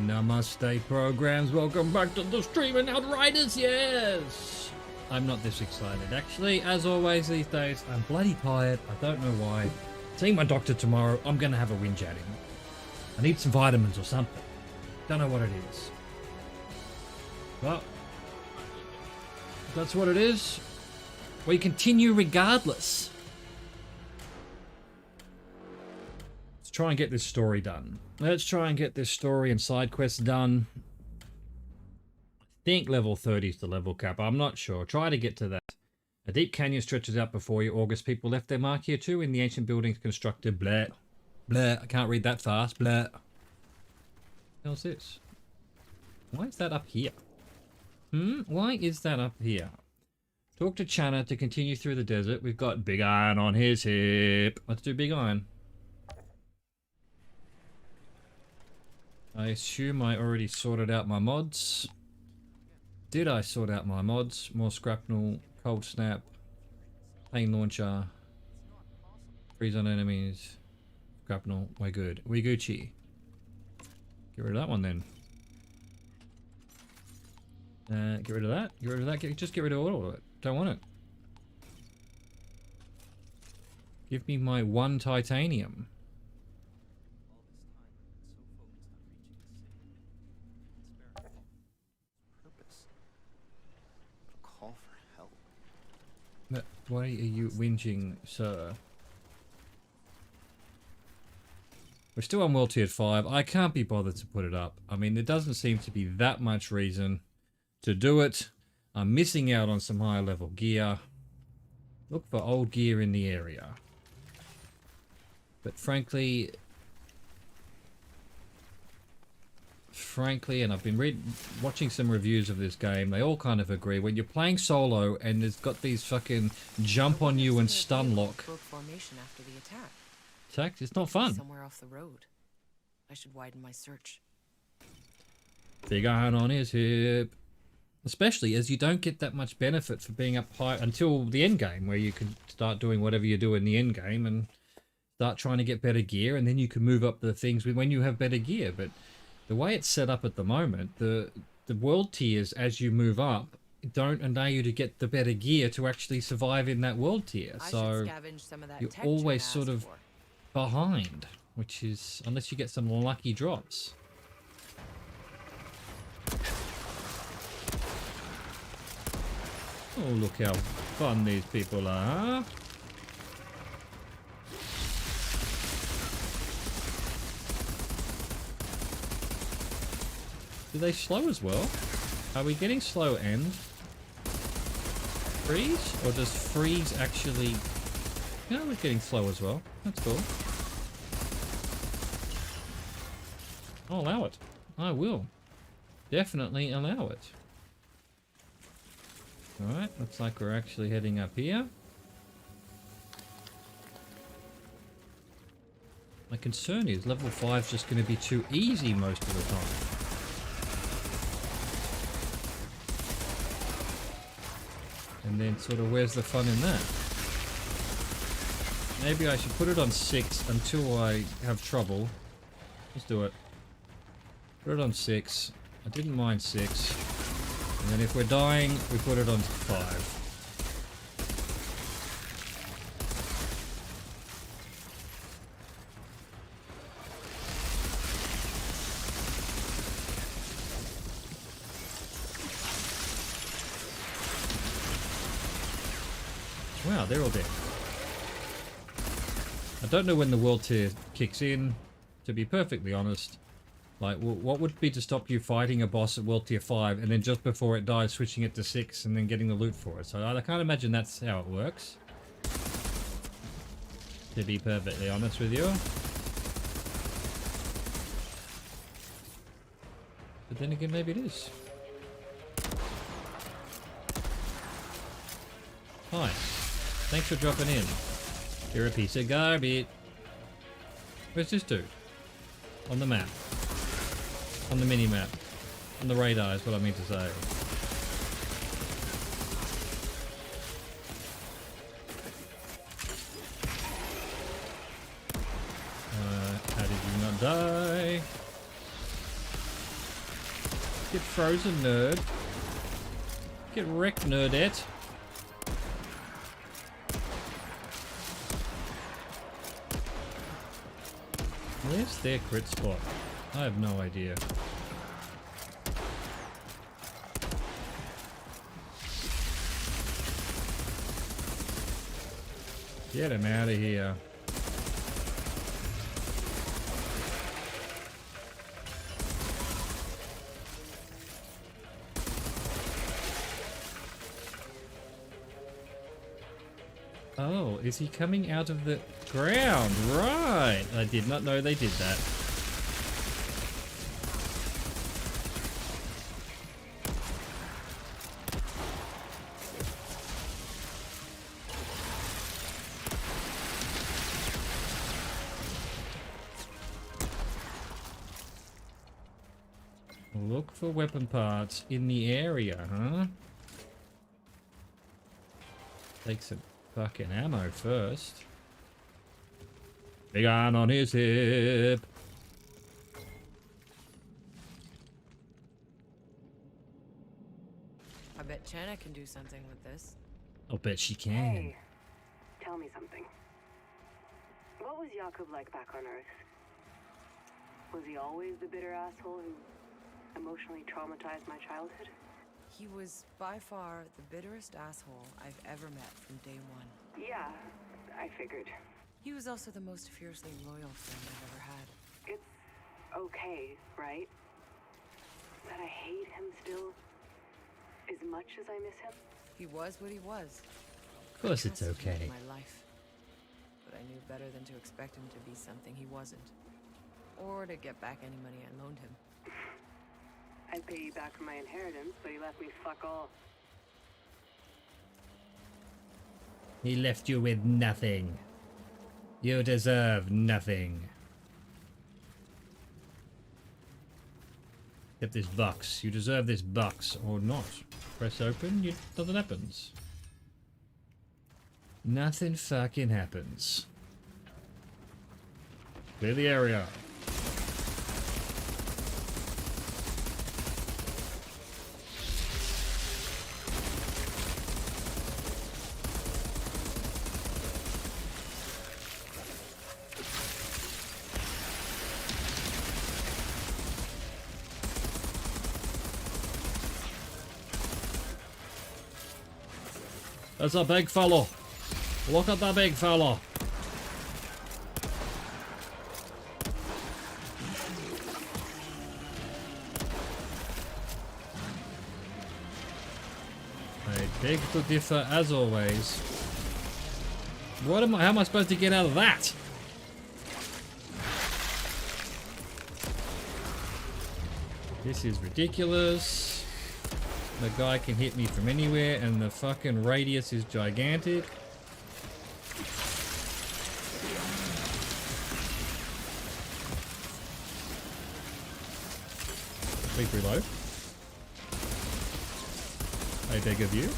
Namaste programs, welcome back to the stream and Outriders, yes! I'm not this excited. Actually, as always these days, I'm bloody tired. I don't know why. Seeing my doctor tomorrow, I'm gonna have a whinge at him. I need some vitamins or something. Don't know what it is. Well, that's what it is. We continue regardless. Let's try and get this story done. Let's try and get this story and side quests done. I think level 30 is the level cap. I'm not sure. Try to get to that. A deep canyon stretches out before you. August people left their mark here too in the ancient buildings constructed. Blah. Blah. I can't read that fast. Blah. What the hell's this? Why is that up here? Why is that up here? Talk to Channa to continue through the desert. We've got Big Iron on his hip. Let's do Big Iron. I assume I already sorted out my mods. Did I sort out my mods? More Scrapnel, Cold Snap, Pain Launcher, Freeze on enemies, Scrapnel. We're good. We Gucci. Get rid of that one then. Get rid of that. Get rid of that. Just get rid of all of it. Don't want it. Give me my one titanium. But why are you whinging, sir? We're still on World Tier 5. I can't be bothered to put it up. I mean, there doesn't seem to be that much reason to do it. I'm missing out on some higher level gear. Look for old gear in the area. But frankly, and I've been watching some reviews of this game, they all kind of agree, when you're playing solo and it's got these fucking jump on you and stun lock formation after the attack. attacks, it's not fun. Somewhere off the road. I should widen my search. Big Iron on his hip. Especially as you don't get that much benefit for being up high until the end game, where you can start doing whatever you do in the end game and start trying to get better gear, and then you can move up the things when you have better gear. But the way it's set up at the moment, the world tiers as you move up don't allow you to get the better gear to actually survive in that world tier. So you're always sort of behind, which is, unless you get some lucky drops. Oh, look how fun these people are. Do they slow as well? Are we getting slow and freeze? Or does freeze actually... No, we're getting slow as well. That's cool. I'll allow it. I will. Definitely allow it. Alright, looks like we're actually heading up here. My concern is level 5 is just going to be too easy most of the time. And then sort of where's the fun in that? Maybe I should put it on 6 until I have trouble. Let's do it. Put it on 6. I didn't mind 6. And then if we're dying, we put it on 5. Wow, they're all dead. I don't know when the world tier kicks in, to be perfectly honest. Like, what would be to stop you fighting a boss at World Tier 5 and then just before it dies switching it to 6 and then getting the loot for it? So I can't imagine that's how it works. To be perfectly honest with you. But then again, maybe it is. Hi. Thanks for dropping in. You're a piece of garbage. Where's this dude? On the map. On the mini-map. On the radar is what I mean to say. How did you not die? Get frozen, nerd. Get wrecked, nerdette. Where's their crit spot? I have no idea. Get him out of here. Oh, is he coming out of the ground? Right. I did not know they did that. Look for weapon parts in the area, huh? Take some fucking ammo first. Big iron on his hip. I bet Chana can do something with this. I'll bet she can. Hey, tell me something. What was Jakob like back on Earth? Was he always the bitter asshole who emotionally traumatized my childhood? He was by far the bitterest asshole I've ever met from day one. Yeah, I figured. He was also the most fiercely loyal friend I've ever had. It's okay, right? That I hate him still as much as I miss him? He was what he was. Of course it's Trusted him okay. in my life. But I knew better than to expect him to be something he wasn't. Or to get back any money I loaned him. I'd pay you back for my inheritance, but he left me fuck all. He left you with nothing. You deserve nothing. Get this box. You deserve this box. Or not. Press open, nothing happens. Nothing fucking happens. Clear the area. That's a big fellow. Look at the big fellow. I beg to differ as always. What am I? How am I supposed to get out of that? This is ridiculous. The guy can hit me from anywhere and the fucking radius is gigantic. Please reload. I beg of you.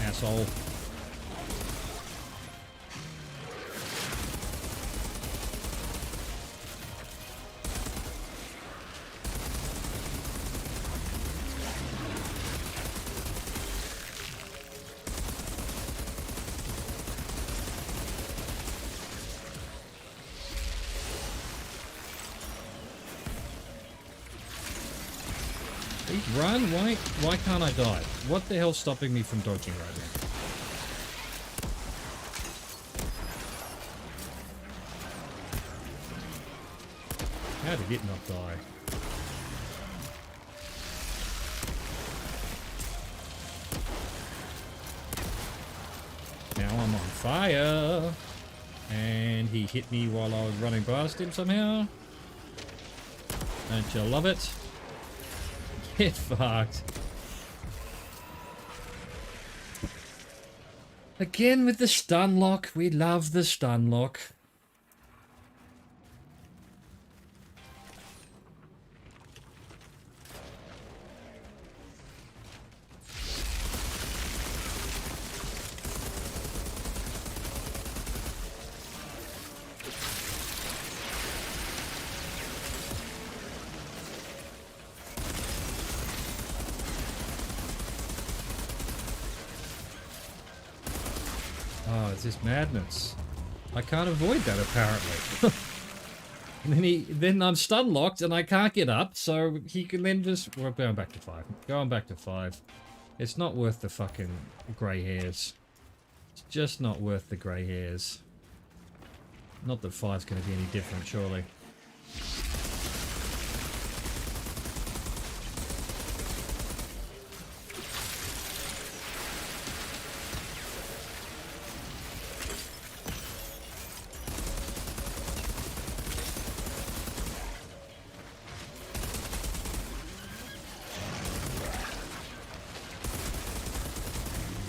Asshole. Please run, why can't I die? What the hell's stopping me from dodging right now? How did it not die? Now I'm on fire. And he hit me while I was running past him somehow. Don't you love it? Get fucked. Again with the stun lock. We love the stun lock. it's just madness. I can't avoid that apparently. And then I'm stun locked and I can't get up, so he can then just... We're going back to 5. Going back to 5. It's not worth the fucking grey hairs. It's just not worth the grey hairs. Not that 5's going to be any different, surely.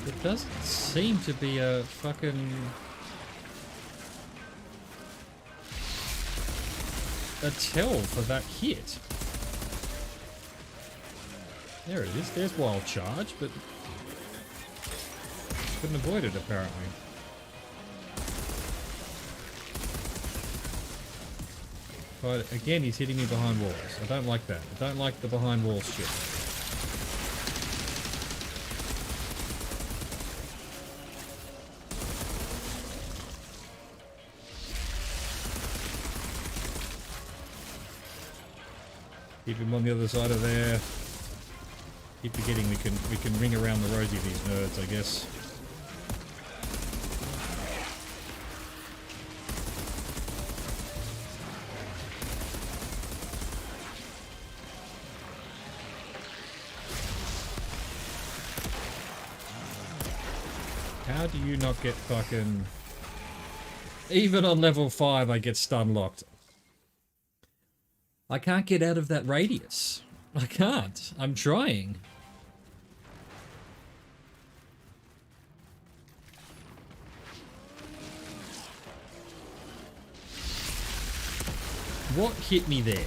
It doesn't seem to be a fucking... a tell for that hit. There it is. There's wild charge, but couldn't avoid it apparently. But again, he's hitting me behind walls. I don't like that. I don't like the behind walls shit. Keep him on the other side of there. Keep forgetting we can ring around the rosy these nerds, I guess. How do you not get fucking... Even on level 5 I get stun locked. I can't get out of that radius. I can't. I'm trying. What hit me there?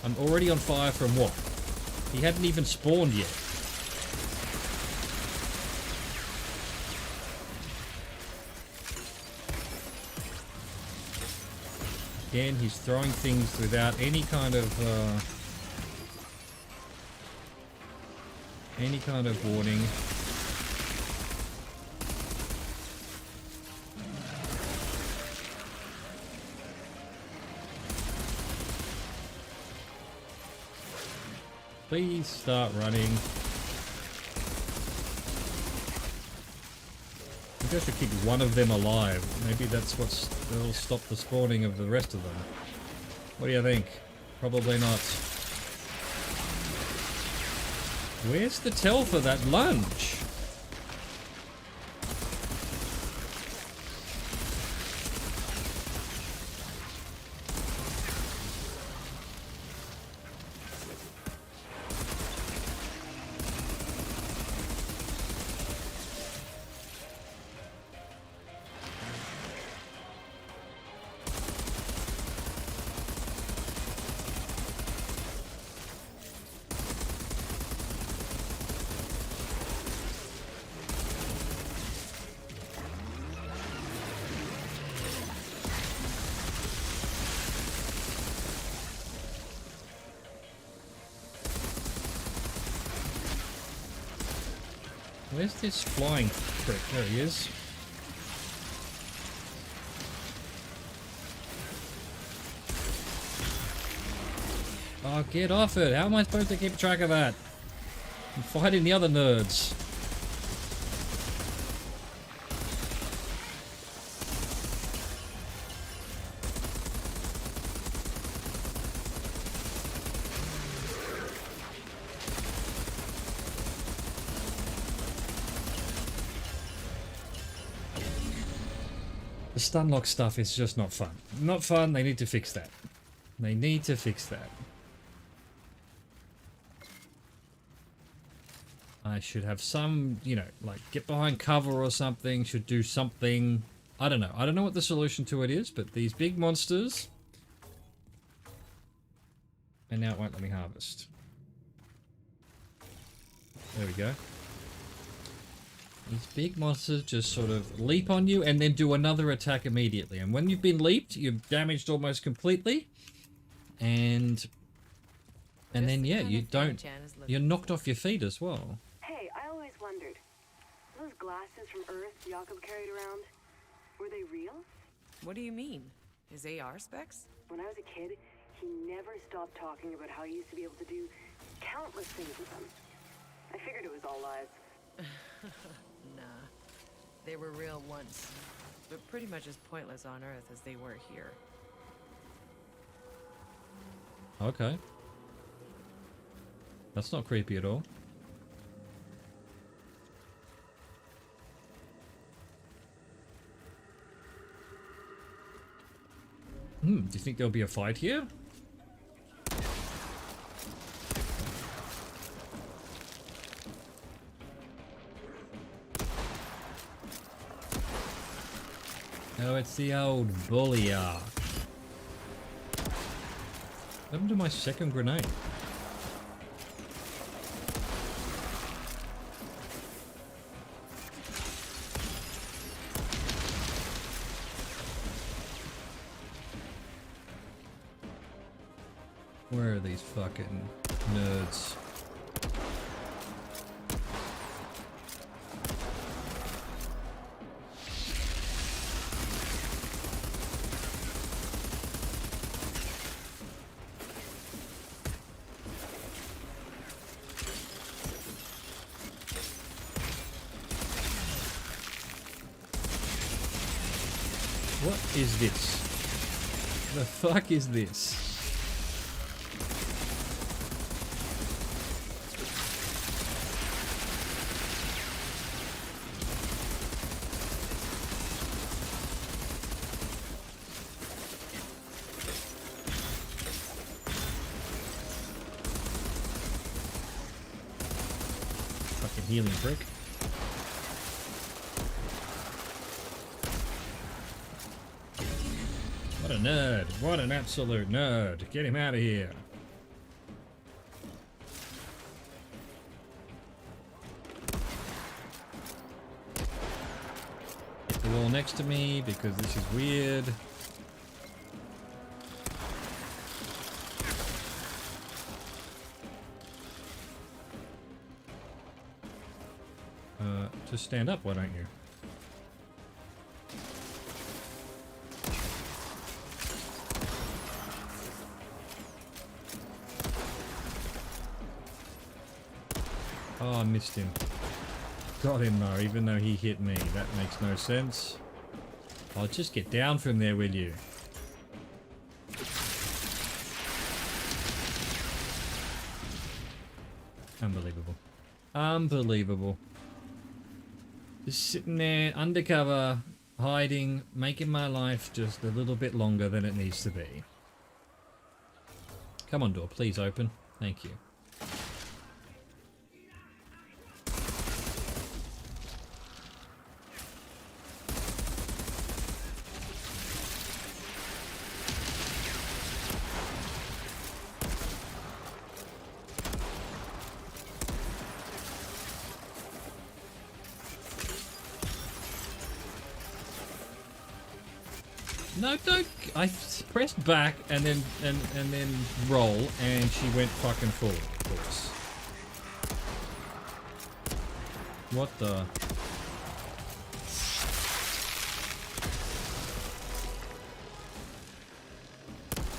I'm already on fire from what? He hadn't even spawned yet. Again, he's throwing things without any kind of warning. Please start running. Maybe I should keep one of them alive. Maybe that's that'll stop the spawning of the rest of them. What do you think? Probably not. Where's the tell for that lunge? Where's this flying prick? There he is. Oh, get off it. How am I supposed to keep track of that? I'm fighting the other nerds. The stunlock stuff is just not fun. Not fun, they need to fix that. They need to fix that. I should have some, you know, like get behind cover or something, should do something. I don't know. I don't know what the solution to it is, but these big monsters... And now it won't let me harvest. There we go. These big monsters just sort of leap on you and then do another attack immediately. And when you've been leaped, you've damaged almost completely. And then, yeah, you don't... You're knocked off your feet as well. Hey, I always wondered. Those blasters from Earth Jakob carried around, were they real? What do you mean? His AR specs? When I was a kid, he never stopped talking about how he used to be able to do countless things with them. I figured it was all lies. Nah. They were real once, but pretty much as pointless on Earth as they were here. Okay. That's not creepy at all. Do you think there'll be a fight here? Oh, it's the old bully arc. What happened to my second grenade? Where are these fucking nerds? What is this? The fuck is this? Fucking healing prick. What a nerd. What an absolute nerd. Get him out of here. Get the wall next to me because this is weird. Just stand up, why don't you? Oh, I missed him. Got him though, even though he hit me. That makes no sense. I'll just get down from there, will you? Unbelievable. Unbelievable. Just sitting there, undercover, hiding, making my life just a little bit longer than it needs to be. Come on, door, please open. Thank you. No, don't. I pressed back and then roll, and she went fucking forward. Of course. What the?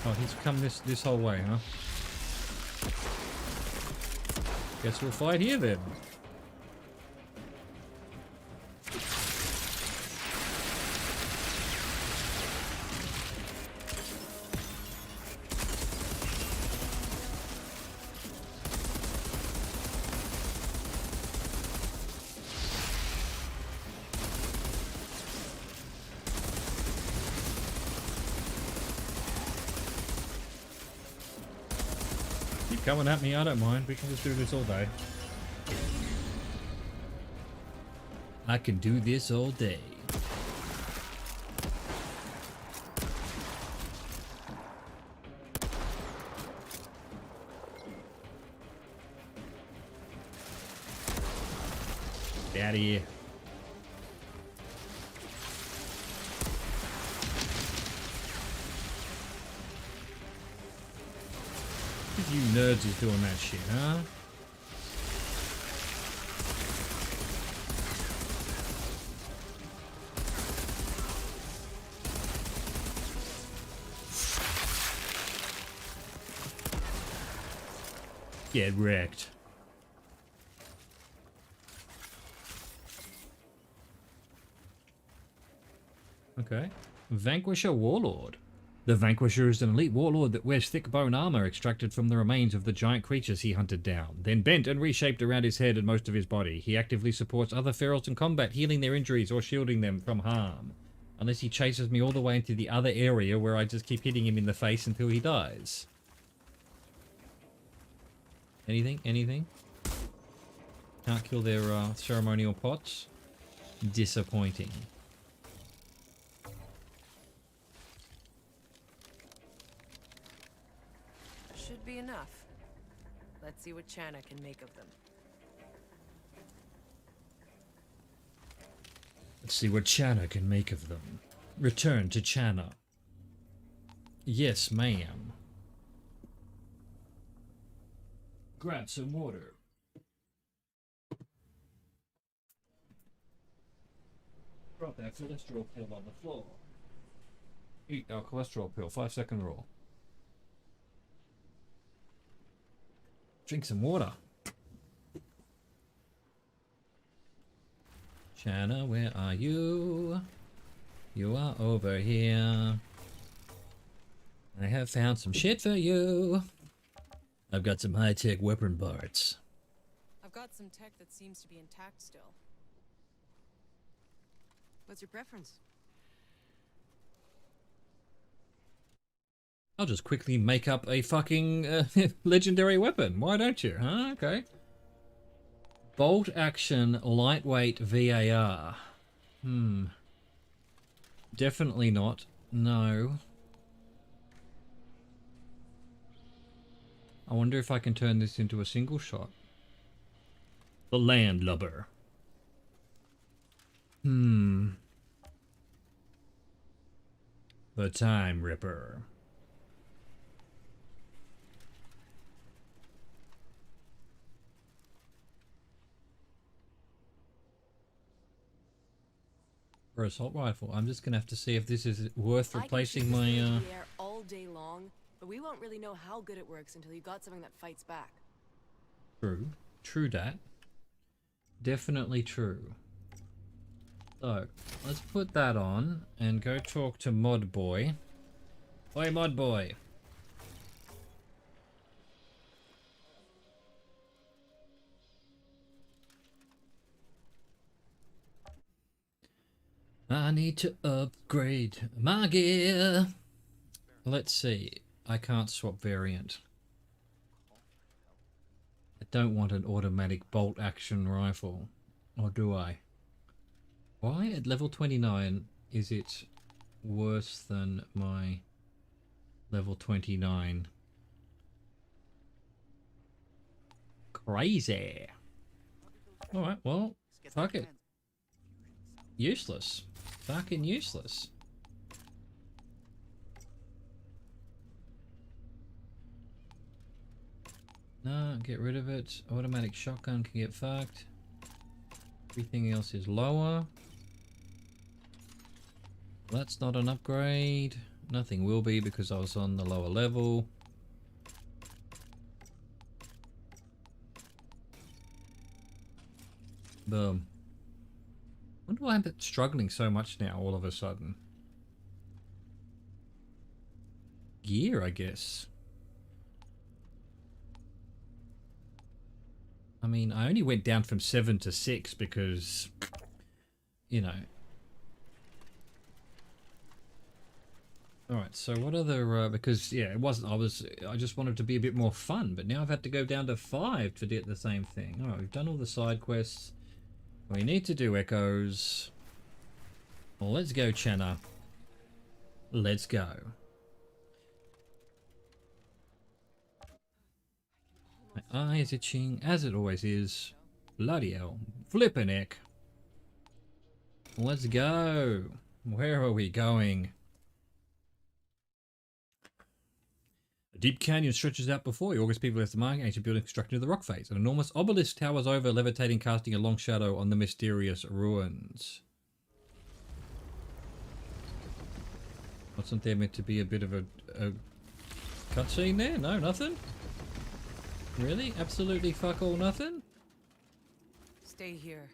Oh, he's come this whole way, huh? Guess we'll fight here then. Coming at me, I don't mind. We can just do this all day. I can do this all day. Get out of here. You nerds is doing that shit, huh? Get wrecked. Okay. Vanquisher Warlord. The Vanquisher is an elite warlord that wears thick bone armor extracted from the remains of the giant creatures he hunted down, then bent and reshaped around his head and most of his body. He actively supports other ferals in combat, healing their injuries or shielding them from harm. Unless he chases me all the way into the other area where I just keep hitting him in the face until he dies. Anything? Anything? Can't kill their ceremonial pots? Disappointing. Should be enough. Let's see what Chana can make of them. Let's see what Chana can make of them. Return to Chana. Yes, ma'am. Grab some water. Drop that cholesterol pill on the floor. Eat our cholesterol pill. 5-second rule. Drink some water. Chana, where are you? You are over here. I have found some shit for you. I've got some high-tech weapon parts. I've got some tech that seems to be intact still. What's your preference? I'll just quickly make up a fucking legendary weapon. Why don't you? Huh? Okay. Bolt action, lightweight VAR. Definitely not. No. I wonder if I can turn this into a single shot. The Landlubber. The Time Ripper. For assault rifle, I'm just gonna have to see if this is worth replacing my. I can shoot this thing in the air all day long, but we won't really know how good it works until you got something that fights back. True, true that. Definitely true. So let's put that on and go talk to Mod Boy. Oi, Mod Boy. I need to upgrade my gear. Let's see. I can't swap variant. I don't want an automatic bolt action rifle. Or do I? Why at level 29 is it worse than my level 29? Crazy. Alright, well, fuck it. Useless. Fucking useless. No, get rid of it. Automatic shotgun can get fucked. Everything else is lower. That's not an upgrade. Nothing will be because I was on the lower level. Boom. Wonder why I'm struggling so much now all of a sudden. Gear, I guess. I mean, I only went down from 7 to 6 because, you know. Alright, so what other, because, yeah, it wasn't, I just wanted to be a bit more fun, but now I've had to go down to 5 to get the same thing. Alright, we've done all the side quests. We need to do echoes. Well, let's go, Chana. Let's go. My eye is itching, as it always is. Bloody hell. Flippin' heck. Let's go. Where are we going? A deep canyon stretches out before you. August people left the mark, ancient building constructed into the rock face. An enormous obelisk towers over, levitating, casting a long shadow on the mysterious ruins. Wasn't there meant to be a bit of a cutscene there? No, nothing? Really? Absolutely fuck all nothing? Stay here.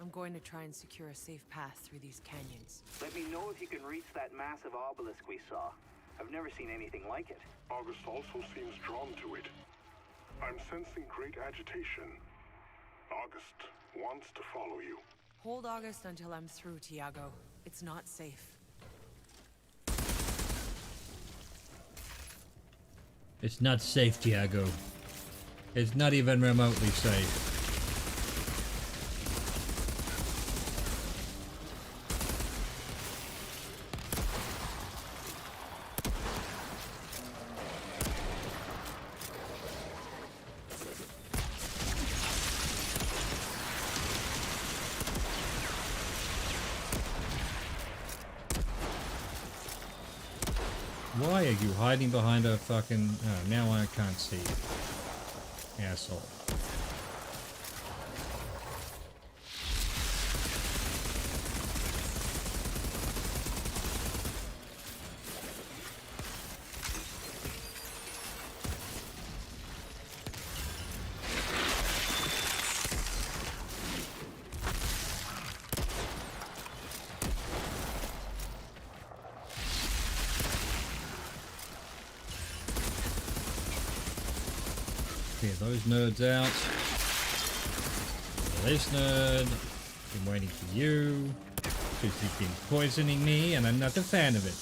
I'm going to try and secure a safe path through these canyons. Let me know if you can reach that massive obelisk we saw. I've never seen anything like it. August also seems drawn to it. I'm sensing great agitation. August wants to follow you. Hold August until I'm through, Tiago. It's not safe. It's not safe, Tiago. It's not even remotely safe. Why are you hiding behind a fucking... Oh, now I can't see you. Asshole. Clear those nerds out. This nerd. Been waiting for you. Because you've been poisoning me and I'm not a fan of it.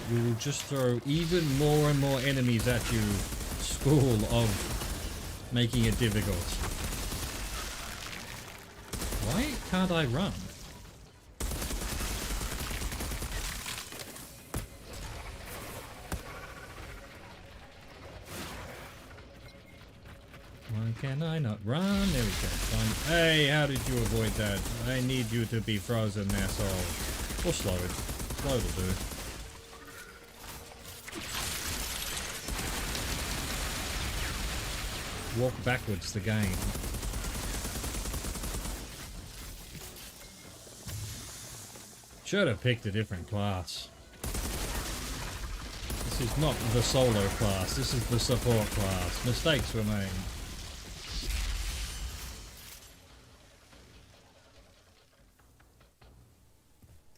We will just throw even more and more enemies at you. School of making it difficult. Why can't I run? Why can I not run? There we go. Fine. Hey, how did you avoid that? I need you to be frozen, asshole. Or slowed. Slow will do. Walk backwards the game. Should have picked a different class. This is not the solo class, this is the support class. Mistakes were made.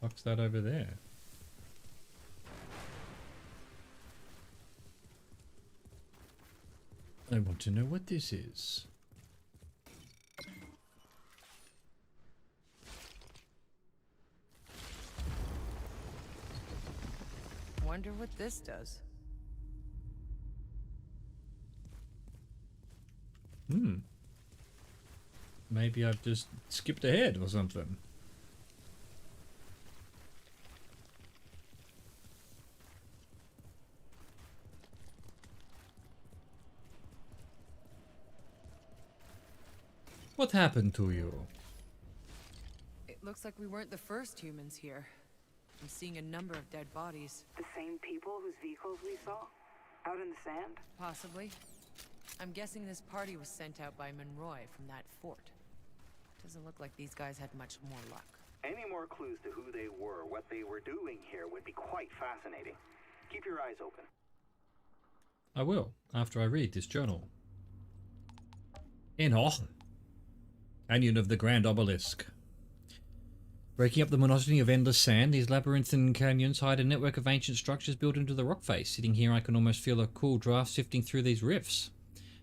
Fuck's that over there? I want to know what this is. Wonder what this does. Maybe I've just skipped ahead or something. What happened to you? It looks like we weren't the first humans here. I'm seeing a number of dead bodies. The same people whose vehicles we saw? Out in the sand? Possibly. I'm guessing this party was sent out by Monroy from that fort. Doesn't look like these guys had much more luck. Any more clues to who they were, what they were doing here would be quite fascinating. Keep your eyes open. I will, after I read this journal. Enoch. Canyon of the Grand Obelisk. Breaking up the monotony of endless sand, these labyrinthine canyons hide a network of ancient structures built into the rock face. Sitting here I can almost feel a cool draft sifting through these rifts.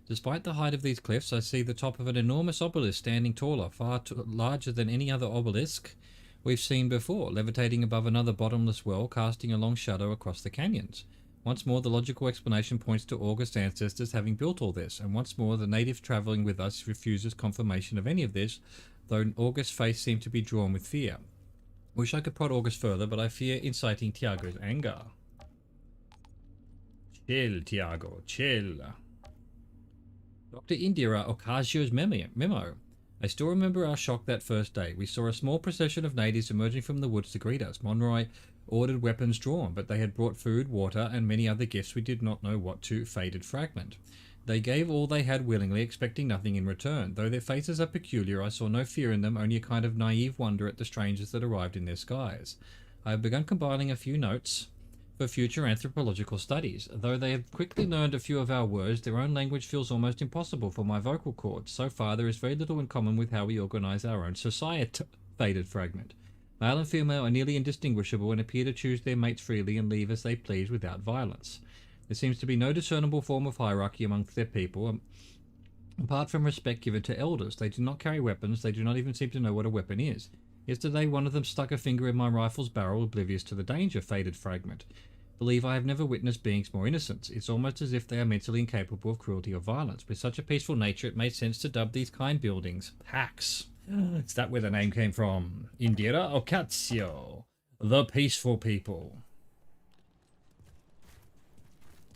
Despite the height of these cliffs, I see the top of an enormous obelisk standing taller, far larger than any other obelisk we've seen before, levitating above another bottomless well, casting a long shadow across the canyons. Once more, the logical explanation points to August's ancestors having built all this, and once more, the native travelling with us refuses confirmation of any of this, though August's face seemed to be drawn with fear. Wish I could prod August further, but I fear inciting Tiago's anger. Chill, Tiago, chill. Dr. Indira Ocasio's memo. I still remember our shock that first day. We saw a small procession of natives emerging from the woods to greet us. Monroy ordered weapons drawn, but they had brought food, water, and many other gifts we did not know what to. Faded fragment. They gave all they had willingly, expecting nothing in return. Though their faces are peculiar, I saw no fear in them, only a kind of naive wonder at the strangers that arrived in their skies. I have begun compiling a few notes for future anthropological studies. Though they have quickly learned a few of our words, their own language feels almost impossible for my vocal cords. So far, there is very little in common with how we organize our own society. Faded fragment. Male and female are nearly indistinguishable and appear to choose their mates freely and leave as they please without violence. There seems to be no discernible form of hierarchy amongst their people, apart from respect given to elders. They do not carry weapons. They do not even seem to know what a weapon is. Yesterday, one of them stuck a finger in my rifle's barrel, oblivious to the danger. Faded fragment. Believe I have never witnessed beings more innocent. It's almost as if they are mentally incapable of cruelty or violence. With such a peaceful nature, it made sense to dub these kind buildings hacks. Is that where the name came from? Indira Ocasio, the peaceful people.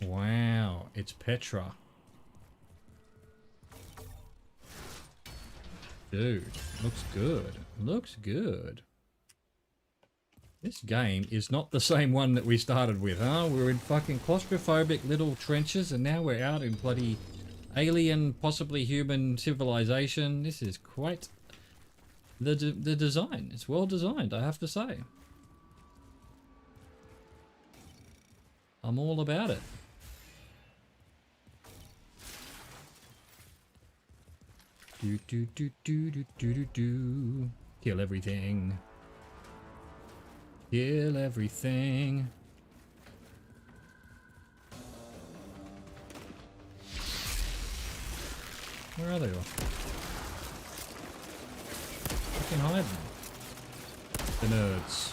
Wow, it's Petra. Dude, looks good. Looks good. This game is not the same one that we started with, huh? We were in fucking claustrophobic little trenches and now we're out in bloody alien, possibly human civilization. This is quite the design. It's well designed, I have to say. I'm all about it. Do do do do do do do do. Kill everything. Kill everything. Where are they all? Fucking hide them. The nerds.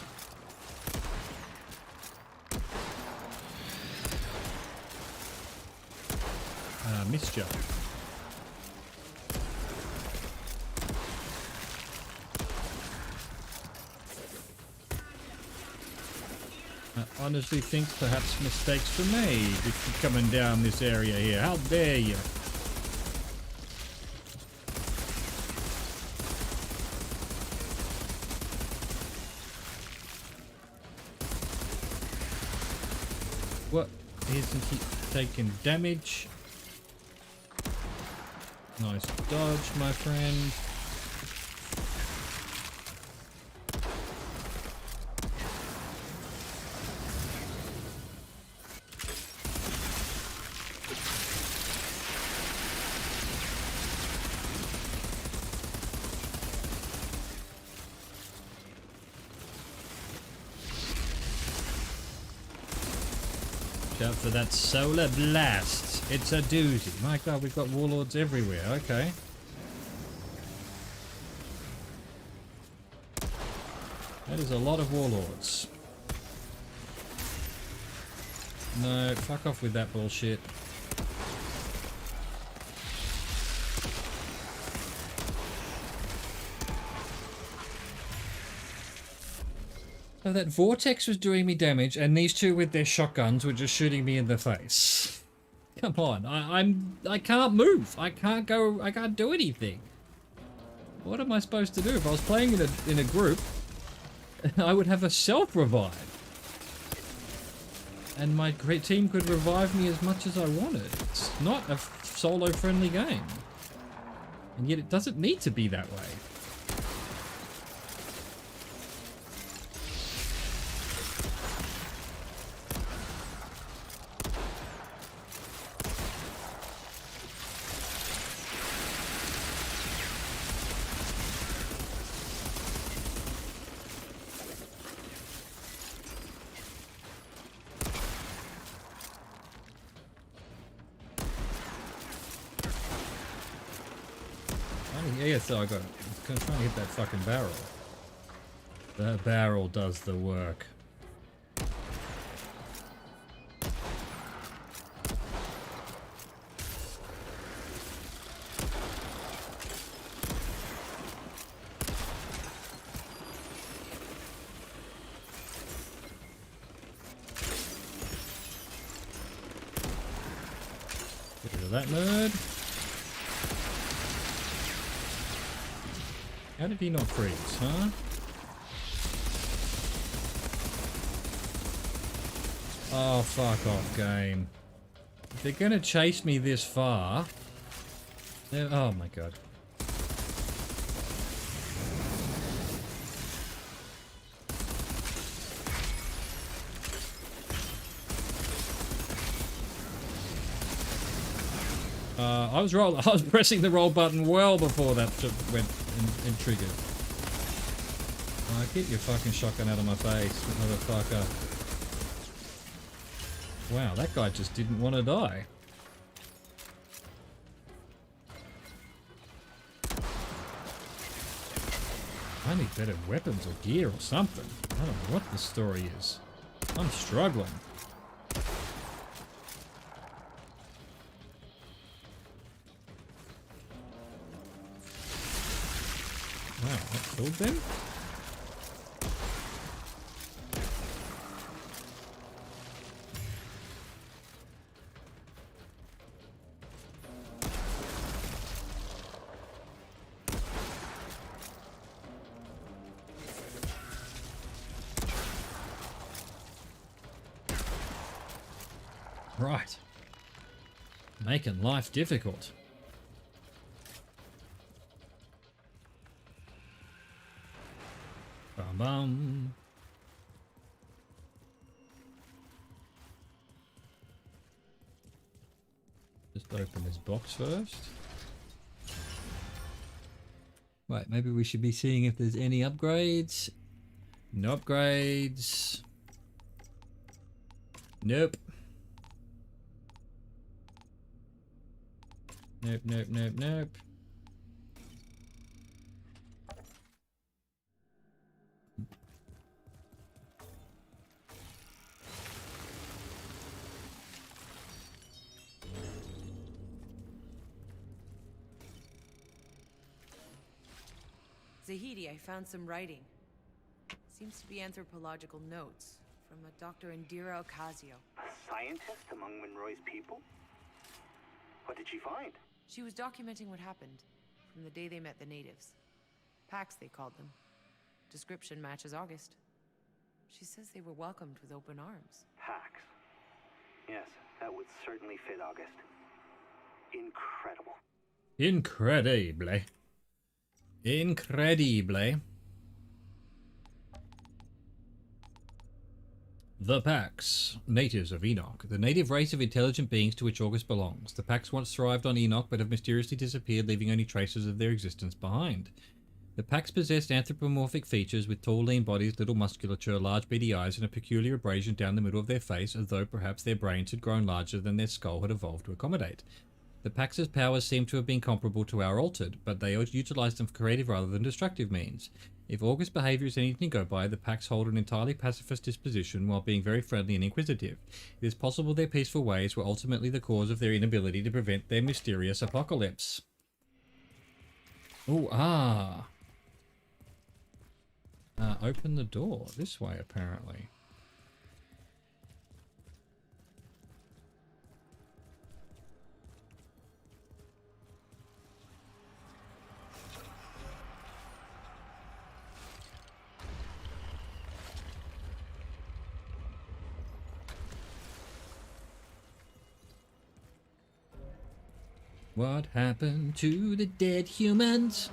Missed ya. I honestly think perhaps mistakes were made if you're coming down this area here. How dare you? What? Isn't he taking damage? Nice dodge, my friend. Out for that solar blast. It's a doozy. My god, we've got warlords everywhere. Okay. That is a lot of warlords. No, fuck off with that bullshit. So that vortex was doing me damage, and these two with their shotguns were just shooting me in the face. Come on, I can't move. I can't go. I can't do anything. What am I supposed to do? If I was playing in a group, I would have a self revive, and my great team could revive me as much as I wanted. It's not a solo friendly game, and yet it doesn't need to be that way. Yeah, so I got it. I'm trying to hit that fucking barrel. The barrel does the work. Get rid of that nerd. How did he not freeze, huh? Oh, fuck off, game. If they're gonna chase me this far... Oh my god. I was pressing the roll button well before that went and triggered. Get your fucking shotgun out of my face, motherfucker. Wow, that guy just didn't want to die. I need better weapons or gear or something. I don't know what this story is. I'm struggling. Wow, that killed them? Right. Making life difficult. Bum bum. Just open this box first. Right, maybe we should be seeing if there's any upgrades. No upgrades. Nope. Nope, nope, nope, nope. Zahidi, I found some writing. Seems to be anthropological notes from a Dr. Indira Ocasio. A scientist among Monroy's people? What did she find? She was documenting what happened from the day they met the natives. Pax, they called them. Description matches August. She says they were welcomed with open arms. Pax. Yes, that would certainly fit August. Incredible. Incredible. Incredible. The Pax, natives of Enoch, the native race of intelligent beings to which August belongs. The Pax once thrived on Enoch but have mysteriously disappeared, leaving only traces of their existence behind. The Pax possessed anthropomorphic features with tall, lean bodies, little musculature, large beady eyes, and a peculiar abrasion down the middle of their face, as though perhaps their brains had grown larger than their skull had evolved to accommodate. The Pax's powers seem to have been comparable to our Altered, but they utilized them for creative rather than destructive means. If August's behavior is anything to go by, the Pax hold an entirely pacifist disposition while being very friendly and inquisitive. It is possible their peaceful ways were ultimately the cause of their inability to prevent their mysterious apocalypse. Oh, open the door. This way, apparently. What happened to the dead humans?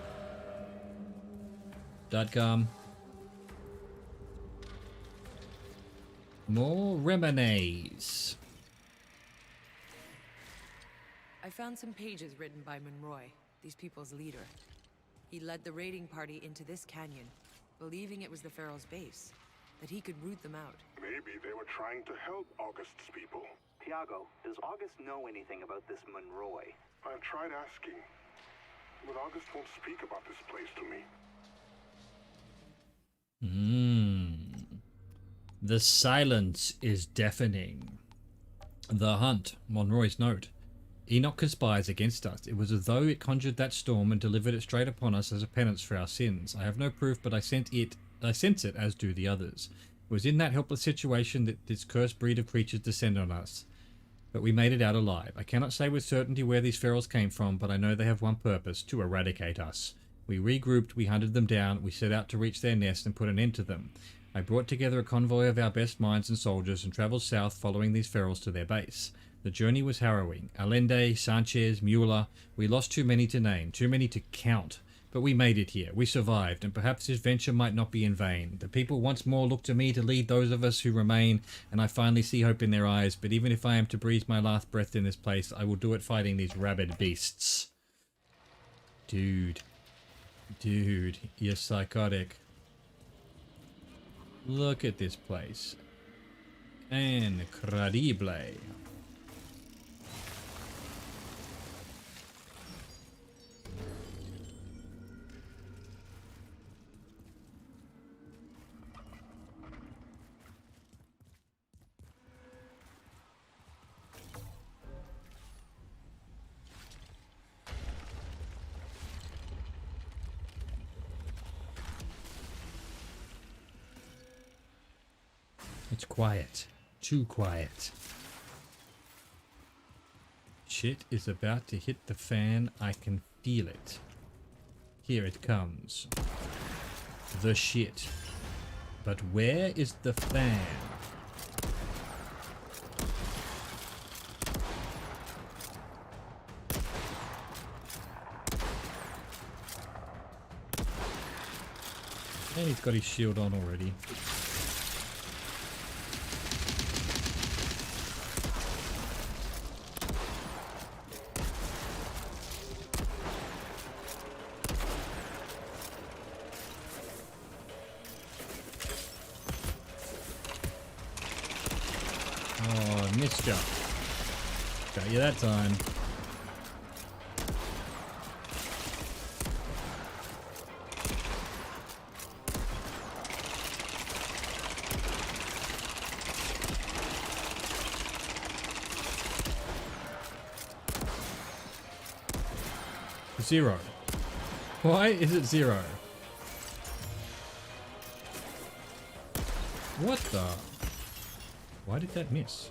.com. More Remenes. I found some pages written by Monroy, these people's leader. He led the raiding party into this canyon, believing it was the Pharaoh's base, that he could root them out. Maybe they were trying to help August's people. Tiago, does August know anything about this Monroy? I've tried asking, but August won't speak about this place to me. The silence is deafening. The hunt, Monroy's note. Enoch conspires against us. It was as though it conjured that storm and delivered it straight upon us as a penance for our sins. I have no proof, but I sense it, as do the others. It was in that helpless situation that this cursed breed of creatures descended on us. But we made it out alive. I cannot say with certainty where these ferals came from, but I know they have one purpose, to eradicate us. We regrouped, we hunted them down, we set out to reach their nest and put an end to them. I brought together a convoy of our best minds and soldiers and travelled south following these ferals to their base. The journey was harrowing. Allende, Sanchez, Mueller. We lost too many to name, too many to count. But we made it here. We survived, and perhaps this venture might not be in vain. The people once more look to me to lead those of us who remain, and I finally see hope in their eyes. But even if I am to breathe my last breath in this place, I will do it fighting these rabid beasts. Dude. Dude, you're psychotic. Look at this place. Incredible. It's quiet. Too quiet. Shit is about to hit the fan. I can feel it. Here it comes. The shit. But where is the fan? And he's got his shield on already. Oh, missed jump. Got you that time. Zero. Why is it zero? What the? Why did that miss?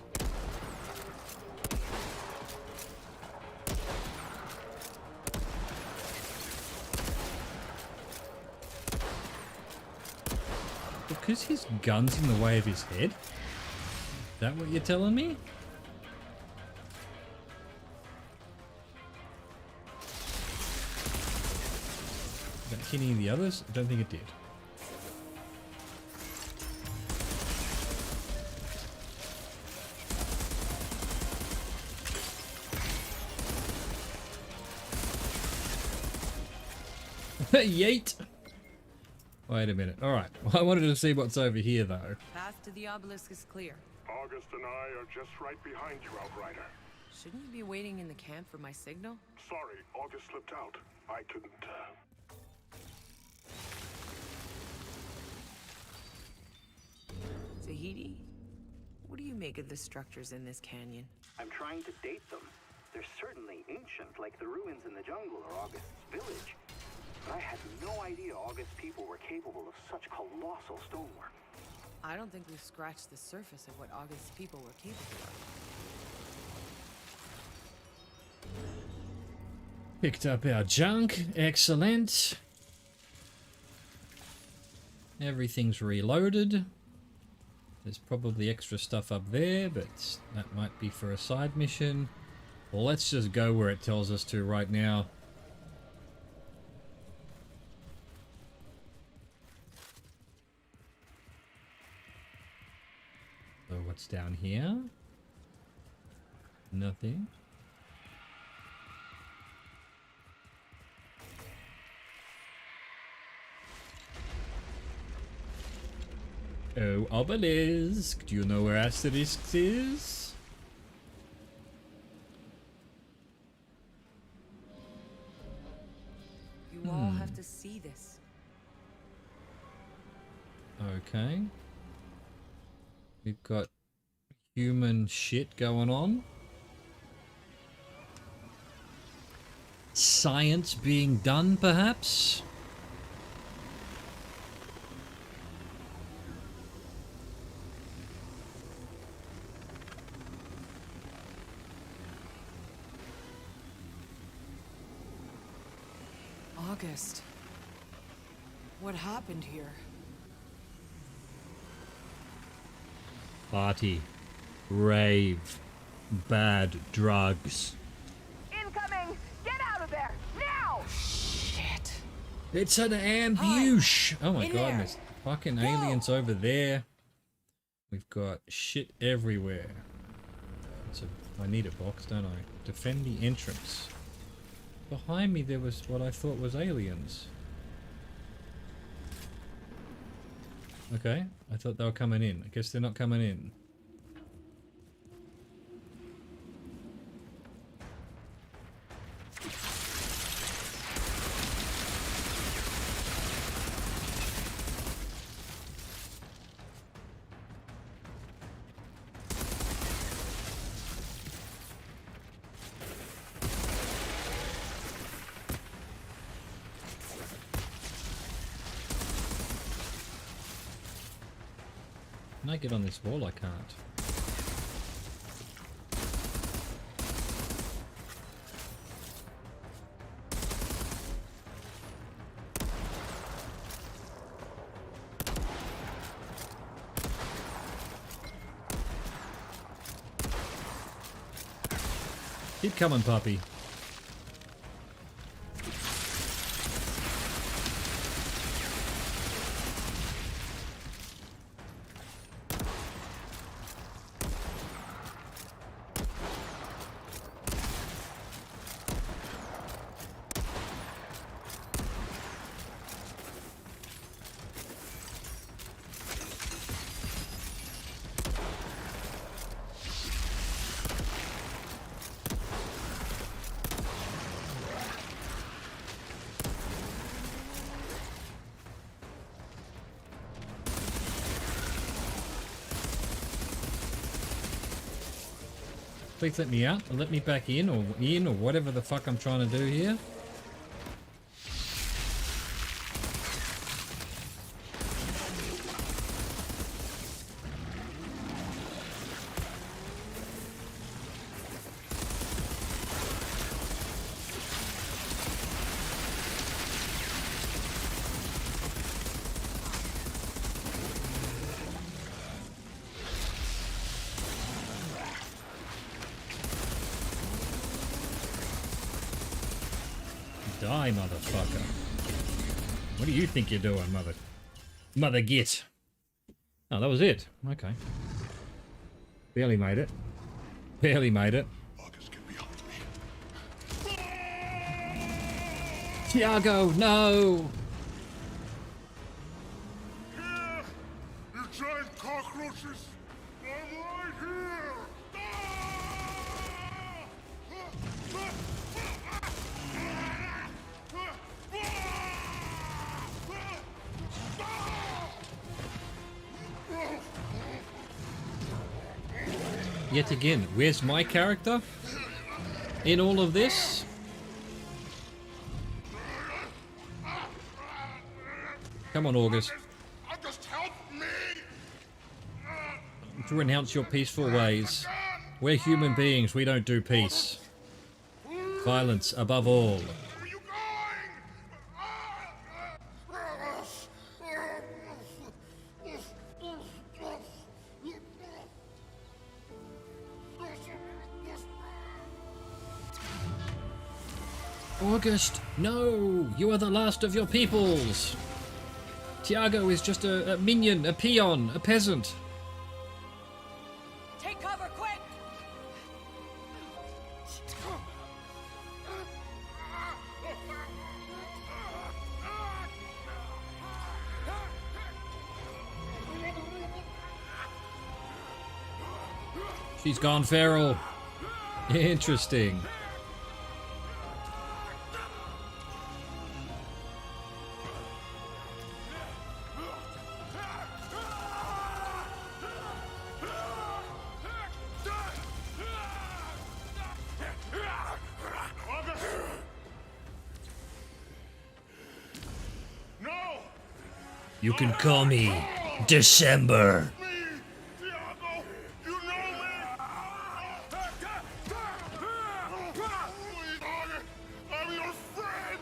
Because his gun's in the way of his head? Is that what you're telling me? Did that hit any of the others? I don't think it did. Yeet! Wait a minute. Alright. I wanted to see what's over here, though. Path to the obelisk is clear. August and I are just right behind you, Outrider. Shouldn't you be waiting in the camp for my signal? Sorry, August slipped out. I couldn't, Tahiti? What do you make of the structures in this canyon? I'm trying to date them. They're certainly ancient, like the ruins in the jungle or August's village. But I had no idea August's people were capable of such colossal stonework. I don't think we've scratched the surface of what August's people were capable of. Picked up our junk. Excellent. Everything's reloaded. There's probably extra stuff up there, but that might be for a side mission. Well, let's just go where it tells us to right now. So what's down here? Nothing. Oh, obelisk. Do you know where asterisk is? You all have to see this. Okay. We've got human shit going on. Science being done, perhaps? August. What happened here? Party. Rave. bad drugs. Incoming! Get out of there! Now! Shit. It's an ambush! Oh my In god, there. there's fucking aliens over there. We've got shit everywhere. So I need a box, don't I? Defend the entrance. Behind me there was what I thought was aliens. Okay, I thought they were coming in. I guess they're not coming in. Can I get on this wall? I can't. Keep coming, puppy. Please let me out, or let me back in, or whatever the fuck I'm trying to do here. Die, motherfucker. What do you think you're doing, mother git? Oh, that was it. Okay. Barely made it. Barely made it. August, get behind me. Tiago, no! Here! You giant cockroaches! I'm right here! Yet again, where's my character in all of this? Come on, August. August, help me! To renounce your peaceful ways. We're human beings, we don't do peace. Violence above all. Where are you August, no! You are the last of your peoples! Tiago is just a minion, a peon, a peasant. Take cover, quick! She's gone feral. Interesting. You can call me December. Tiago, you know me! I'm your friend!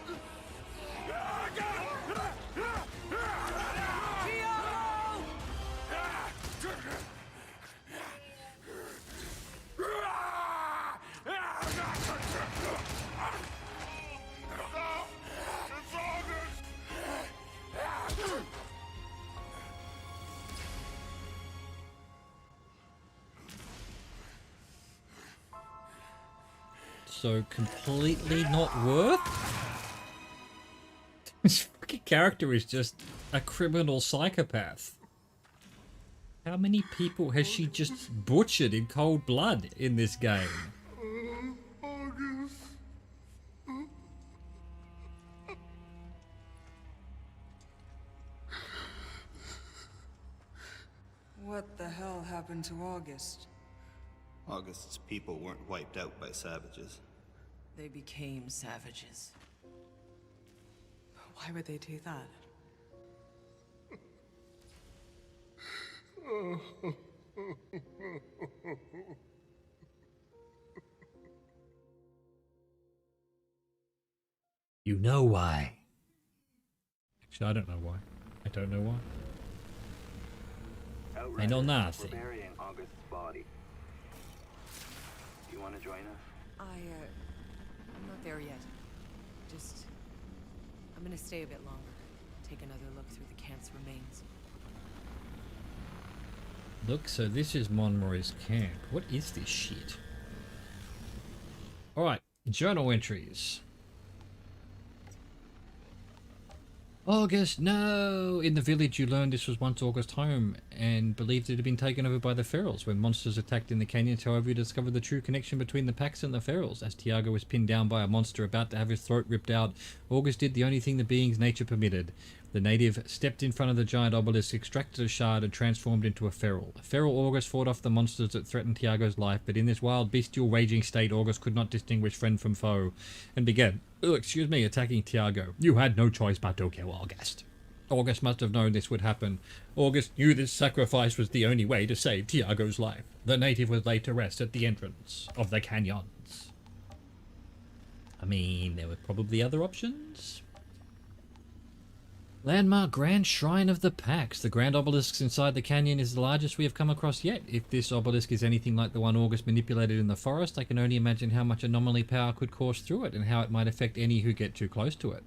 so completely not worth. This fucking character is just a criminal psychopath. How many people has she just butchered in cold blood in this game? What the hell happened to August? August's people weren't wiped out by savages. They became savages. Why would they do that? You know why. Actually, I don't know why. I don't know why. I know nothing. We're burying August's body. Do you want to join us? I'm not there yet. I'm gonna stay a bit longer. Take another look through the camp's remains. Look, so this is Monroy's camp. What is this shit? Alright, journal entries. August, no! In the village you learned this was once August's home and believed it had been taken over by the ferals. When monsters attacked in the canyons, however, you discovered the true connection between the packs and the ferals. As Tiago was pinned down by a monster about to have his throat ripped out, August did the only thing the being's nature permitted. The native stepped in front of the giant obelisk, extracted a shard and transformed into a feral. Feral August fought off the monsters that threatened Tiago's life, but in this wild, bestial, raging state, August could not distinguish friend from foe and began, attacking Tiago. You had no choice but to kill August. August must have known this would happen. August knew this sacrifice was the only way to save Tiago's life. The native was laid to rest at the entrance of the canyons. I mean, there were probably other options. Landmark Grand Shrine of the Pax. The grand obelisk inside the canyon is the largest we have come across yet. If this obelisk is anything like the one August manipulated in the forest, I can only imagine how much anomaly power could course through it and how it might affect any who get too close to it.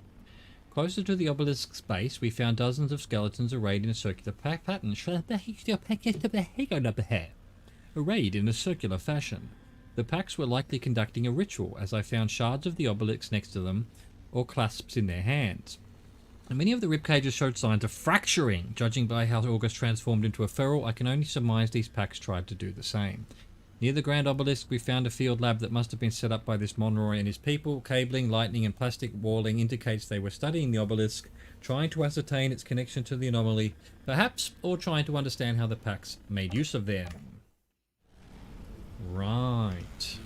Closer to the obelisk's base, we found dozens of skeletons arrayed in a circular pattern. Arrayed in a circular fashion. The Pax were likely conducting a ritual, as I found shards of the obelisk next to them, or clasps in their hands. And many of the ribcages showed signs of fracturing. Judging by how August transformed into a feral, I can only surmise these packs tried to do the same. Near the grand obelisk, we found a field lab that must have been set up by this Monroy and his people. Cabling, lightning, and plastic walling indicates they were studying the obelisk, trying to ascertain its connection to the anomaly, perhaps, or trying to understand how the packs made use of them. Right.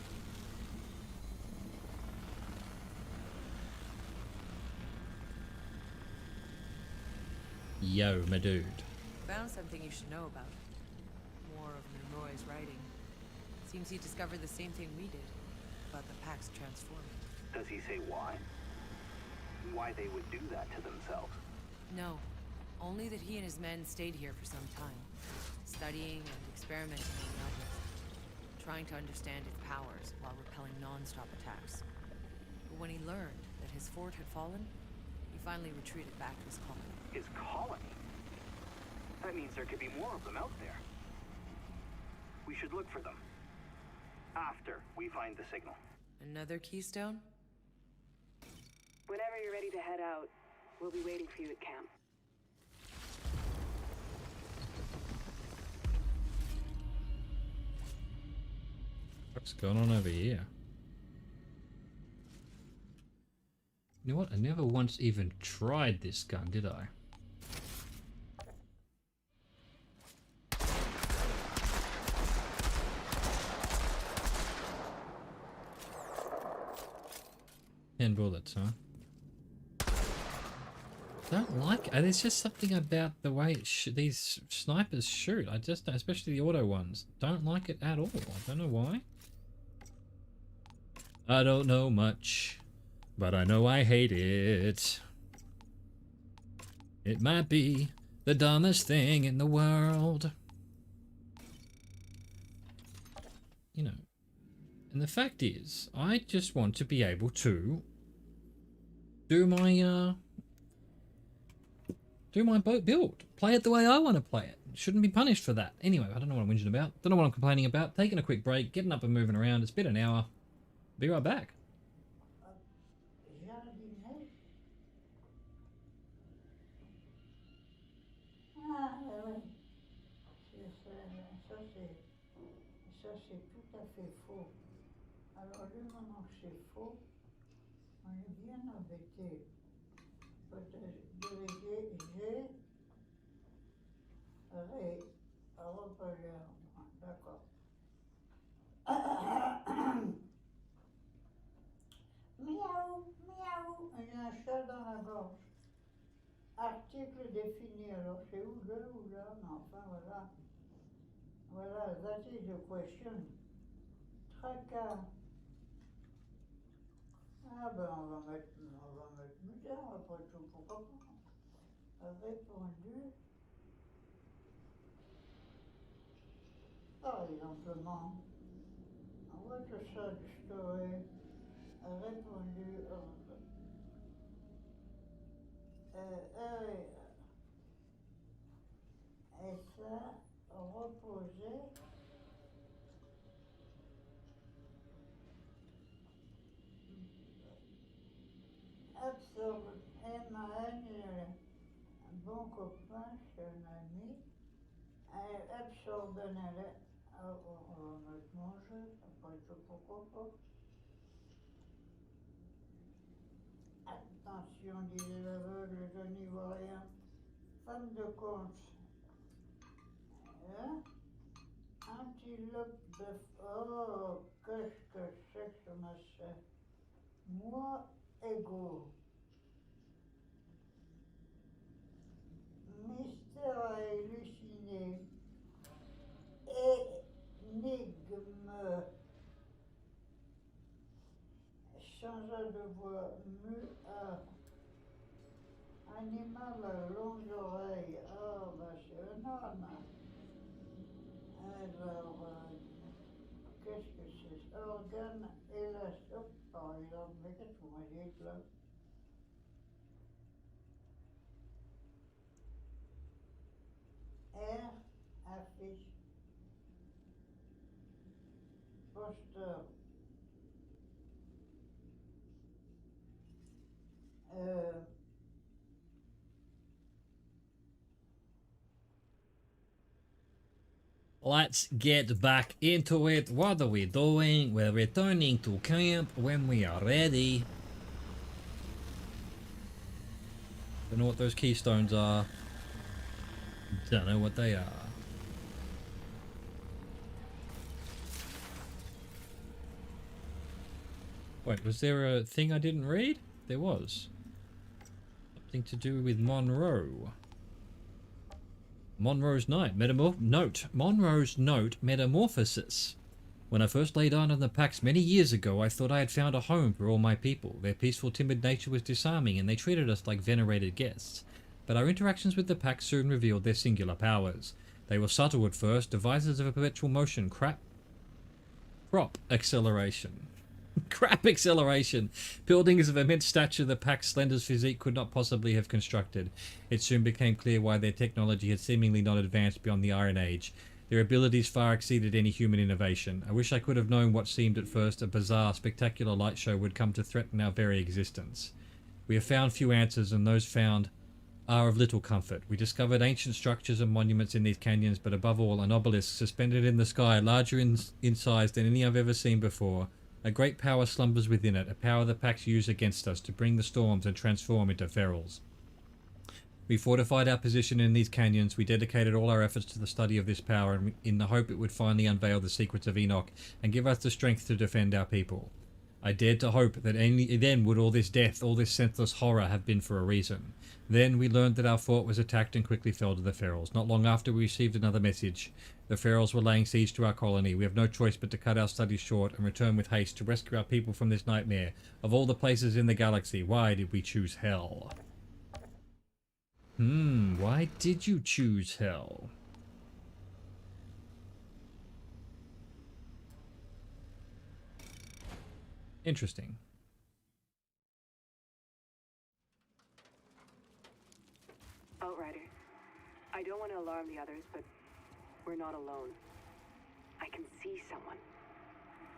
Yo, my dude. Found something you should know about. More of Monroy's writing. Seems he discovered the same thing we did, about the Pax transforming. Does he say why? Why they would do that to themselves? No. Only that he and his men stayed here for some time, studying and experimenting on the object, trying to understand its powers while repelling non-stop attacks. But when he learned that his fort had fallen, he finally retreated back to his colony. His colony? That means there could be more of them out there. We should look for them. After we find the signal. Another keystone? Whenever you're ready to head out, we'll be waiting for you at camp. What's going on over here? You know what? I never once even tried this gun, did I? 10 bullets, huh? Don't like it. There's just something about the way these snipers shoot. I just don't, especially the auto ones. Don't like it at all. I don't know why. I don't know much, but I know I hate it. It might be the dumbest thing in the world. You know, and the fact is, I just want to be able to do my boat build. Play it the way I want to play it. Shouldn't be punished for that. Anyway, I don't know what I'm whinging about. Don't know what I'm complaining about. Taking a quick break, getting up and moving around. It's been an hour. Be right back. Jardiner. Ah, oui. Ça, c'est tout à fait faux. Alors, le moment que c'est faux, on est bien embêté. J'ai d'accord. Miaou, miaou, il y a un chat dans la gorge. Article défini, alors c'est où là, mais enfin voilà. Voilà, that is the question. Tracas. Ah ben on va mettre mutin, après tout, pourquoi pas. Répondu, par exemplement, what a sad story. Répondu, et ça, reposer. Absorbe, M-A-N, bon copain, c'est un ami. Absorbe, on va mettre manger, après tout, pourquoi pas. Attention, disait l'aveugle, je n'y vois rien. Femme de compte. Hein? Antilope de... Oh, qu'est-ce que c'est que ce machin? Moi, égaux. Mystère à élucider. Énigme. Changea de voix. Mu-a. Animal à longues oreilles. Ah, bah c'est un âne. Alors, qu'est-ce que c'est? Organe élastique, par exemple. Mais qu'est-ce que vous me dites là? R, affiche. Poster. Let's get back into it. What are we doing? We're returning to camp when we are ready. Don't know what those keystones are. Don't know what they are. Wait, was there a thing I didn't read? There was. Something to do with Monroe. Monroe's Monroe's note, metamorphosis. When I first laid eyes on the Pax many years ago, I thought I had found a home for all my people. Their peaceful, timid nature was disarming, and they treated us like venerated guests. But our interactions with the Pax soon revealed their singular powers. They were subtle at first, devices of a perpetual motion, crop acceleration. Crap acceleration. Buildings of immense stature the Pax Slender's physique could not possibly have constructed. It soon became clear why their technology had seemingly not advanced beyond the Iron Age. Their abilities far exceeded any human innovation. I wish I could have known what seemed at first a bizarre, spectacular light show would come to threaten our very existence. We have found few answers, and those found are of little comfort. We discovered ancient structures and monuments in these canyons, but above all, an obelisk suspended in the sky, larger in size than any I've ever seen before. A great power slumbers within it, a power the Pax use against us to bring the storms and transform into ferals. We fortified our position in these canyons. We dedicated all our efforts to the study of this power in the hope it would finally unveil the secrets of Enoch and give us the strength to defend our people. I dared to hope that only then would all this death, all this senseless horror have been for a reason. Then we learned that our fort was attacked and quickly fell to the ferals. Not long after, we received another message. The ferals were laying siege to our colony. We have no choice but to cut our studies short and return with haste to rescue our people from this nightmare. Of all the places in the galaxy, why did we choose hell? Why did you choose hell? Interesting. Outrider, I don't want to alarm the others, but we're not alone. I can see someone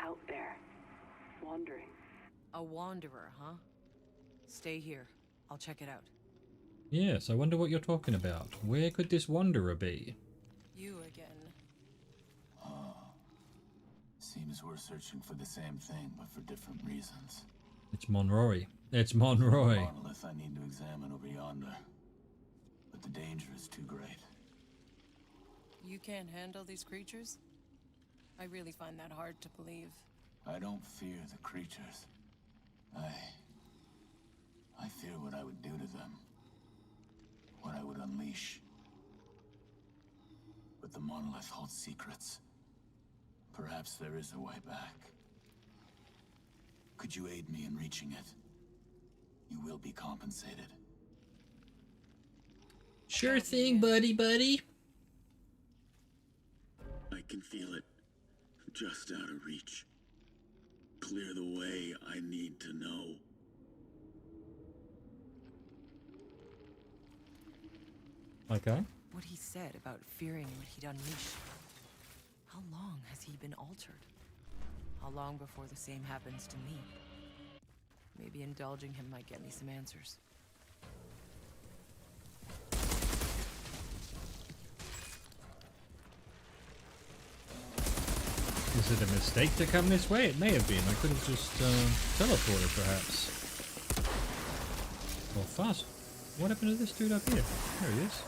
out there, wandering. A wanderer, huh? Stay here. I'll check it out. Yes, I wonder what you're talking about. Where could this wanderer be? You again. Seems we're searching for the same thing, but for different reasons. It's Monroy. It's Monroy. Monolith I need to examine over yonder, but the danger is too great. You can't handle these creatures? I really find that hard to believe. I don't fear the creatures. I fear what I would do to them. What I would unleash. But the Monolith holds secrets. Perhaps there is a way back. Could you aid me in reaching it? You will be compensated. Sure thing, buddy. I can feel it. Just out of reach. Clear the way, I need to know. Okay. What he said about fearing what he'd unleash. How long has he been altered? How long before the same happens to me? Maybe indulging him might get me some answers. Is it a mistake to come this way? It may have been. I could have just teleported, perhaps. Well, fast. What happened to this dude up here? There he is.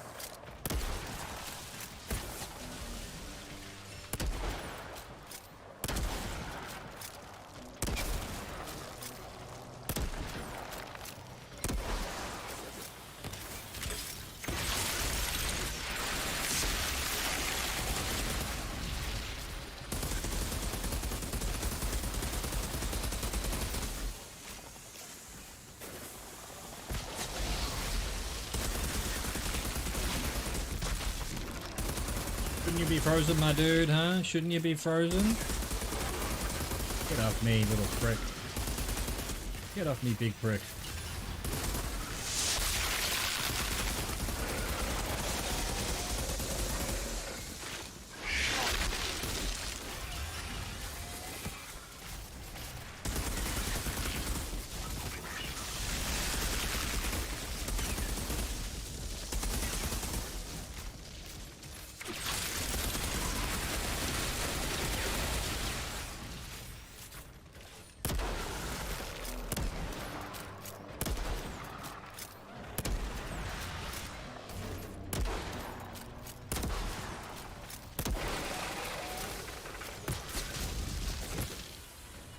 Shouldn't you be frozen, my dude, huh? Shouldn't you be frozen? Get off me, little prick. Get off me, big prick.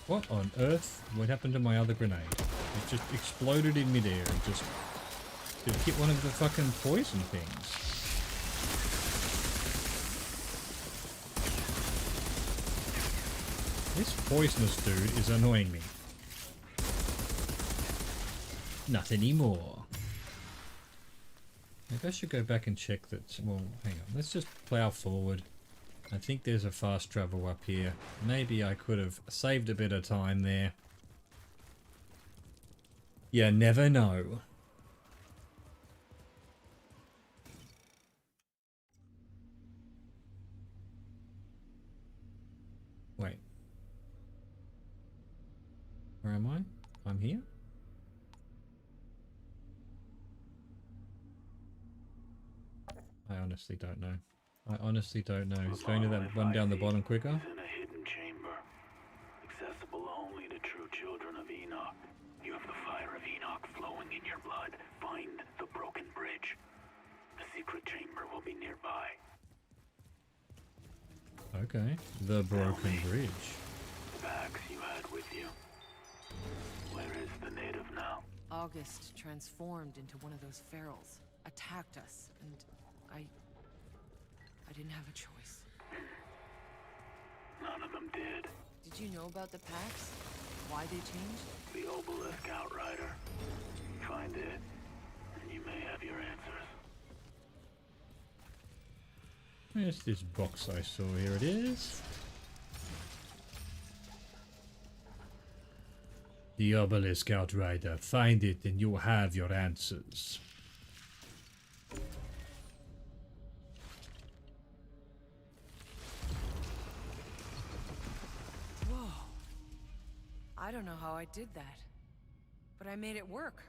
What on earth? What happened to my other grenade? It just exploded in midair and just... Did it hit one of the fucking poison things? This poisonous dude is annoying me. Not anymore. Maybe I should go back and check that... Well, hang on. Let's just plow forward. I think there's a fast travel up here. Maybe I could have saved a bit of time there. You never know. Wait. Where am I? I'm here? I honestly don't know. I honestly don't know. He's going to that one down the bottom quicker. In a hidden chamber, accessible only to true children of Enoch. You have the fire of Enoch flowing in your blood. Find the broken bridge. The secret chamber will be nearby. Okay. The broken bridge. The bags you had with you. Where is the native now? August transformed into one of those ferals, attacked us, and I didn't have a choice. None of them did. Did you know about the packs? Why they changed? The obelisk outrider. Find it, and you may have your answers. Where's this box I saw? Here it is. The obelisk outrider. Find it and you'll have your answers. I don't know how I did that, but I made it work.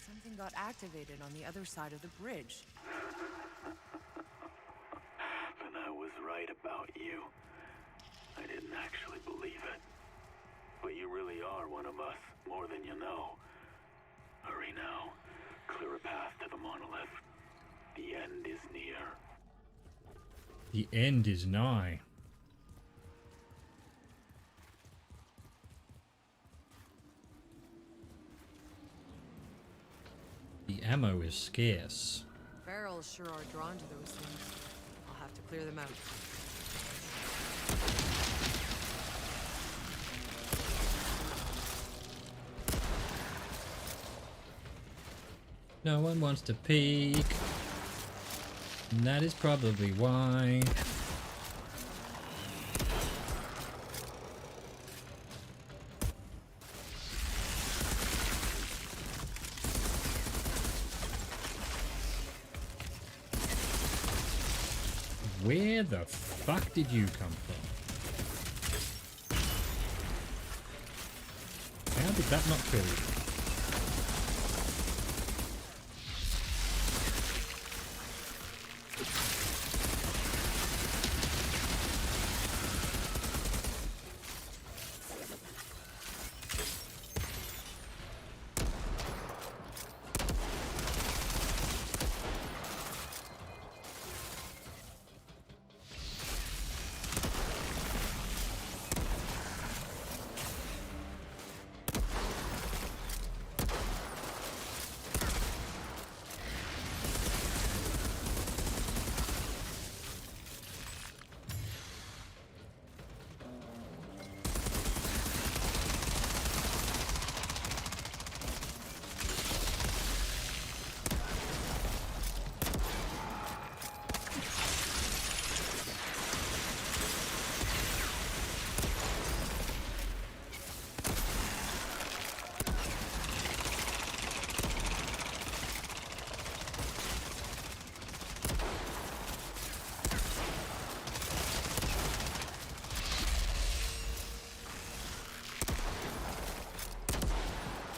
Something got activated on the other side of the bridge. Then I was right about you. I didn't actually believe it. But you really are one of us, more than you know. Hurry now. Clear a path to the Monolith. The end is near. The end is nigh. The ammo is scarce. Barrels sure are drawn to those things. I'll have to clear them out. No one wants to peek. And that is probably why. Where the fuck did you come from? How did that not kill you?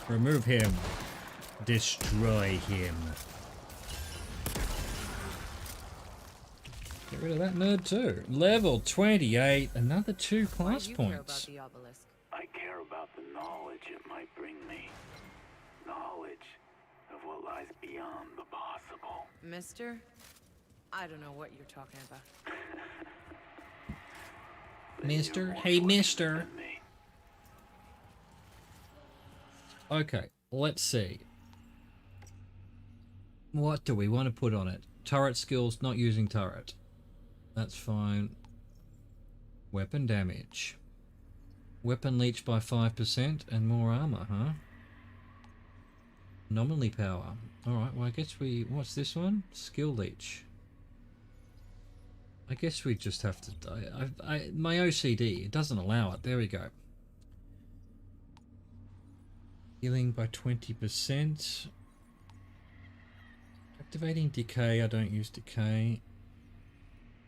Remove him. Destroy him. Get rid of that nerd too. Level 28. Another 2 class Why do you care points. about the obelisk? I care about the knowledge it might bring me. Knowledge of what lies beyond the possible. Mister? I don't know what you're talking about. Mister? Hey, mister. Okay, let's see. What do we want to put on it? Turret skills, not using turret. That's fine. Weapon damage. Weapon leech by 5% and more armor, huh? Anomaly power. Alright, well I guess we... What's this one? Skill leech. I guess we just have to... my OCD, it doesn't allow it. There we go. Healing by 20%. Activating decay, I don't use decay.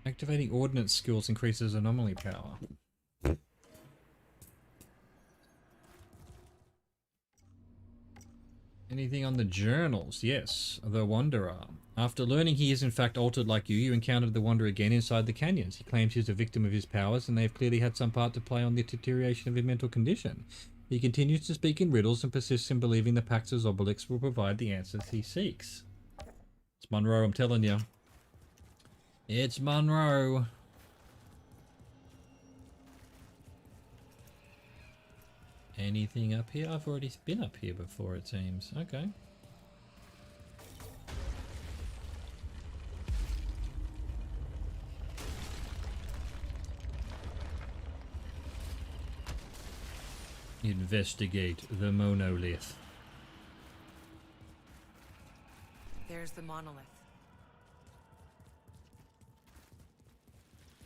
Activating ordnance skills increases anomaly power. Anything on the journals? Yes, the Wanderer. After learning he is in fact altered like you encountered the Wanderer again inside the canyons. He claims he's a victim of his powers and they have clearly had some part to play on the deterioration of his mental condition. He continues to speak in riddles and persists in believing the Pax's obelisk will provide the answers he seeks. It's Monroe, I'm telling you. It's Monroe. Anything up here? I've already been up here before, it seems. Okay. Investigate the monolith. There's the monolith.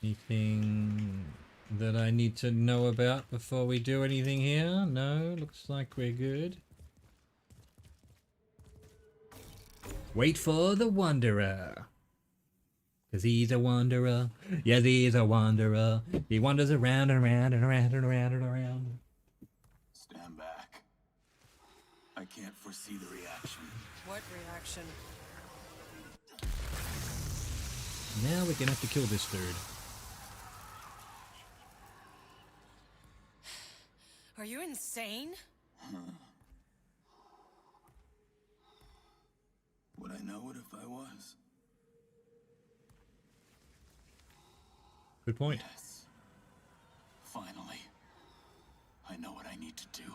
Anything that I need to know about before we do anything here? No, looks like we're good. Wait for the Wanderer. Because he's a wanderer. Yes, he's a wanderer. He wanders around and around and around and around and around. Stand back. I can't foresee the reaction. What reaction? Now we're gonna have to kill this dude. Are you insane? Would I know it if I was? Good point. Yes. Finally. I know what I need to do.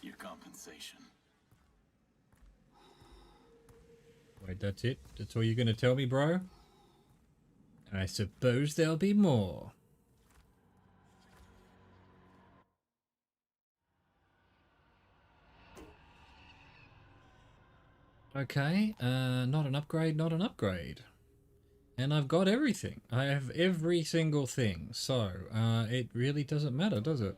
Your compensation. Wait, that's it? That's all you're gonna tell me, bro? I suppose there'll be more. Okay, not an upgrade, not an upgrade. And I've got everything. I have every single thing. So, it really doesn't matter, does it?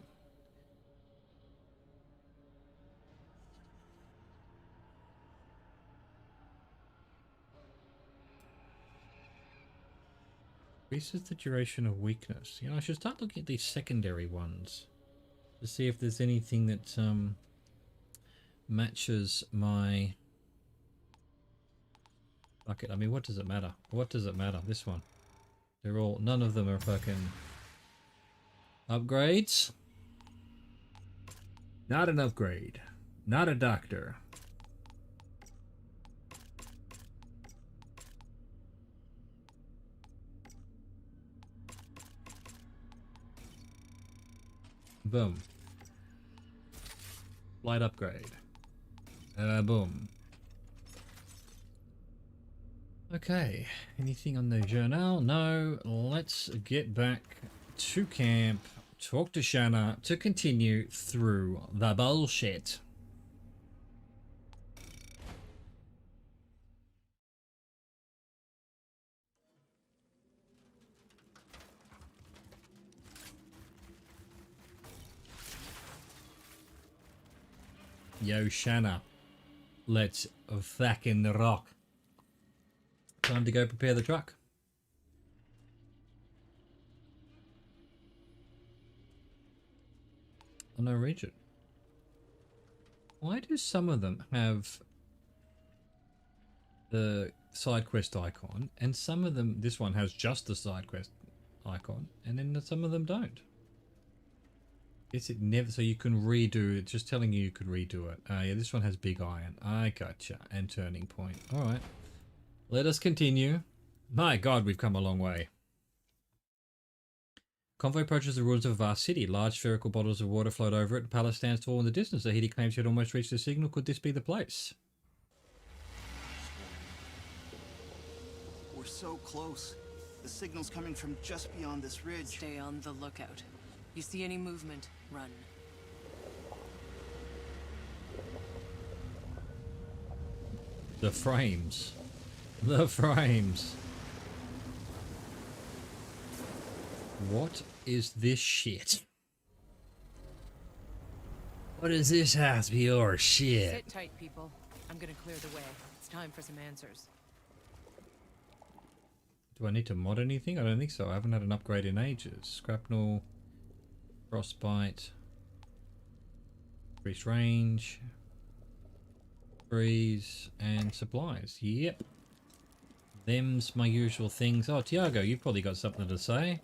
Increases the duration of weakness. You know, I should start looking at these secondary ones to see if there's anything that matches my... Fuck it. I mean, what does it matter? What does it matter? This one. They're all... None of them are fucking... upgrades. Not an upgrade. Not a doctor. Boom. Light upgrade. Boom. Okay, anything on the journal? No, let's get back to camp, talk to Shanna to continue through the bullshit. Yo, Shanna, let's fucking rock. Time to go prepare the truck. Oh, no region. Why do some of them have the side quest icon and some of them, this one has just the side quest icon and then some of them don't? Is it never, so you can redo it, just telling you could redo it. Yeah, this one has big iron. I gotcha. And turning point. All right. Let us continue. My God, we've come a long way. Convoy approaches the ruins of a vast city. Large spherical bottles of water float over it. The palace stands tall in the distance. Zahidi claims she had almost reached the signal. Could this be the place? We're so close. The signal's coming from just beyond this ridge. Stay on the lookout. You see any movement, run. The frames. The frames. What is this shit? What is this has your shit? Sit tight, people. I'm gonna clear the way. It's time for some answers. Do I need to mod anything? I don't think so. I haven't had an upgrade in ages. Scrapnel, frostbite, increased range, freeze, and supplies. Yep. Them's my usual things. Oh, Tiago, you've probably got something to say.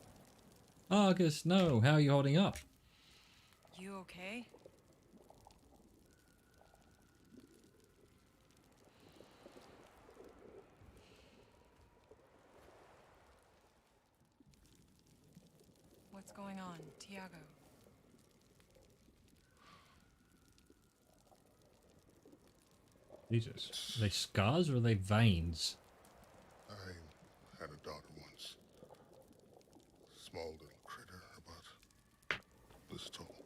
Argus, no. How are you holding up? You okay? What's going on, Tiago? Jesus. Are they scars or are they veins? I had a daughter once. Small little critter, about this tall.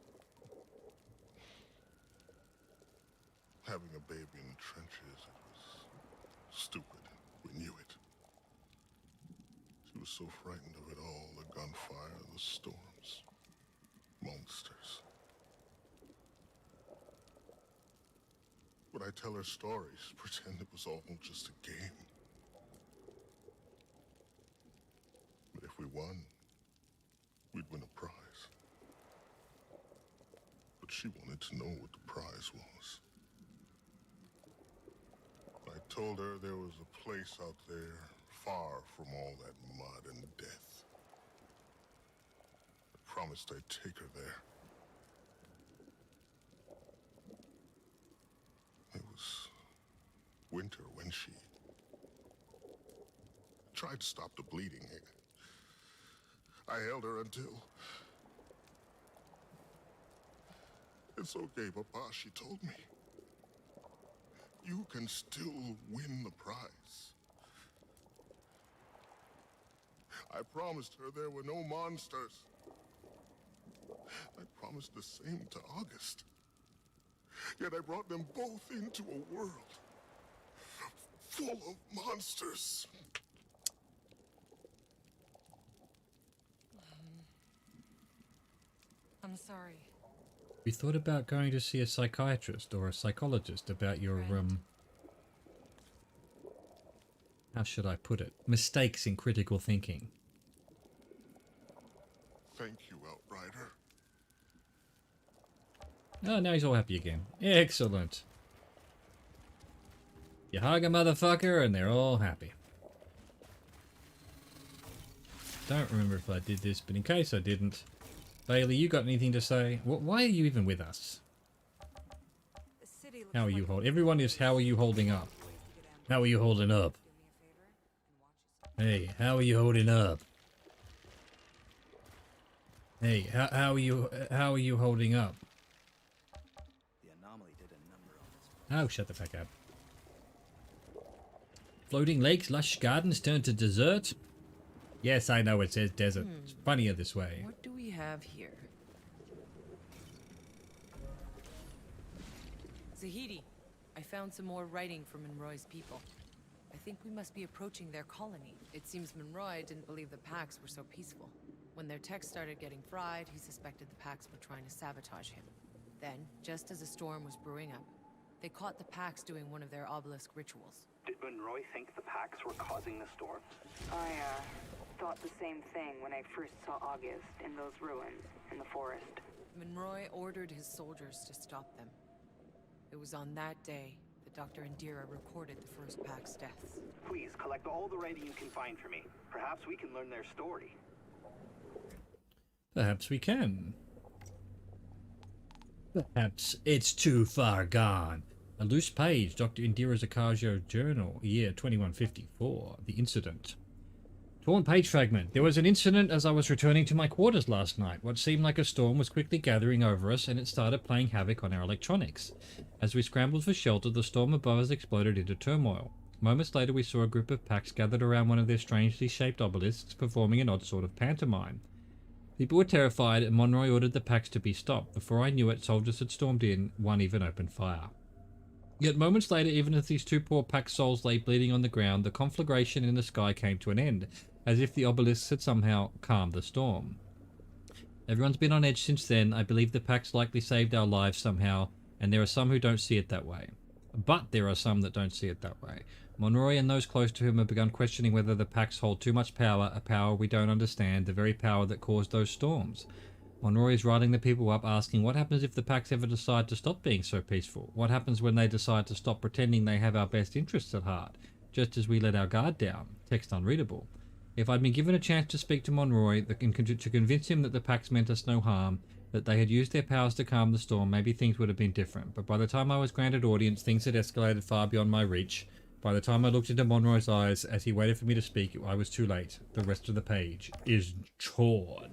Having a baby in the trenches, it was stupid. We knew it. She was so frightened of it all, the gunfire, the storms, monsters. Would I tell her stories, pretend it was all just a game? But if we won, we'd win a prize. She wanted to know what the prize was. I told her there was a place out there far from all that mud and death. I promised I'd take her there. It was winter when she tried to stop the bleeding. I held her until... It's okay, Papa, she told me. You can still win the prize. I promised her there were no monsters. I promised the same to August. Yet I brought them both into a world full of monsters. I'm sorry. You thought about going to see a psychiatrist or a psychologist about your, how should I put it? Mistakes in critical thinking. Thank you, Outrider. Oh, now he's all happy again. Excellent. You hug a motherfucker and they're all happy. Don't remember if I did this, but in case I didn't, Bailey, you got anything to say? Why are you even with us? How are you holding? Everyone is, how are you holding up? How are you holding up? Hey, how are you holding up? Hey, how are you holding up? The anomaly did a number on this. Oh, shut the fuck up. Floating lakes, lush gardens turned to desert? Yes, I know it says desert. It's funnier this way. What do we have here? Zahidi, I found some more writing from Monroy's people. I think we must be approaching their colony. It seems Monroy didn't believe the Pax were so peaceful. When their tech started getting fried, he suspected the Pax were trying to sabotage him. Then, just as a storm was brewing up, they caught the Pax doing one of their obelisk rituals. Did Monroy think the Pax were causing the storm? I, thought the same thing when I first saw August in those ruins in the forest. Monroy ordered his soldiers to stop them. It was on that day that Dr. Indira recorded the first Pax deaths. Please, collect all the writing you can find for me. Perhaps we can learn their story. Perhaps we can. Perhaps it's too far gone. A loose page, Dr. Indira Zakajo Journal, year 2154. The incident. Torn page fragment. There was an incident as I was returning to my quarters last night. What seemed like a storm was quickly gathering over us, and it started playing havoc on our electronics. As we scrambled for shelter, the storm above us exploded into turmoil. Moments later, we saw a group of Pax gathered around one of their strangely shaped obelisks, performing an odd sort of pantomime. People were terrified, and Monroy ordered the Pax to be stopped. Before I knew it, soldiers had stormed in, one even opened fire. Yet moments later, even as these two poor Pax souls lay bleeding on the ground, the conflagration in the sky came to an end, as if the obelisks had somehow calmed the storm. Everyone's been on edge since then. I believe the Pax likely saved our lives somehow, and there are some who don't see it that way. But there are some that don't see it that way. Monroy and those close to him have begun questioning whether the Pax hold too much power, a power we don't understand, the very power that caused those storms. Monroy is writing the people up, asking what happens if the Pax ever decide to stop being so peaceful? What happens when they decide to stop pretending they have our best interests at heart, just as we let our guard down? Text unreadable. If I'd been given a chance to speak to Monroy, to convince him that the Pax meant us no harm, that they had used their powers to calm the storm, maybe things would have been different. But by the time I was granted audience, things had escalated far beyond my reach. By the time I looked into Monroy's eyes as he waited for me to speak, I was too late. The rest of the page is torn.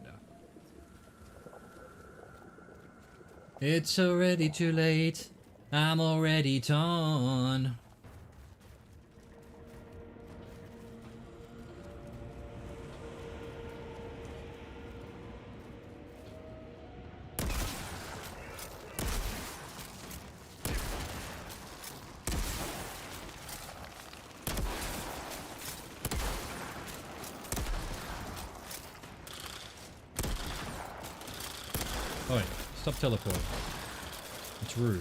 It's already too late. I'm already torn. Oh, wait. Stop teleporting. It's rude.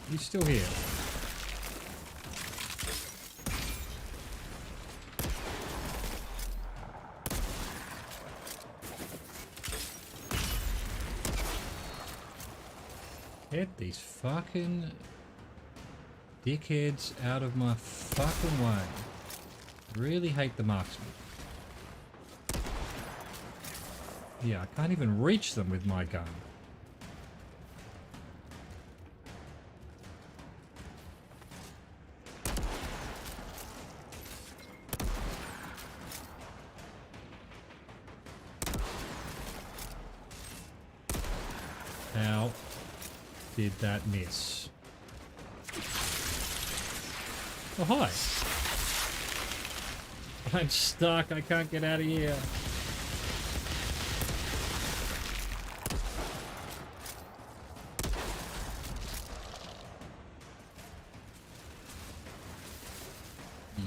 He's still here. Get these fucking dickheads out of my fucking way. Really hate the marksman. Yeah, I can't even reach them with my gun. How did that miss? Oh, hi. I'm stuck. I can't get out of here.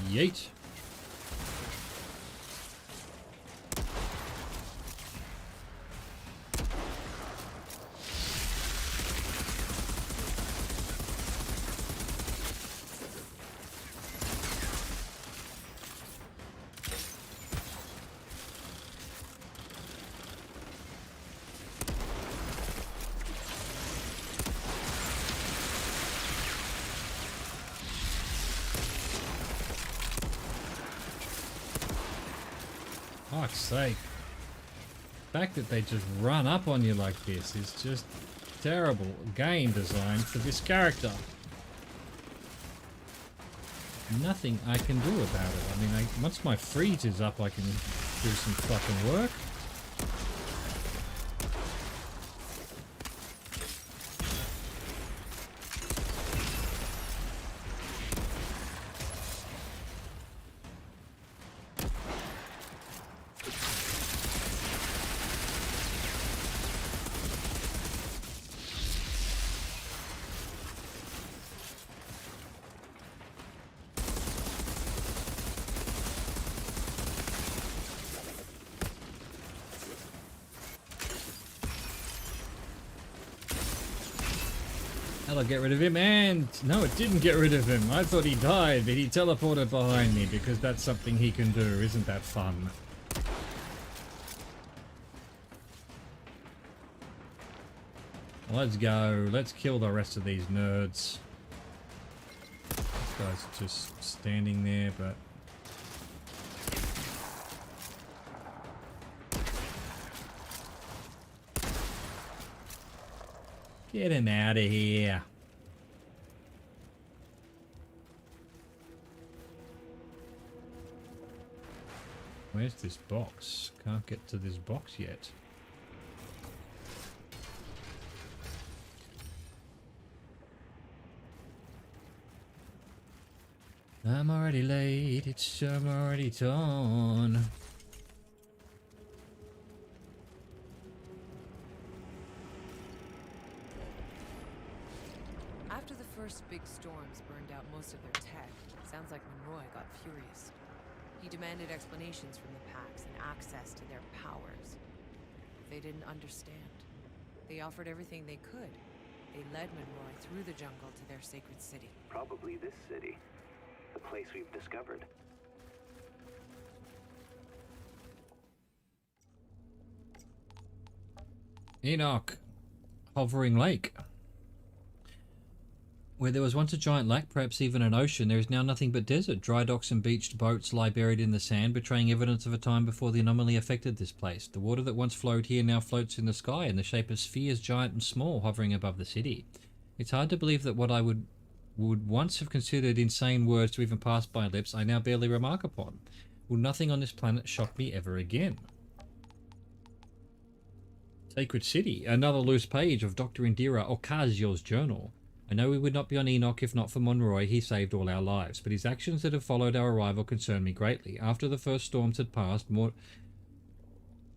Yeet. Fuck's sake. The fact that they just run up on you like this is just terrible game design for this character. Nothing I can do about it. I mean, once my freeze is up, I can do some fucking work. That'll get rid of him, and no, it didn't get rid of him. I thought he died, but he teleported behind me because that's something he can do. Isn't that fun? Let's go. Let's kill the rest of these nerds. This guy's just standing there, but... Get him out of here. Where's this box? Can't get to this box yet. I'm already late, I'm already torn. After the first big storms burned out most of their tech, sounds like Monroy got furious. He demanded explanations from the packs and access to their powers. They didn't understand. They offered everything they could. They led Monroy through the jungle to their sacred city. Probably this city. The place we've discovered. Enoch. Hovering Lake. Where there was once a giant lake, perhaps even an ocean, there is now nothing but desert. Dry docks and beached boats lie buried in the sand, betraying evidence of a time before the anomaly affected this place. The water that once flowed here now floats in the sky in the shape of spheres, giant and small, hovering above the city. It's hard to believe that what I would once have considered insane words to even pass my lips, I now barely remark upon. Will nothing on this planet shock me ever again? Sacred City. Another loose page of Dr. Indira Ocasio's journal. I know we would not be on Enoch if not for Monroy. He saved all our lives, but his actions that have followed our arrival concern me greatly. After the first storms had passed,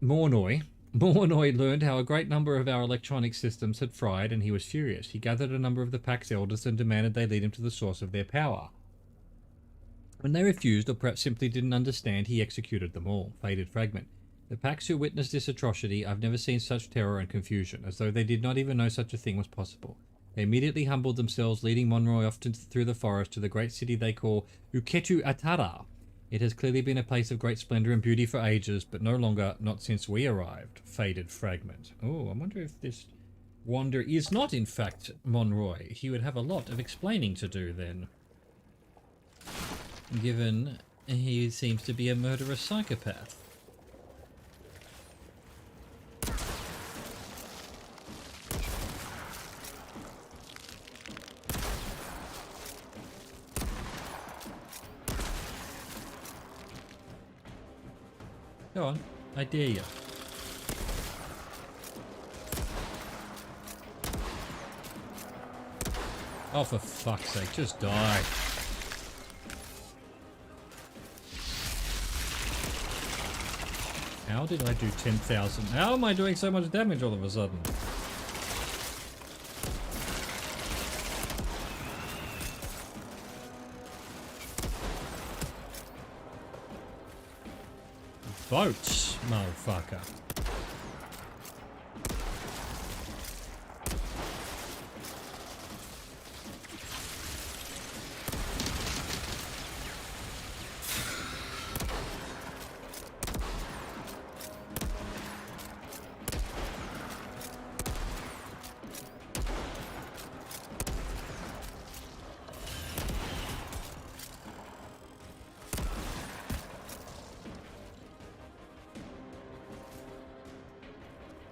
Monroy learned how a great number of our electronic systems had fried, and he was furious. He gathered a number of the Pack's elders and demanded they lead him to the source of their power. When they refused, or perhaps simply didn't understand, he executed them all. Faded fragment. The Packs who witnessed this atrocity, I've never seen such terror and confusion, as though they did not even know such a thing was possible. They immediately humbled themselves, leading Monroy off through the forest to the great city they call Uketu Atara. It has clearly been a place of great splendor and beauty for ages, but no longer, not since we arrived. Faded fragment. Oh, I wonder if this wander is not, in fact, Monroy. He would have a lot of explaining to do then. Given he seems to be a murderous psychopath. Go on, I dare you. Oh, for fuck's sake, just die. How did I do 10,000? How am I doing so much damage all of a sudden? Boats, motherfucker.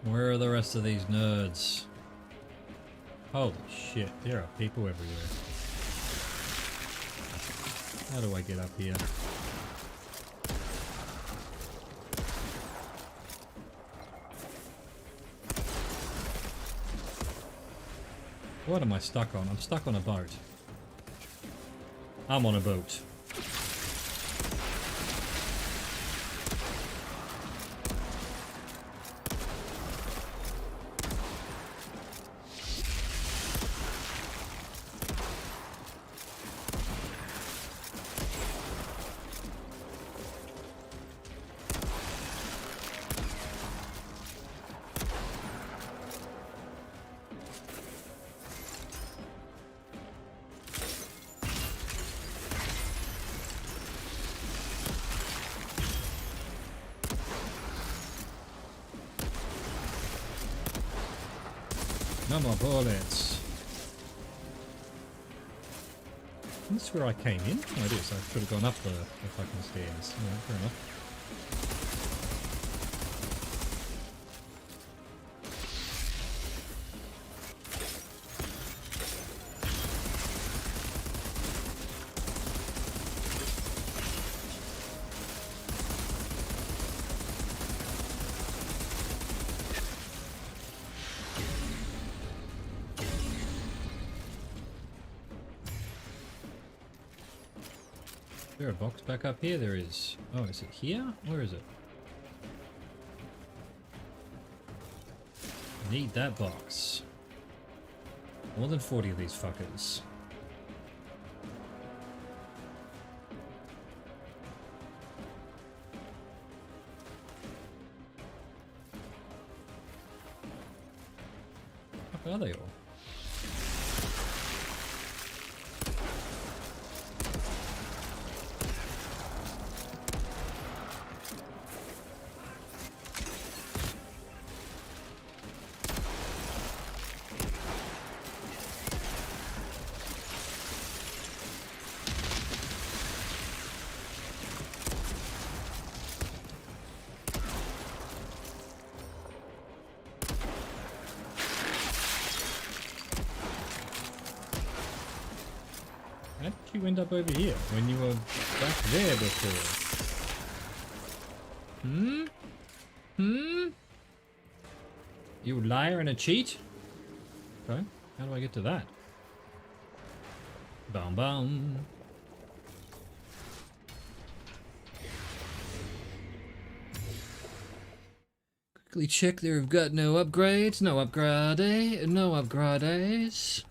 Where are the rest of these nerds? Holy shit, there are people everywhere. How do I get up here? What am I stuck on? I'm stuck on a boat. I'm on a boat. No more bullets. This is where I came in? Oh, it is. I could have gone up the fucking stairs. Yeah, fair enough. Is there a box back up here? There is. Oh, is it here? Where is it? Need that box. More than 40 of these fuckers. What are they all? How did you end up over here when you were back there before? Hmm? Hmm? You liar and a cheat? Okay, how do I get to that? Bum bum. Quickly check there have got no upgrades, no upgrade, no upgrades.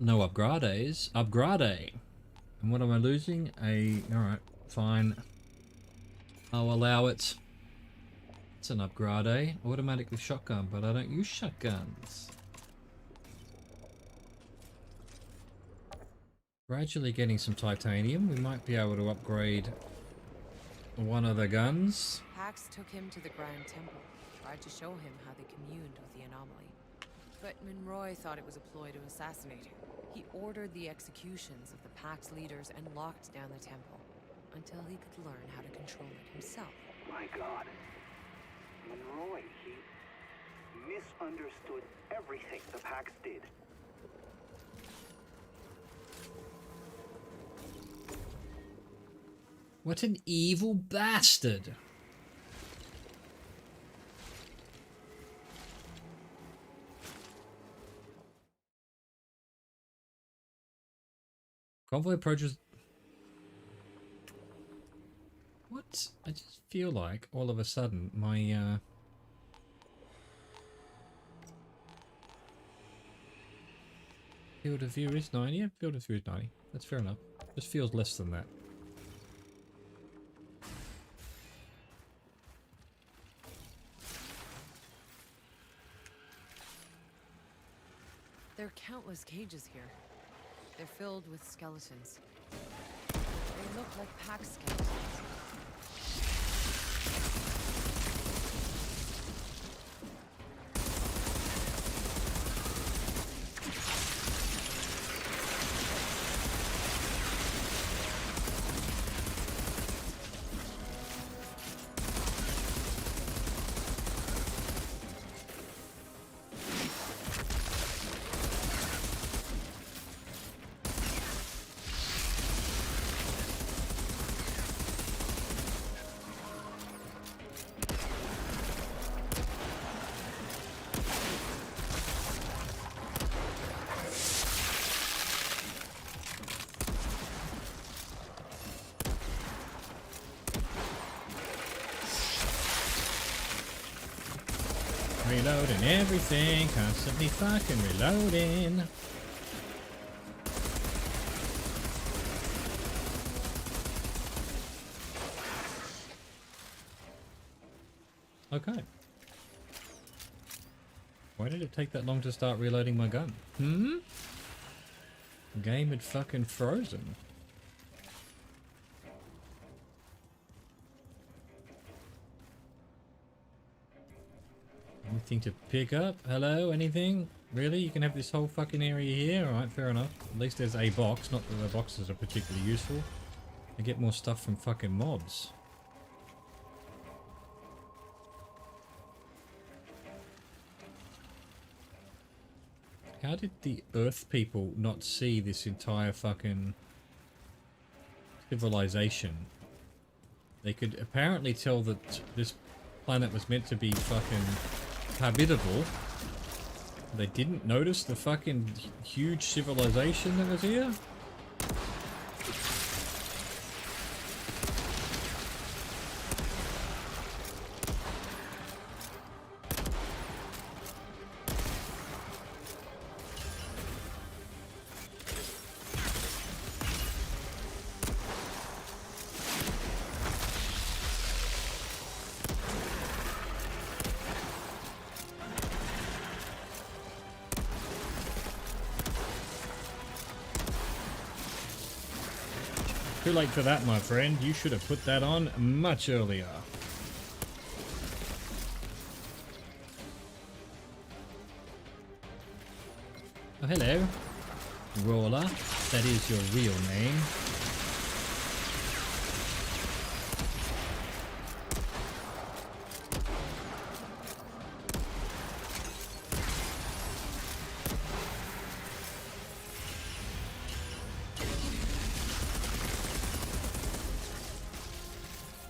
No upgrades. Upgrade. And what am I losing? Alright, fine. I'll allow it. It's an upgrade. Automatic with shotgun, but I don't use shotguns. Gradually getting some titanium. We might be able to upgrade one of the guns. Pax took him to the Grand Temple, tried to show him how they communed with the anomaly. But Monroy thought it was a ploy to assassinate him. He ordered the executions of the Pax leaders and locked down the temple until he could learn how to control it himself. My God. Monroy, he misunderstood everything the Pax did. What an evil bastard! Convoy approaches. What? I just feel like all of a sudden my field of view is 90. Yeah, field of view is 90. That's fair enough. Just feels less than that. There are countless cages here. They're filled with skeletons. They look like Pax skeletons. Reloading everything, constantly fucking reloading. Okay. Why did it take that long to start reloading my gun? The game had fucking frozen. Anything to pick up? Hello? Anything? Really? You can have this whole fucking area here? Alright, fair enough. At least there's a box. Not that the boxes are particularly useful. I get more stuff from fucking mobs. How did the Earth people not see this entire fucking civilization? They could apparently tell that this planet was meant to be fucking habitable. They didn't notice the fucking huge civilization that was here? Too late for that, my friend. You should have put that on much earlier. Oh, hello. Roller. That is your real name.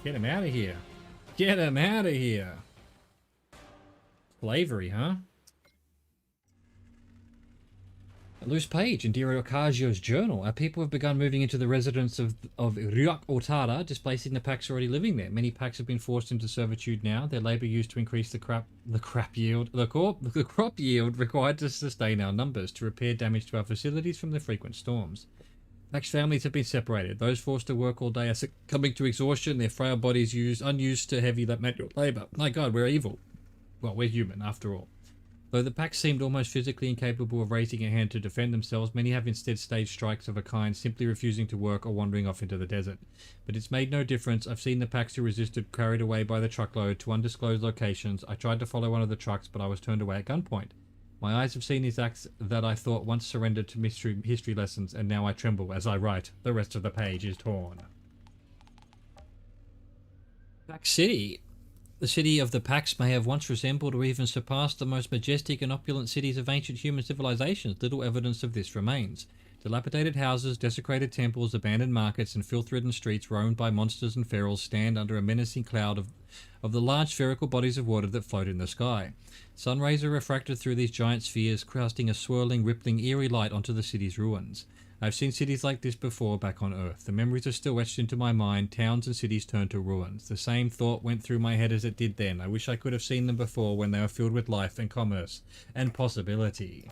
Get him out of here. Get him out of here. Slavery, huh? A loose page in Dirio Ocasio's journal. Our people have begun moving into the residence of Ryuk Otara, displacing the Pax already living there. Many Pax have been forced into servitude now. Their labor used to increase the crop yield required to sustain our numbers, to repair damage to our facilities from the frequent storms. Pax families have been separated. Those forced to work all day are succumbing to exhaustion, their frail bodies unused to heavy manual labor. My God, we're evil. Well, we're human, after all. Though the pack seemed almost physically incapable of raising a hand to defend themselves, many have instead staged strikes of a kind, simply refusing to work or wandering off into the desert. But it's made no difference. I've seen the packs who resisted carried away by the truckload to undisclosed locations. I tried to follow one of the trucks, but I was turned away at gunpoint. My eyes have seen these acts that I thought once surrendered to history lessons, and now I tremble as I write. The rest of the page is torn. Pack City. The city of the Pax may have once resembled or even surpassed the most majestic and opulent cities of ancient human civilizations. Little evidence of this remains. Dilapidated houses, desecrated temples, abandoned markets, and filth-ridden streets roamed by monsters and ferals stand under a menacing cloud of the large spherical bodies of water that float in the sky. Sun rays are refracted through these giant spheres, casting a swirling, rippling, eerie light onto the city's ruins. I've seen cities like this before back on Earth. The memories are still etched into my mind. Towns and cities turn to ruins. The same thought went through my head as it did then. I wish I could have seen them before, when they were filled with life and commerce and possibility.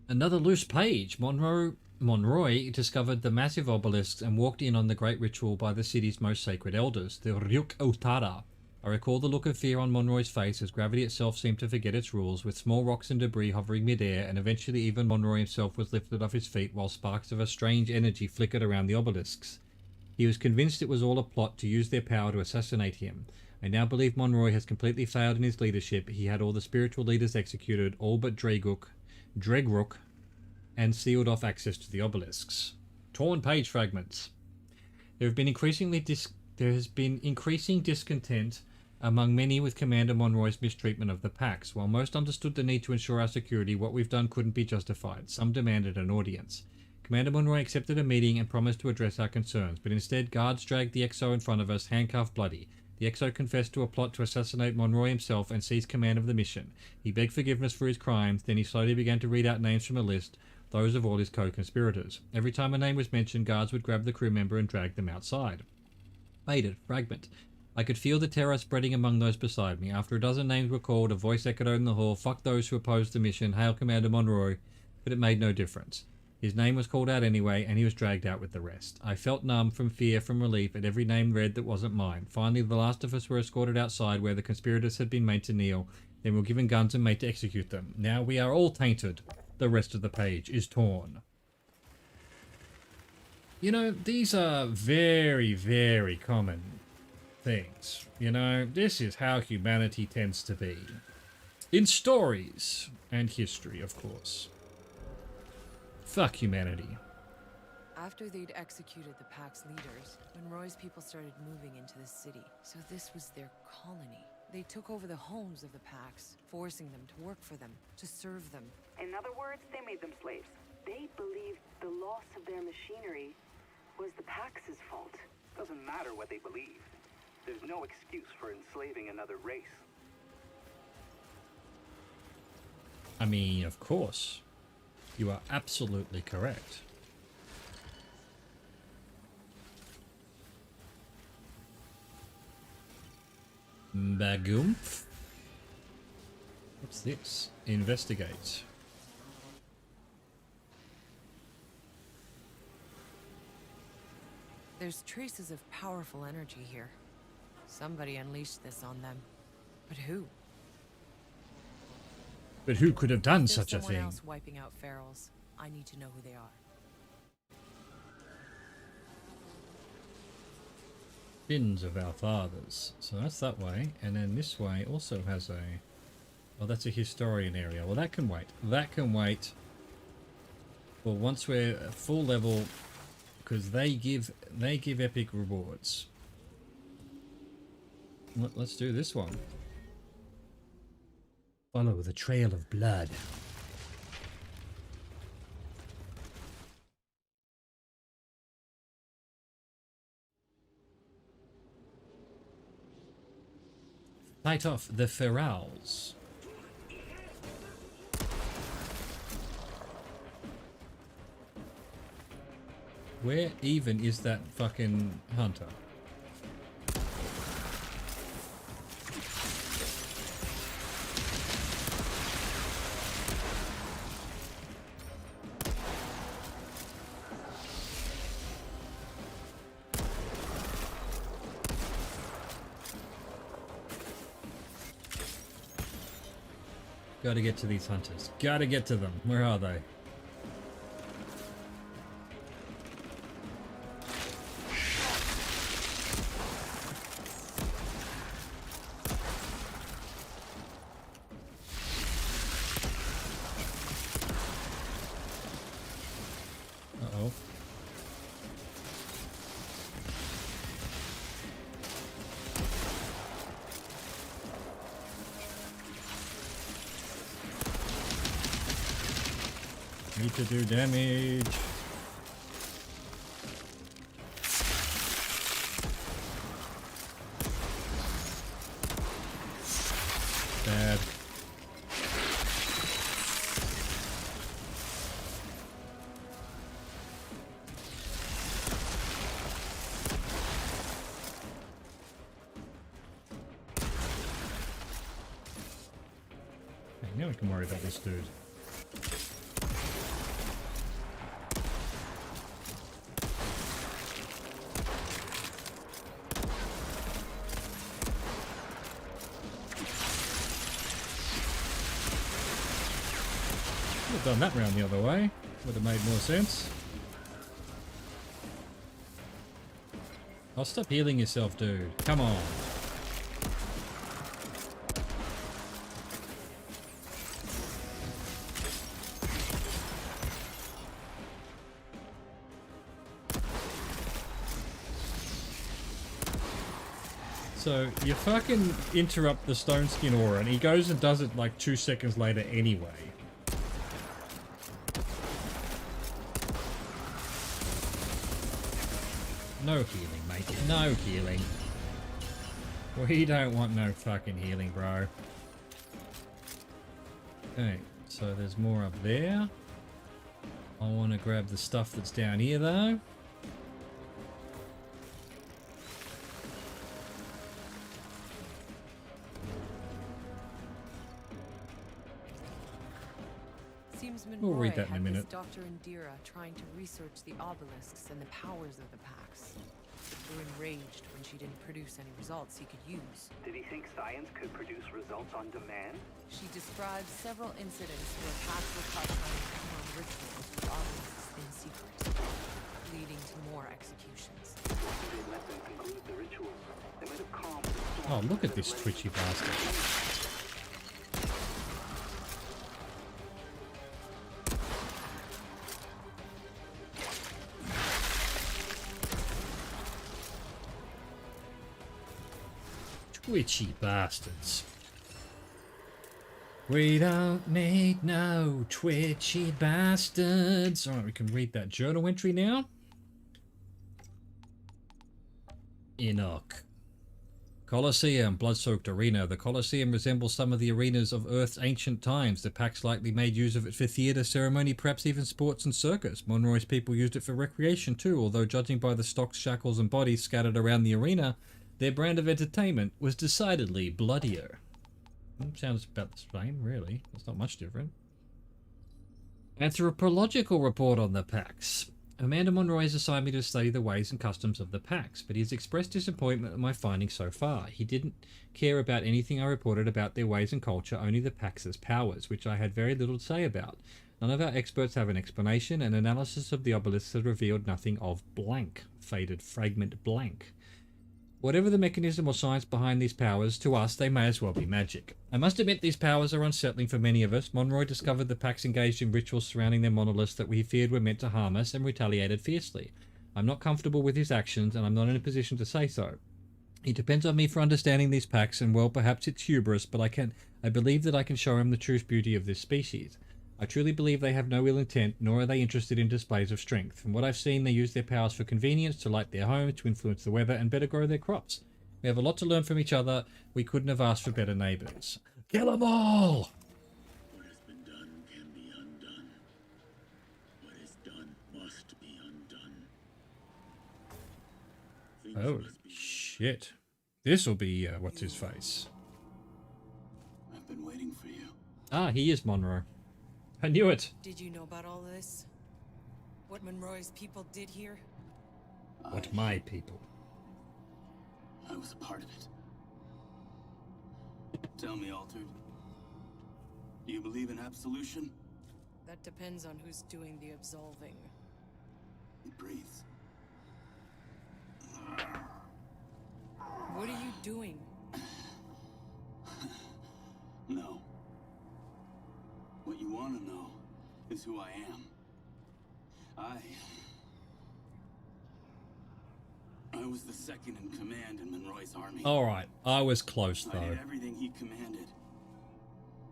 Another loose page. Monroy discovered the massive obelisks and walked in on the great ritual by the city's most sacred elders, the Ryuk Otara. I recall the look of fear on Monroy's face as gravity itself seemed to forget its rules, with small rocks and debris hovering mid-air, and eventually even Monroy himself was lifted off his feet while sparks of a strange energy flickered around the obelisks. He was convinced it was all a plot to use their power to assassinate him. I now believe Monroy has completely failed in his leadership. He had all the spiritual leaders executed, all but Dregrook, and sealed off access to the obelisks. Torn page fragments. There has been increasing discontent among many with Commander Monroy's mistreatment of the Pax. While most understood the need to ensure our security, what we've done couldn't be justified. Some demanded an audience. Commander Monroy accepted a meeting and promised to address our concerns, but instead guards dragged the XO in front of us, handcuffed bloody. The XO confessed to a plot to assassinate Monroy himself and seize command of the mission. He begged forgiveness for his crimes, then he slowly began to read out names from a list, those of all his co-conspirators. Every time a name was mentioned, guards would grab the crew member and drag them outside. Faded. Fragment. I could feel the terror spreading among those beside me. After a dozen names were called, a voice echoed in the hall, "Fuck those who opposed the mission, hail Commander Monroy," but it made no difference. His name was called out anyway, and he was dragged out with the rest. I felt numb from fear, from relief, at every name read that wasn't mine. Finally, the last of us were escorted outside, where the conspirators had been made to kneel, then were given guns and made to execute them. Now we are all tainted. The rest of the page is torn. You know, these are very, very common things. You know, this is how humanity tends to be. In stories and history, of course. Fuck humanity. After they'd executed the Pax leaders, Monroy's people started moving into the city. So this was their colony. They took over the homes of the Pax, forcing them to work for them, to serve them. In other words, they made them slaves. They believed the loss of their machinery was the Pax's fault. Doesn't matter what they believe. There's no excuse for enslaving another race. I mean, of course. You are absolutely correct. Bagumph? What's this? Investigate. There's traces of powerful energy here. Somebody unleashed this on them. But who? But who could have done There's such a someone thing? else wiping out ferals. I need to know who they are. Sins of our fathers. So that's that way. And then this way also has a... Oh, that's a historian area. Well, that can wait. That can wait. Well, once we're at full level, because they give epic rewards. Let's do this one. Follow the trail of blood. Fight off the ferals. Where even is that fucking hunter? Gotta get to these hunters. Gotta get to them. Where are they? Uh-oh. Need to do damage. Bad. Okay, now we can worry about this dude. Done that round the other way. Would have made more sense. Oh, stop healing yourself, dude. Come on. So, you fucking interrupt the stone skin aura and he goes and does it like 2 seconds later anyway. No healing, mate. No healing. We don't want no fucking healing, bro. Okay, so there's more up there. I want to grab the stuff that's down here, though. We'll read that in a minute. Dr. Indira trying to research the obelisks and the powers of the packs. They were enraged when she didn't produce any results he could use. Did he think science could produce results on demand? She describes several incidents where packs were caught trying to perform rituals with obelisks in secret, leading to more executions. They let them conclude the rituals. They might have calmed the storm. Oh, look at this twitchy bastard. Twitchy bastards. We don't need no twitchy bastards. Alright, we can read that journal entry now. Enoch. Colosseum, blood-soaked arena. The Colosseum resembles some of the arenas of Earth's ancient times. The Pax likely made use of it for theatre, ceremony, perhaps even sports and circus. Monroy's people used it for recreation too, although judging by the stocks, shackles and bodies scattered around the arena, their brand of entertainment was decidedly bloodier. Sounds about the same, really. It's not much different. Anthropological report on the Pax. Amanda Monroy has assigned me to study the ways and customs of the Pax, but he has expressed disappointment at my findings so far. He didn't care about anything I reported about their ways and culture, only the Pax's powers, which I had very little to say about. None of our experts have an explanation, and analysis of the obelisks has revealed nothing of blank. Faded fragment blank. Whatever the mechanism or science behind these powers, to us they may as well be magic. I must admit these powers are unsettling for many of us. Monroy discovered the Pax engaged in rituals surrounding their monoliths that we feared were meant to harm us and retaliated fiercely. I'm not comfortable with his actions and I'm not in a position to say so. He depends on me for understanding these Pax and well perhaps it's hubris, but I believe that I can show him the true beauty of this species. I truly believe they have no ill intent, nor are they interested in displays of strength. From what I've seen, they use their powers for convenience, to light their homes, to influence the weather, and better grow their crops. We have a lot to learn from each other. We couldn't have asked for better neighbours. Kill them all! What has been done can be undone. What is done must be undone. Oh, shit. This'll be, what's his face? I've been waiting for you. Ah, he is Monroe. I knew it. Did you know about all this? What Monroy's people did here? What my people. I was a part of it. Tell me, Altered. Do you believe in absolution? That depends on who's doing the absolving. It breathes. What are you doing? No. What you want to know is who I am. I was the second in command in Monroy's army. Alright, I was close I though. did everything he commanded.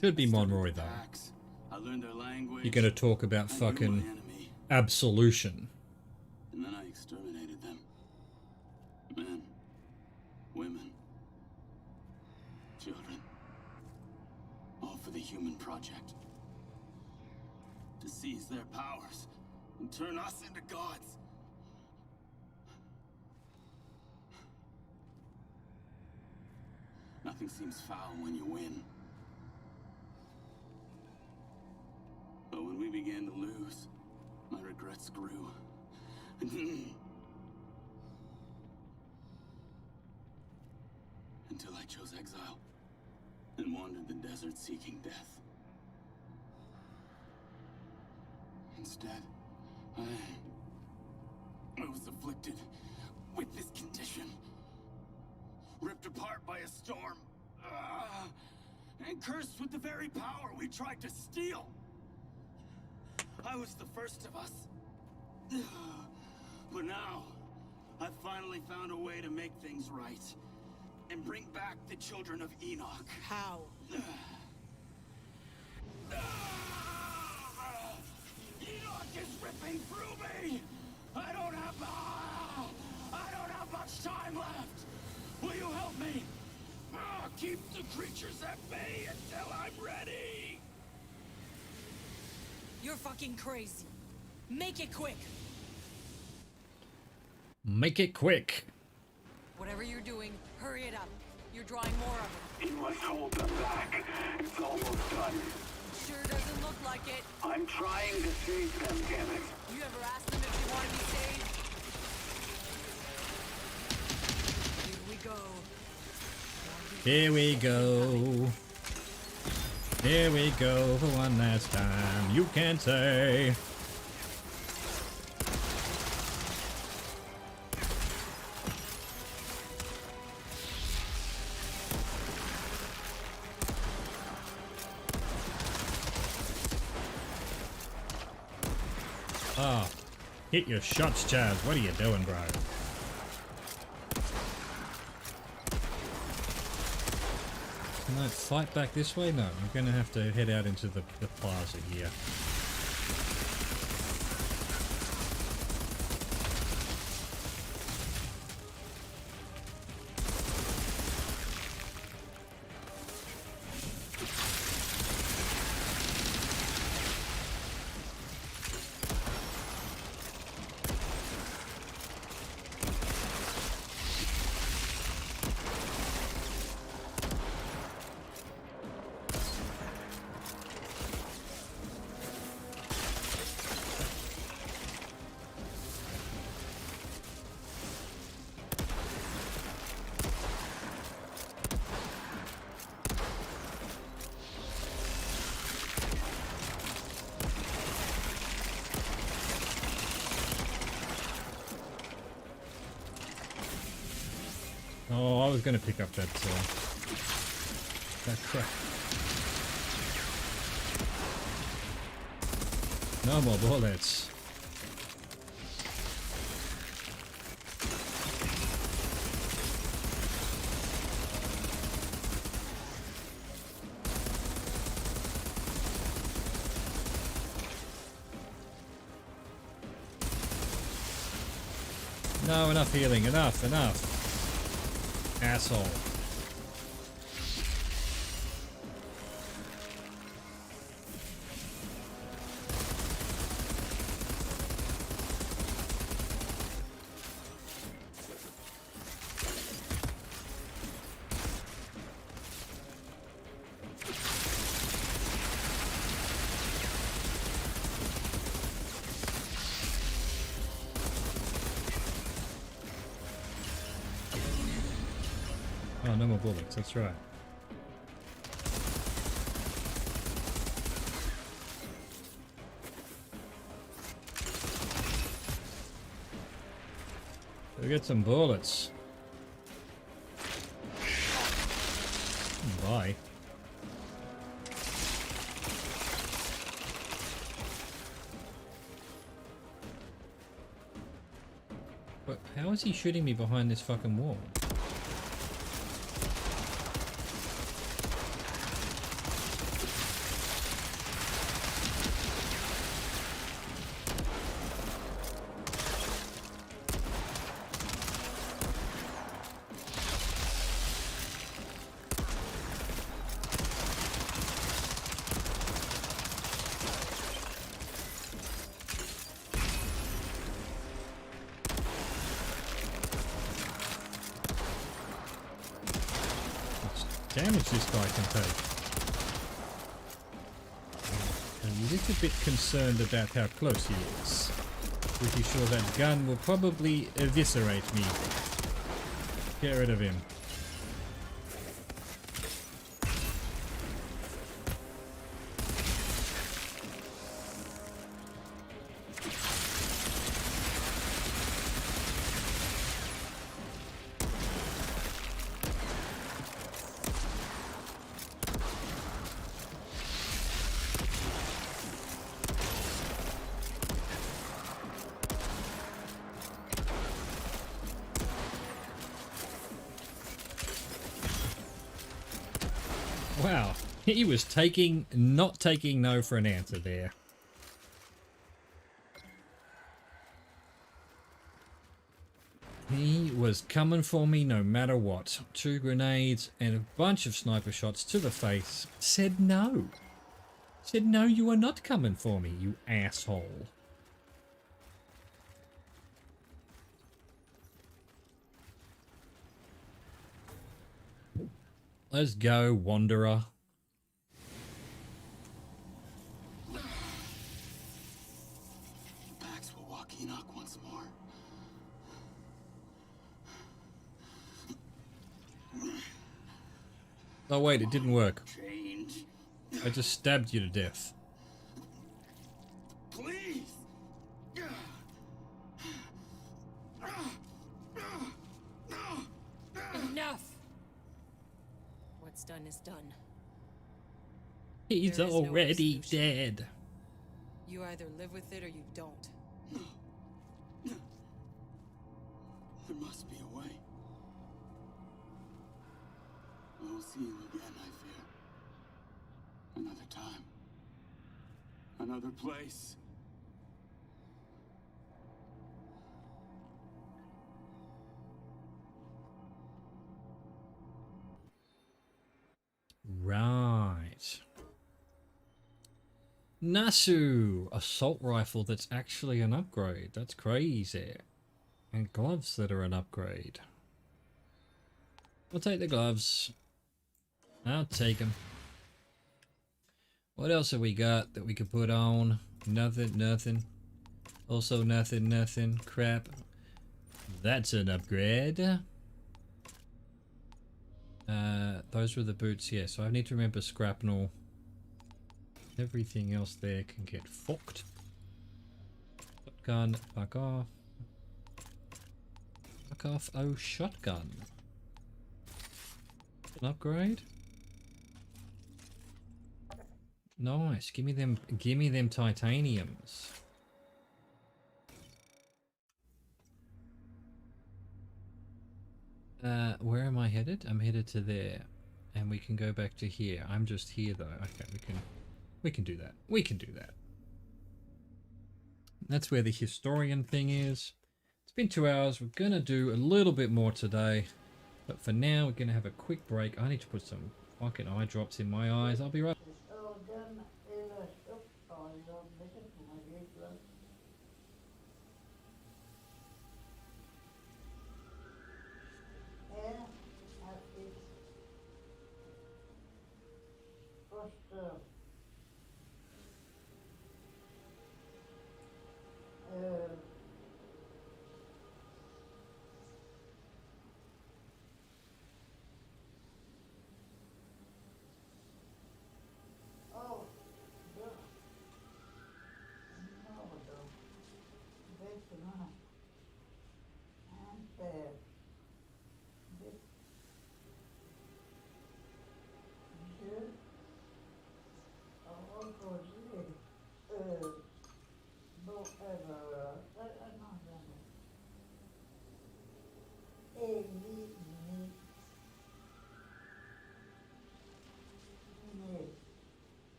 Should be I studied Monroy the though. packs. I learned their language. You're gonna talk about I knew my fucking enemy, absolution. and then I exterminated them. Men, women, children. All for the human project. To seize their powers and turn us into gods. Nothing seems foul when you win. But when we began to lose, my regrets grew. Until I chose exile and wandered the desert seeking death. Instead, I was afflicted with this condition. Ripped apart by a storm. And cursed with the very power we tried to steal. I was the first of us. But now, I've finally found a way to make things right. And bring back the children of Enoch. How? Enoch is ripping through me! I don't have much time left! Will you help me? Keep the creatures at bay until I'm ready! You're fucking crazy. Make it quick. Make it quick. Whatever you're doing, hurry it up. You're drawing more of it. You must hold them back. It's almost done. Sure doesn't look like it. I'm trying to save them, damn it. You ever asked them if you want to be saved? Here we go. Here we go. Here we go for one last time. You can say. Oh, hit your shots, Chaz. What are you doing, bro? Can I fight back this way? No, I'm going to have to head out into the plaza here. Oh, I was going to pick up that crap. No more bullets. No, enough healing. Enough. Asshole. Oh, no more bullets, that's right. get some bullets. Bye. But how is he shooting me behind this fucking wall? Damage this guy can take. I'm a little bit concerned about how close he is. Pretty sure that gun will probably eviscerate me. Get rid of him. Wow, he was not taking no for an answer there. He was coming for me no matter what. 2 grenades and a bunch of sniper shots to the face. Said no. Said no, you are not coming for me, you asshole. Let's go, Wanderer. Max will walk Enoch once more. Oh wait, it didn't work. Change. I just stabbed you to death. Please. Enough! What's done is done. He's There is no already solution. dead. You either live with it or you don't. There must be a way. I will see you again, I fear. Another time. Another place. Right. Nasu! Assault rifle that's actually an upgrade. That's crazy. And gloves that are an upgrade. I'll take the gloves. I'll take them. What else have we got that we could put on? Nothing, nothing. Also nothing, nothing. Crap. That's an upgrade. Those were the boots, yeah. So I need to remember Scrapnel. Everything else there can get fucked. Shotgun, fuck off. Fuck off, oh shotgun. An upgrade? Nice, give me them titaniums. Where am I headed? I'm headed to there. And we can go back to here. I'm just here though. Okay, we can do that. We can do that. That's where the historian thing is. It's been 2 hours. We're gonna do a little bit more today. But for now, we're gonna have a quick break. I need to put some fucking eye drops in my eyes. I'll be right.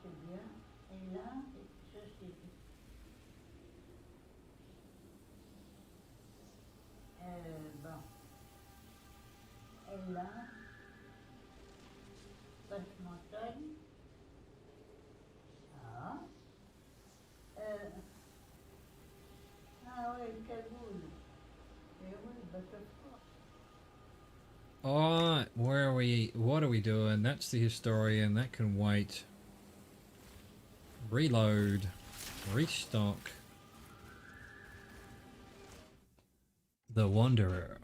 c'est bien. Et là, ça c'est bien. Bon. Et là, passe-montagne. Ah. Ah oui, Kaboul. Eh oui, Butterfly. Alright, where are we? What are we doing? That's the historian. That can wait. Reload. Restock. The Wanderer.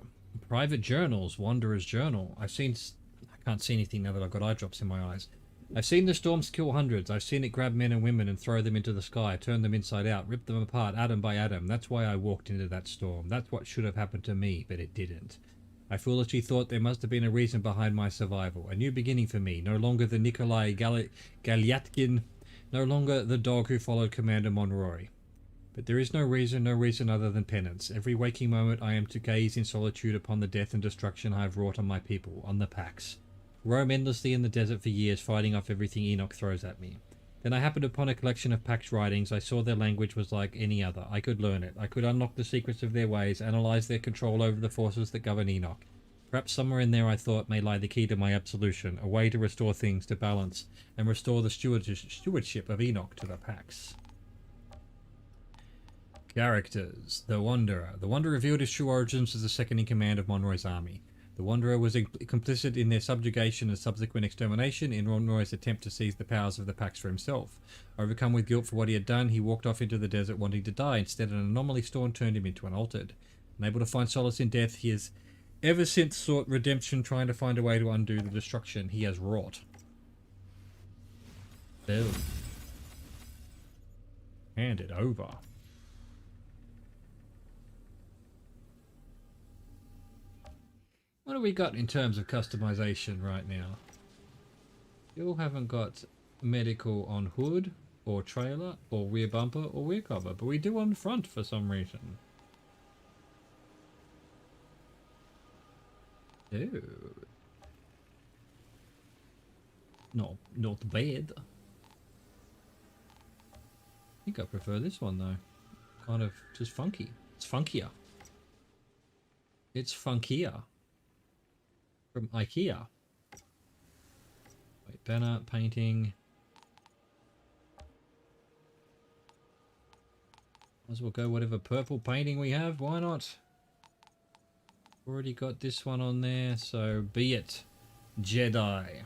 Private journals. Wanderer's journal. I can't see anything now that I've got eye drops in my eyes. I've seen the storms kill hundreds. I've seen it grab men and women and throw them into the sky, turn them inside out, rip them apart atom by atom. That's why I walked into that storm. That's what should have happened to me, but it didn't. I foolishly thought there must have been a reason behind my survival. A new beginning for me. No longer the Nikolai Galyatkin. No longer the dog who followed Commander Monroy. But there is no reason other than penance. Every waking moment I am to gaze in solitude upon the death and destruction I have wrought on my people, on the Pax. Roam endlessly in the desert for years, fighting off everything Enoch throws at me. Then I happened upon a collection of Pax writings. I saw their language was like any other. I could learn it. I could unlock the secrets of their ways, analyze their control over the forces that govern Enoch. Perhaps somewhere in there I thought may lie the key to my absolution, a way to restore things to balance, and restore the stewardship of Enoch to the Pax. Characters. The Wanderer. The Wanderer revealed his true origins as the second-in-command of Monroy's army. The Wanderer was complicit in their subjugation and subsequent extermination in Monroy's attempt to seize the powers of the Pax for himself. Overcome with guilt for what he had done, he walked off into the desert wanting to die. Instead, an anomaly storm turned him into an altered. Unable to find solace in death, he has ever since sought redemption, trying to find a way to undo the destruction he has wrought. Boom. Hand it over. What do we got in terms of customization right now? Still haven't got medical on hood, or trailer, or rear bumper, or rear cover, but we do on front for some reason. Ooh. Not bad. I think I prefer this one though. Kind of just funky. It's funkier. It's funkier. From IKEA. Wait, banner, painting. Might as well go whatever purple painting we have. Why not? Already got this one on there, so be it. Jedi.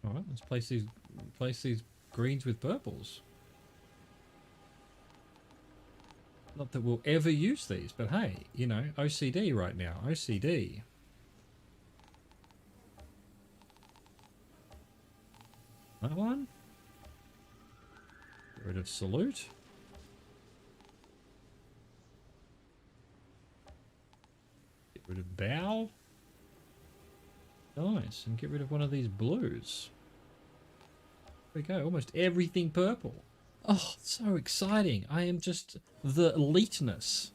Alright, let's place these greens with purples. Not that we'll ever use these, but hey, you know, OCD right now. OCD. That one? Get rid of salute. Get rid of bow. Nice. And get rid of one of these blues. There we go. Almost everything purple. Oh, so exciting. I am just the eliteness.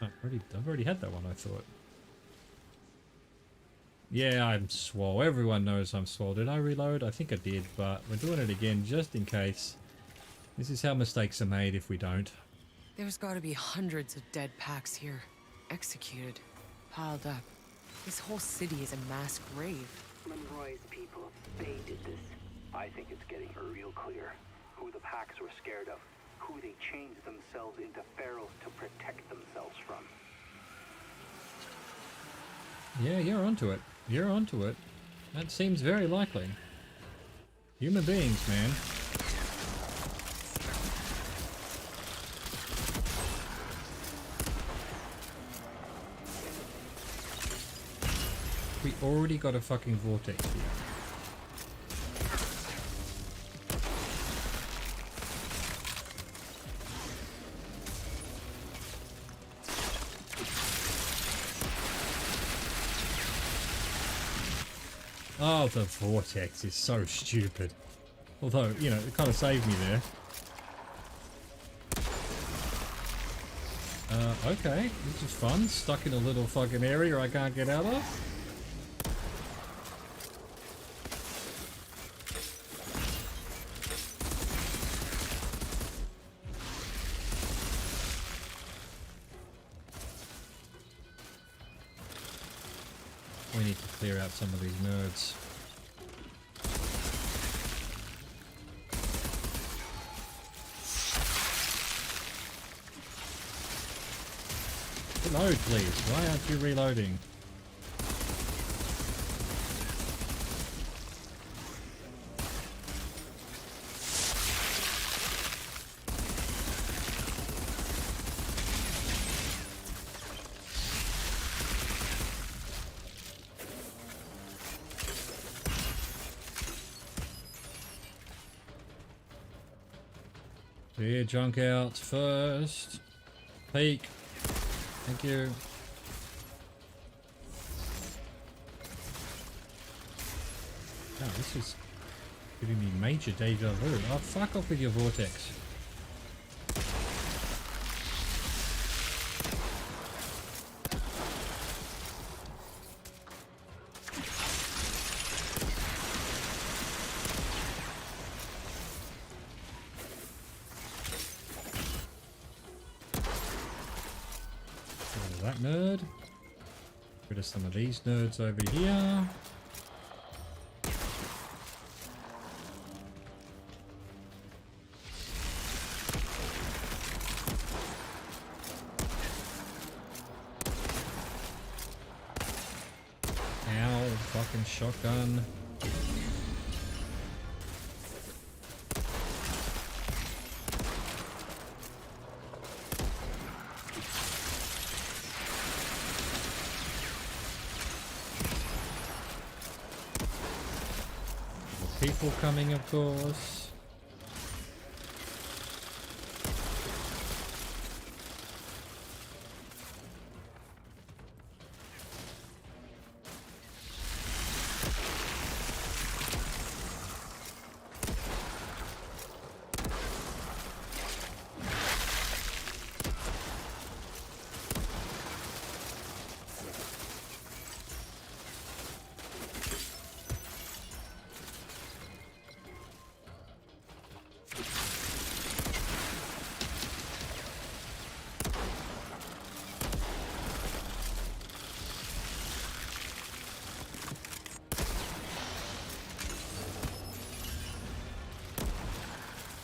Oh, I've already had that one, I thought. Yeah, I'm swole. Everyone knows I'm swole. Did I reload? I think I did, but we're doing it again just in case. This is how mistakes are made if we don't. There's gotta be hundreds of dead Pax here. Executed. Piled up. This whole city is a mass grave. Monroy's people, they did this. I think it's getting real clear who the Pax were scared of, who they changed themselves into pharaohs to protect themselves from. Yeah, you're onto it. You're onto it. That seems very likely. Human beings, man. We already got a fucking vortex here. Oh, the vortex is so stupid. Although, you know, it kind of saved me there. Okay, this is fun. Stuck in a little fucking area I can't get out of. We need to clear out some of these nerds. Reload, please. Why aren't you reloading? Clear junk out first. Peek. Thank you. Oh, this is giving me major deja vu. Oh, fuck off with your vortex. That nerd. Get rid of some of these nerds over here. Ow, fucking shotgun. People coming, of course.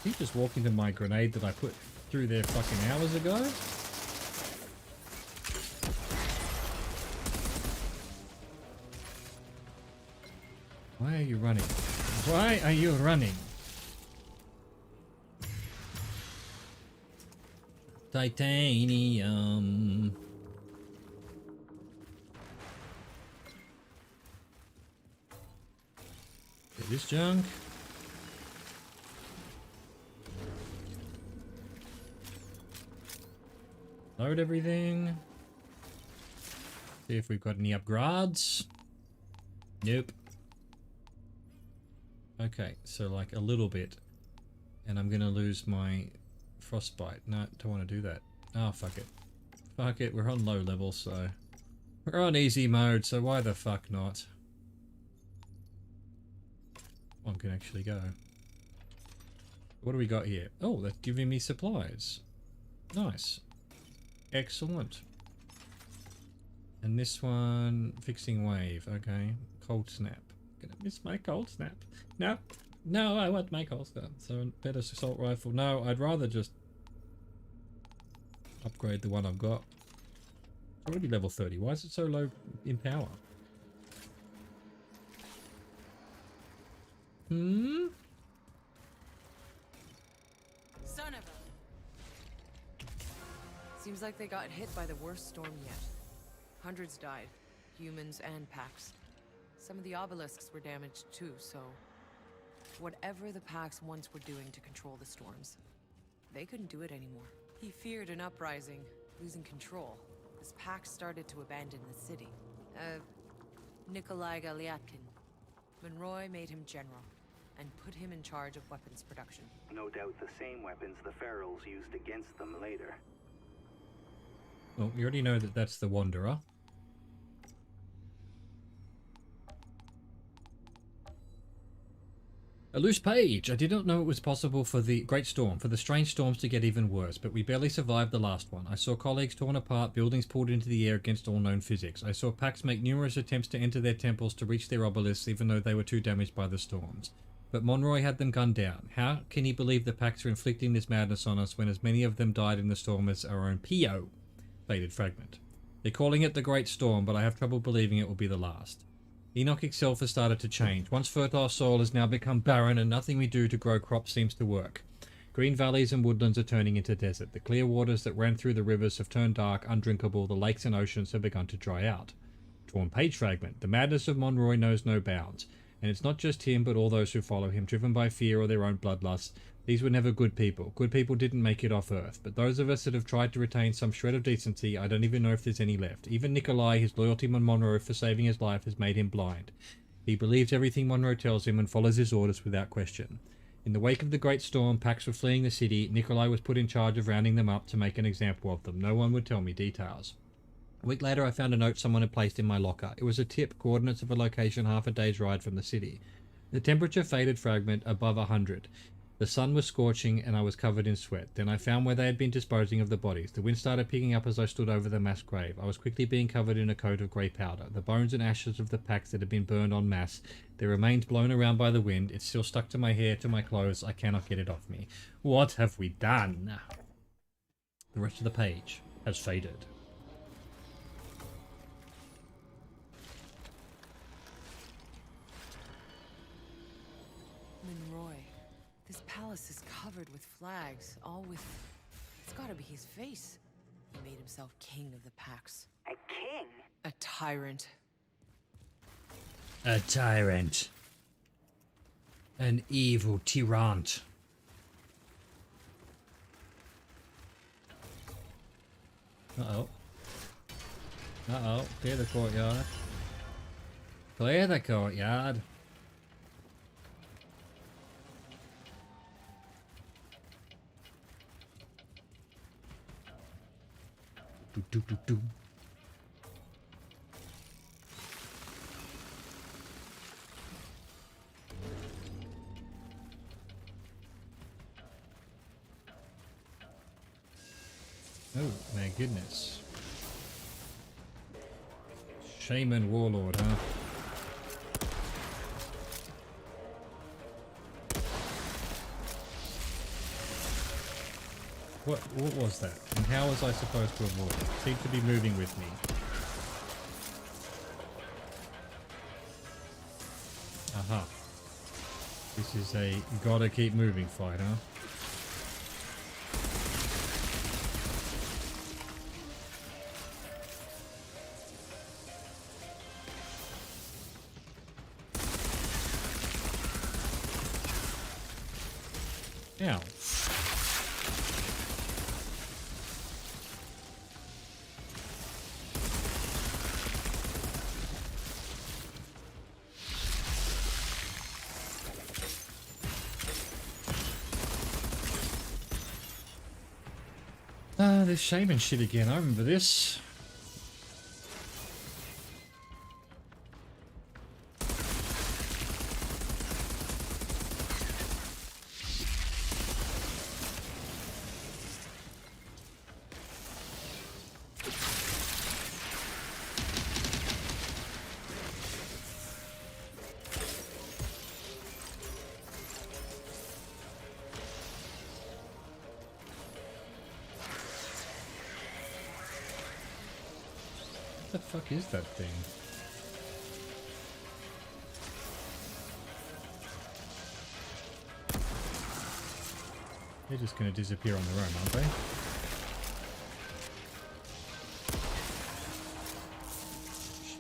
He just walked into my grenade that I put through there fucking hours ago. Why are you running? Why are you running? Titanium. Get this junk. Load everything. See if we've got any upgrades. Nope. Okay, so like a little bit. And I'm gonna lose my frostbite. No, don't want to do that. Oh, fuck it. Fuck it, we're on low level, so... We're on easy mode, so why the fuck not? One can actually go. What do we got here? Oh, that's giving me supplies. Nice. Excellent. And this one, fixing wave. Okay. Cold snap. Gonna miss my cold snap. No. No, I want my cold snap. So better assault rifle. No, I'd rather just upgrade the one I've got. It's already level 30. Why is it so low in power? Hmm? Son of a... Seems like they got hit by the worst storm yet. Hundreds died, humans and packs. Some of the obelisks were damaged too, so... Whatever the packs once were doing to control the storms, they couldn't do it anymore. He feared an uprising, losing control. His packs started to abandon the city. Nikolai Galyatkin. Monroy made him general, and put him in charge of weapons production. No doubt the same weapons the Ferals used against them later. Well, we already know that that's the Wanderer. A loose page! I did not know it was possible for the Great Storm, for the strange storms to get even worse, but we barely survived the last one. I saw colleagues torn apart, buildings pulled into the air against all known physics. I saw packs make numerous attempts to enter their temples to reach their obelisks, even though they were too damaged by the storms. But Monroy had them gunned down. How can he believe the packs are inflicting this madness on us when as many of them died in the storm as our own P.O.? Faded fragment. They're calling it the Great Storm, but I have trouble believing it will be the last. Enoch itself has started to change. Once fertile soil has now become barren and nothing we do to grow crops seems to work. Green valleys and woodlands are turning into desert. The clear waters that ran through the rivers have turned dark, undrinkable. The lakes and oceans have begun to dry out. Torn page fragment. The madness of Monroy knows no bounds. And it's not just him, but all those who follow him, driven by fear or their own bloodlust. These were never good people. Good people didn't make it off Earth. But those of us that have tried to retain some shred of decency, I don't even know if there's any left. Even Nikolai, his loyalty to Monroe for saving his life, has made him blind. He believes everything Monroe tells him and follows his orders without question. In the wake of the Great Storm, packs were fleeing the city. Nikolai was put in charge of rounding them up to make an example of them. No one would tell me details. A week later, I found a note someone had placed in my locker. It was a tip, coordinates of a location half a day's ride from the city. The temperature faded fragment above 100. The sun was scorching and I was covered in sweat. Then I found where they had been disposing of the bodies. The wind started picking up as I stood over the mass grave. I was quickly being covered in a coat of grey powder. The bones and ashes of the packs that had been burned en masse. Their remains blown around by the wind. It's still stuck to my hair, to my clothes. I cannot get it off me. What have we done? The rest of the page has faded. This palace is covered with flags, all with... It's gotta be his face. He made himself king of the packs. A king? A tyrant. A tyrant. An evil tyrant. Uh-oh. Uh-oh. Clear the courtyard. Clear the courtyard. Do, do, do. Oh my goodness. Shaman Warlord, huh? What was that? And how was I supposed to avoid it? It seemed to be moving with me. Aha. This is a gotta keep moving fight, huh? Ow. This shaman shit again. I remember this. What the fuck is that thing? They're just gonna disappear on their own, aren't they?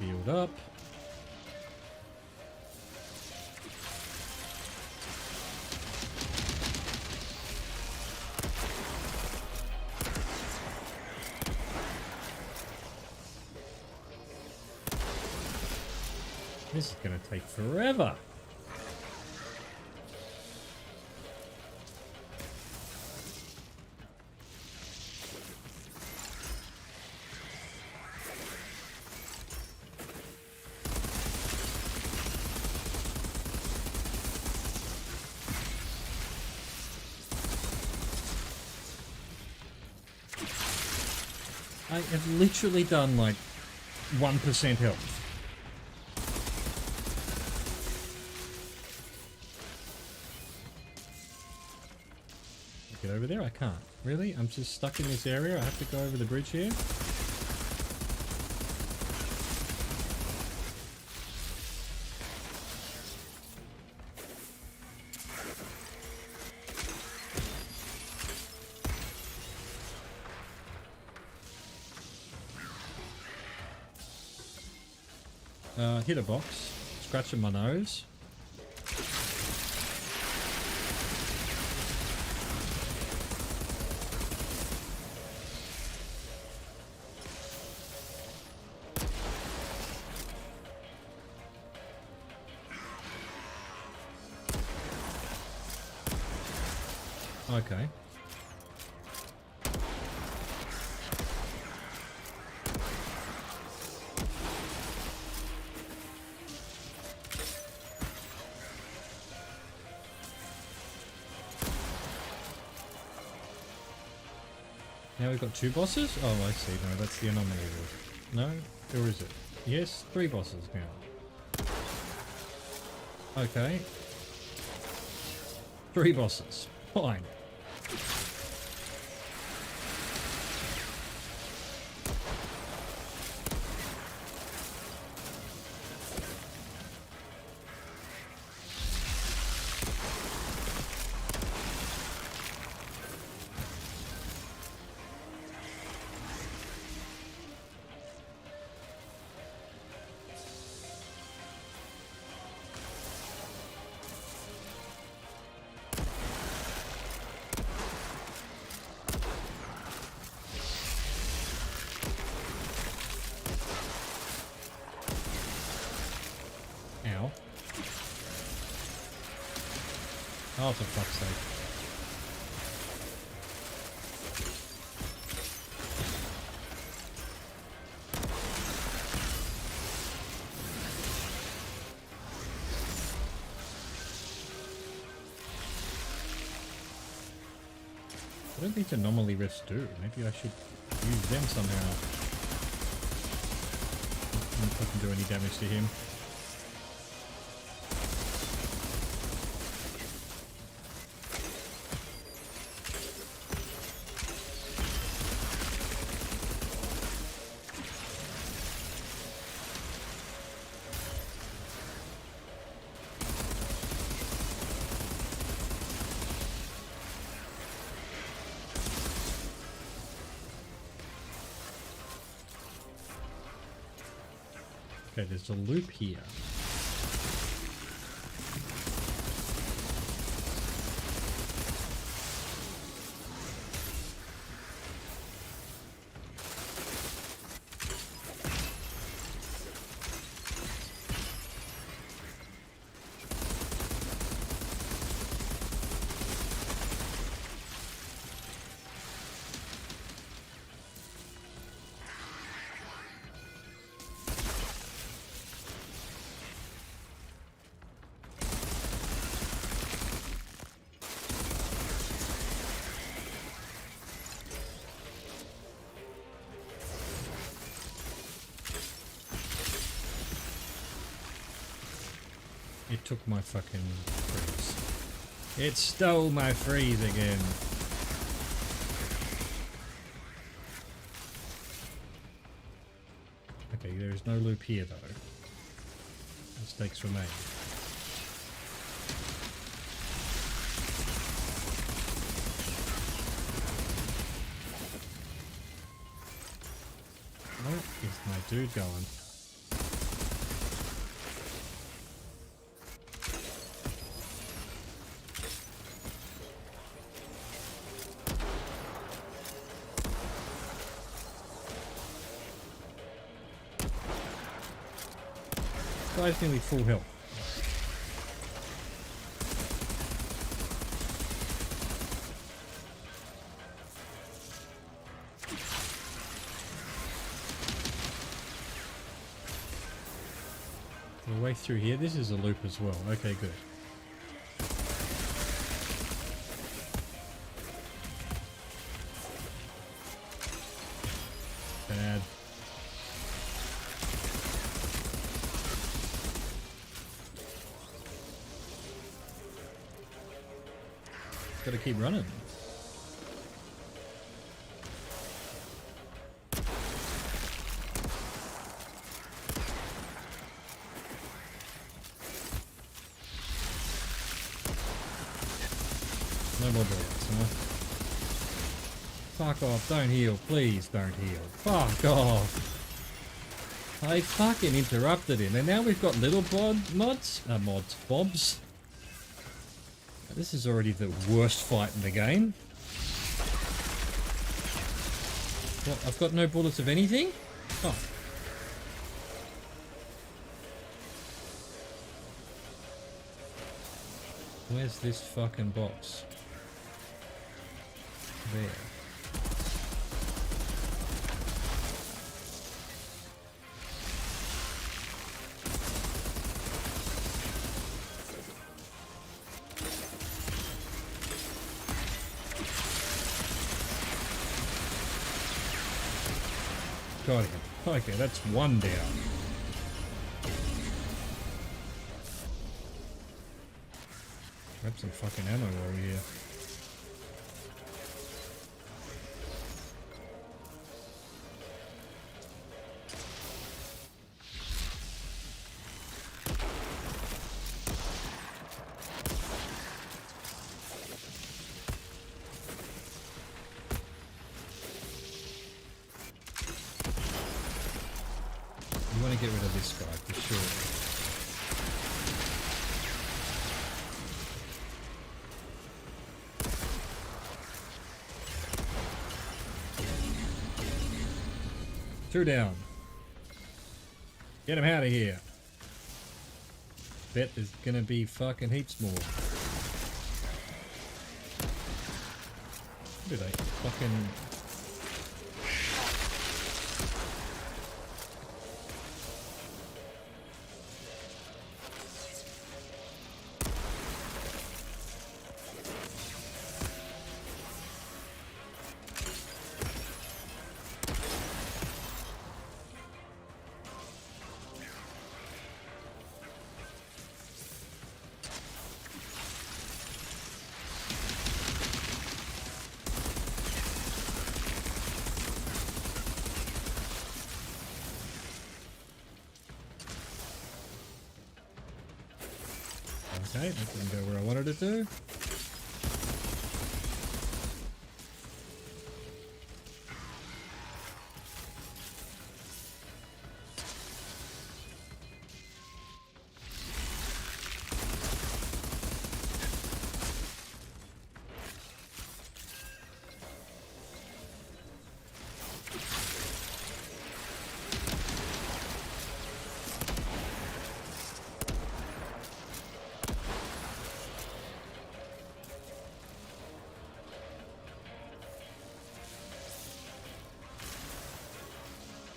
Shield up. This is going to take forever. I have literally done like 1% health. Get over there? I can't. Really? I'm just stuck in this area? I have to go over the bridge here? Hit a box. Scratching my nose. Okay. Now we've got 2 bosses? Oh, I see. No, that's the anomaly. No? Or is it? Yes, 3 bosses now. Okay. 3 bosses. Fine. Ow. Oh, for fuck's sake. I don't think anomaly rifts do. Maybe I should use them somehow. If I can do any damage to him. Okay, there's a loop here. It took my fucking freeze. It stole my freeze again. Okay, there is no loop here though. Mistakes remain. Where is my dude going? Guy's nearly full health. The way through here, this is a loop as well. Okay, good. Gotta keep running. No more bullets, huh? Fuck off, don't heal, please don't heal. Fuck off. I fucking interrupted him, and now we've got little bobs. This is already the worst fight in the game. What, I've got no bullets of anything? Oh. Where's this fucking box? There. Got him. Okay, that's one down. Grab some fucking ammo while we're here. You want to get rid of this guy for sure. Two down. Get him out of here. Bet there's gonna be fucking heaps more. Do they fucking... Okay, that didn't go where I wanted it to.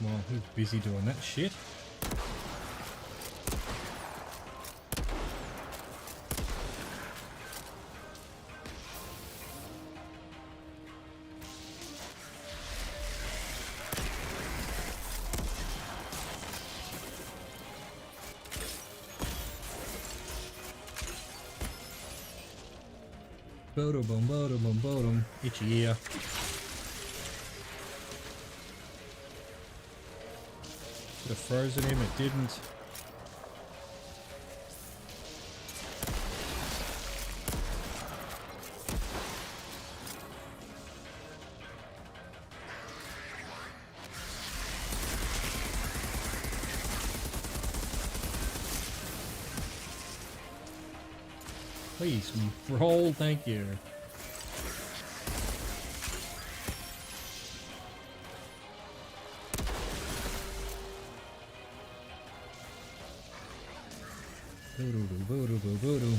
Well, he's busy doing that shit. Bodum. Itchy ear. Could have frozen him, it didn't. Please, roll, thank you. Voodoo.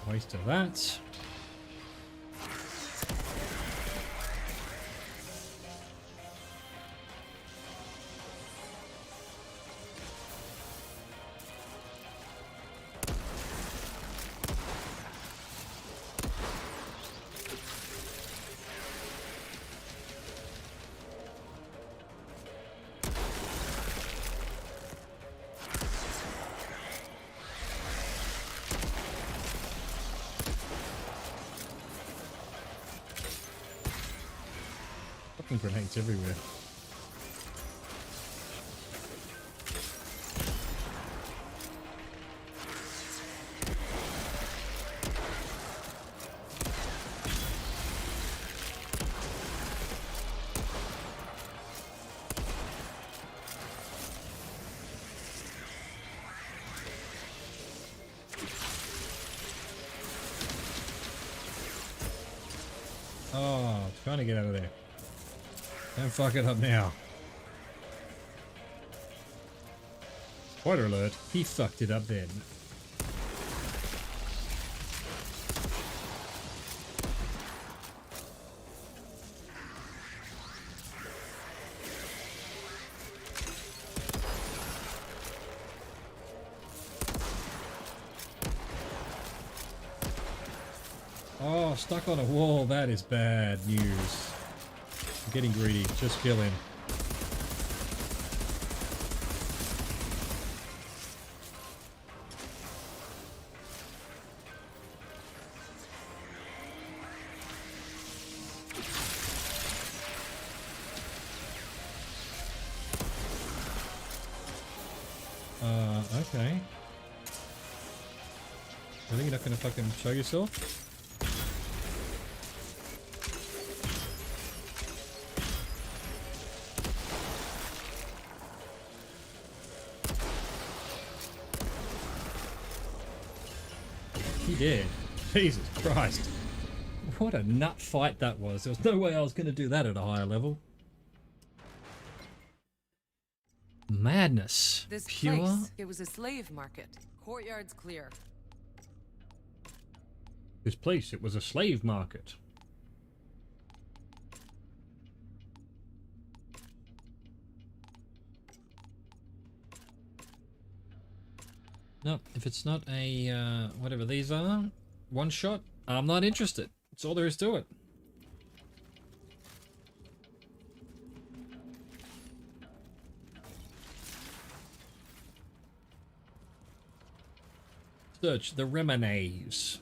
Waste of that. fucking grenades everywhere. Oh, trying to get out of there. Don't fuck it up now. Spoiler alert, he fucked it up then. Oh, stuck on a wall. That is bad news. I'm getting greedy. Just kill him. Okay. Really? You're not gonna fucking show yourself? He did. Jesus Christ. What a nut fight that was. There was no way I was going to do that at a higher level. Madness. This Pure. place, it was a slave market. Courtyard's clear. This place, it was a slave market. No, if it's not a, whatever these are, one shot, I'm not interested. That's all there is to it. Search the Remenays.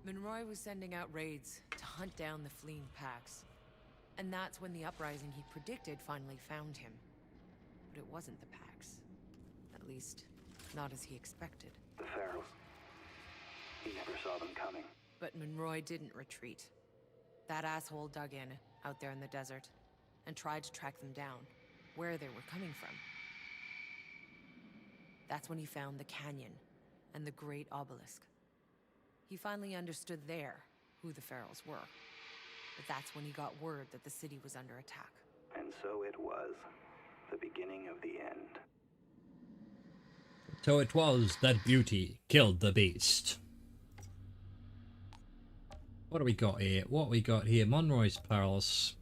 Monroy was sending out raids to hunt down the fleeing packs. And that's when the uprising he predicted finally found him. But it wasn't the packs. At least, not as he expected. The Pharaohs. He never saw them coming. But Monroy didn't retreat. That asshole dug in, out there in the desert, and tried to track them down, where they were coming from. That's when he found the canyon and the great obelisk. He finally understood there who the Pharaohs were. But that's when he got word that the city was under attack. And so it was. The beginning of the end. So it was that beauty killed the beast. What do we got here? What we got here? Monroy's Palace.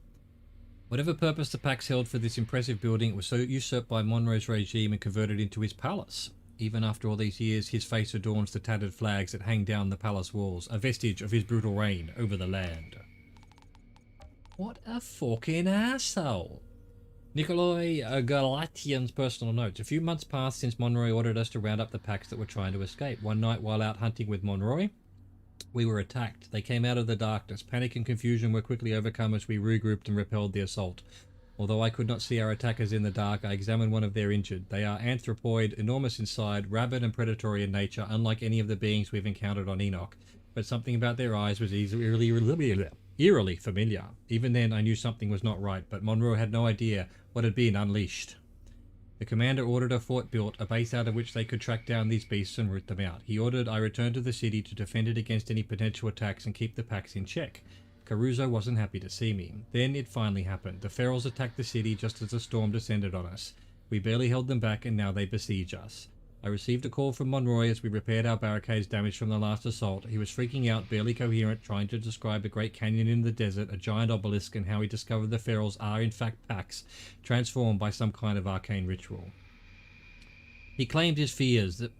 Whatever purpose the Pax held for this impressive building, it was so usurped by Monroy's regime and converted into his palace. Even after all these years, his face adorns the tattered flags that hang down the palace walls, a vestige of his brutal reign over the land. What a fucking asshole. Nikolai Galatian's personal notes. A few months passed since Monroy ordered us to round up the Pax that were trying to escape. One night while out hunting with Monroy, we were attacked. They came out of the darkness. Panic and confusion were quickly overcome as we regrouped and repelled the assault. Although I could not see our attackers in the dark, I examined one of their injured. They are anthropoid, enormous in size, rabid and predatory in nature, unlike any of the beings we've encountered on Enoch. But something about their eyes was eerily familiar. Even then, I knew something was not right, but Monroe had no idea what had been unleashed. The commander ordered a fort built, a base out of which they could track down these beasts and root them out. He ordered I return to the city to defend it against any potential attacks and keep the Pax in check. Caruso wasn't happy to see me. Then it finally happened. The Ferals attacked the city just as the storm descended on us. We barely held them back and now they besiege us. I received a call from Monroy as we repaired our barricades damaged from the last assault. He was freaking out, barely coherent, trying to describe a great canyon in the desert, a giant obelisk, and how he discovered the Ferals are in fact Pax, transformed by some kind of arcane ritual. He claimed his fears that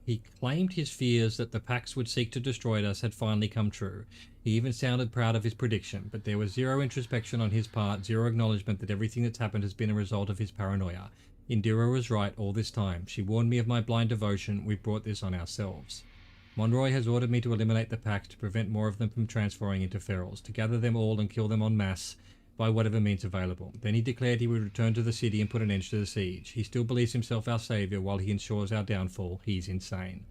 the Pax would seek to destroy us had finally come true. He even sounded proud of his prediction, but there was zero introspection on his part, zero acknowledgement that everything that's happened has been a result of his paranoia. Indira was right all this time. She warned me of my blind devotion. We brought this on ourselves. Monroy has ordered me to eliminate the packs to prevent more of them from transferring into ferals, to gather them all and kill them en masse by whatever means available. Then he declared he would return to the city and put an end to the siege. He still believes himself our savior while he ensures our downfall. He's insane.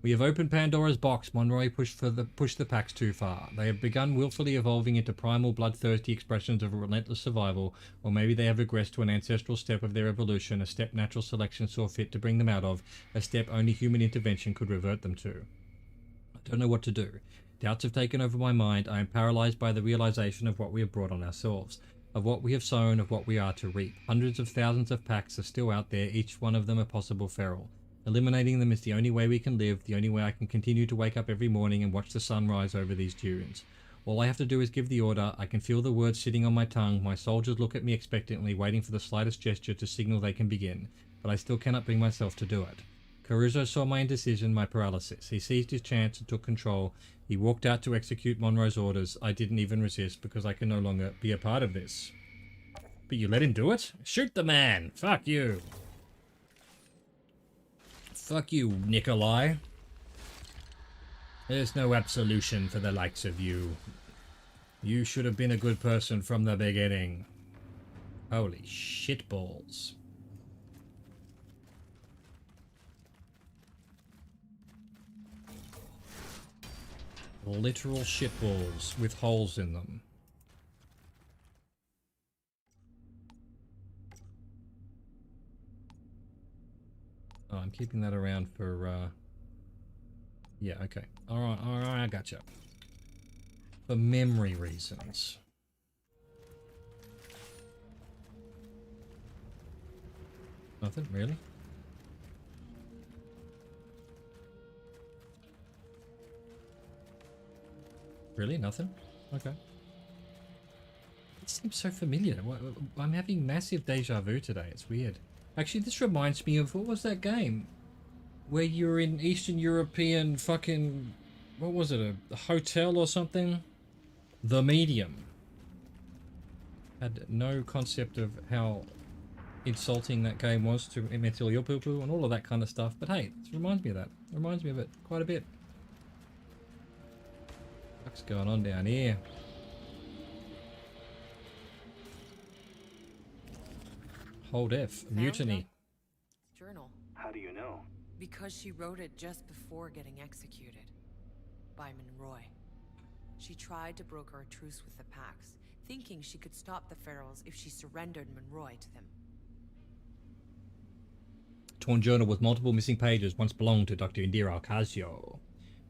We have opened Pandora's box. Monroy pushed the packs too far. They have begun willfully evolving into primal, bloodthirsty expressions of relentless survival, or maybe they have regressed to an ancestral step of their evolution, a step natural selection saw fit to bring them out of, a step only human intervention could revert them to. I don't know what to do. Doubts have taken over my mind. I am paralyzed by the realization of what we have brought on ourselves, of what we have sown, of what we are to reap. Hundreds of thousands of packs are still out there, each one of them a possible feral. Eliminating them is the only way we can live, the only way I can continue to wake up every morning and watch the sun rise over these dunes. All I have to do is give the order. I can feel the words sitting on my tongue. My soldiers look at me expectantly, waiting for the slightest gesture to signal they can begin, but I still cannot bring myself to do it. Caruso saw my indecision, my paralysis. He seized his chance and took control. He walked out to execute Monroe's orders. I didn't even resist because I can no longer be a part of this. But you let him do it? Shoot the man! Fuck you! Fuck you, Nikolai. There's no absolution for the likes of you. You should have been a good person from the beginning. Holy shitballs. Literal shitballs with holes in them. Oh, I'm keeping that around for, yeah, okay. Alright, I gotcha. For memory reasons. Nothing, really? Really? Nothing? Okay. It seems so familiar. I'm having massive deja vu today. It's weird. Actually, this reminds me of, what was that game? Where you were in Eastern European fucking, what was it, a hotel or something? The Medium. Had no concept of how insulting that game was to mentally ill people and all of that kind of stuff. But hey, this reminds me of that. It reminds me of it quite a bit. What's going on down here? Hold F. Mutiny. Journal. How do you know? Because she wrote it just before getting executed. By Monroy. She tried to broker a truce with the Pax, thinking she could stop the Ferals if she surrendered Monroy to them. Torn journal with multiple missing pages once belonged to Dr. Indira Ocasio.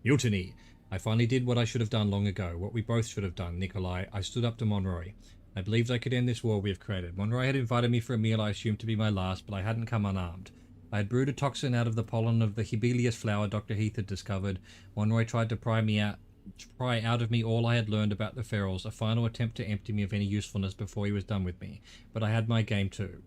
Mutiny. I finally did what I should have done long ago, what we both should have done, Nikolai. I stood up to Monroy. I believed I could end this war we have created. Monroy had invited me for a meal I assumed to be my last, but I hadn't come unarmed. I had brewed a toxin out of the pollen of the Hibelius flower Dr. Heath had discovered. Monroy tried to pry out of me all I had learned about the ferals, a final attempt to empty me of any usefulness before he was done with me. But I had my game too.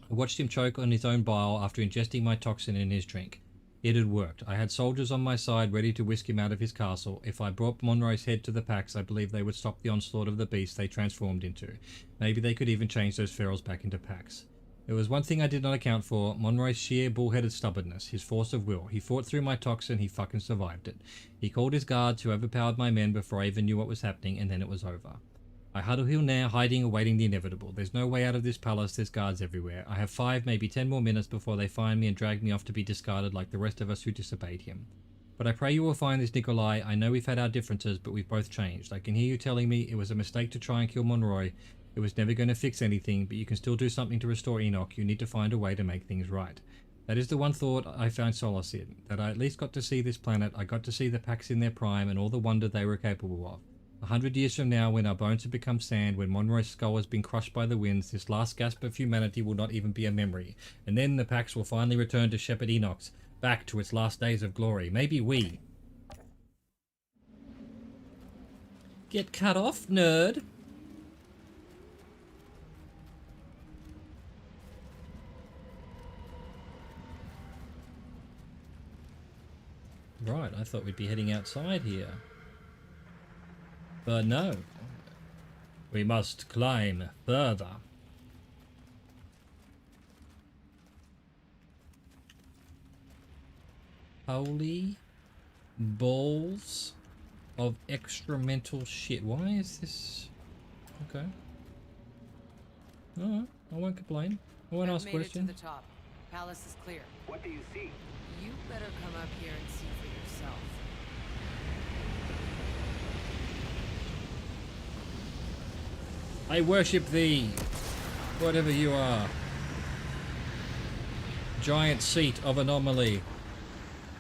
I watched him choke on his own bile after ingesting my toxin in his drink. It had worked. I had soldiers on my side ready to whisk him out of his castle. If I brought Monroy's head to the Pax, I believe they would stop the onslaught of the beast they transformed into. Maybe they could even change those ferals back into Pax. There was one thing I did not account for, Monroy's sheer bullheaded stubbornness, his force of will. He fought through my toxin, he fucking survived it. He called his guards who overpowered my men before I even knew what was happening, and then it was over. I huddle here now, hiding, awaiting the inevitable. There's no way out of this palace, there's guards everywhere. I have 5, maybe 10 more minutes before they find me and drag me off to be discarded like the rest of us who disobeyed him. But I pray you will find this, Nikolai. I know we've had our differences, but we've both changed. I can hear you telling me it was a mistake to try and kill Monroy. It was never going to fix anything, but you can still do something to restore Enoch. You need to find a way to make things right. That is the one thought I found solace in, that I at least got to see this planet, I got to see the Pax in their prime and all the wonder they were capable of. 100 years from now, when our bones have become sand, when Monroy's skull has been crushed by the winds, this last gasp of humanity will not even be a memory. And then the Pax will finally return to shepherd Enoch, back to its last days of glory. Maybe we... Get cut off, nerd! Right, I thought we'd be heading outside here. But no. We must climb further. Holy balls of excremental shit. Why is this? Okay. Alright, I won't complain. I won't ask questions. To the top. Palace is clear. What do you see? You better come up here and see for yourself. I worship thee, whatever you are. Giant seat of anomaly.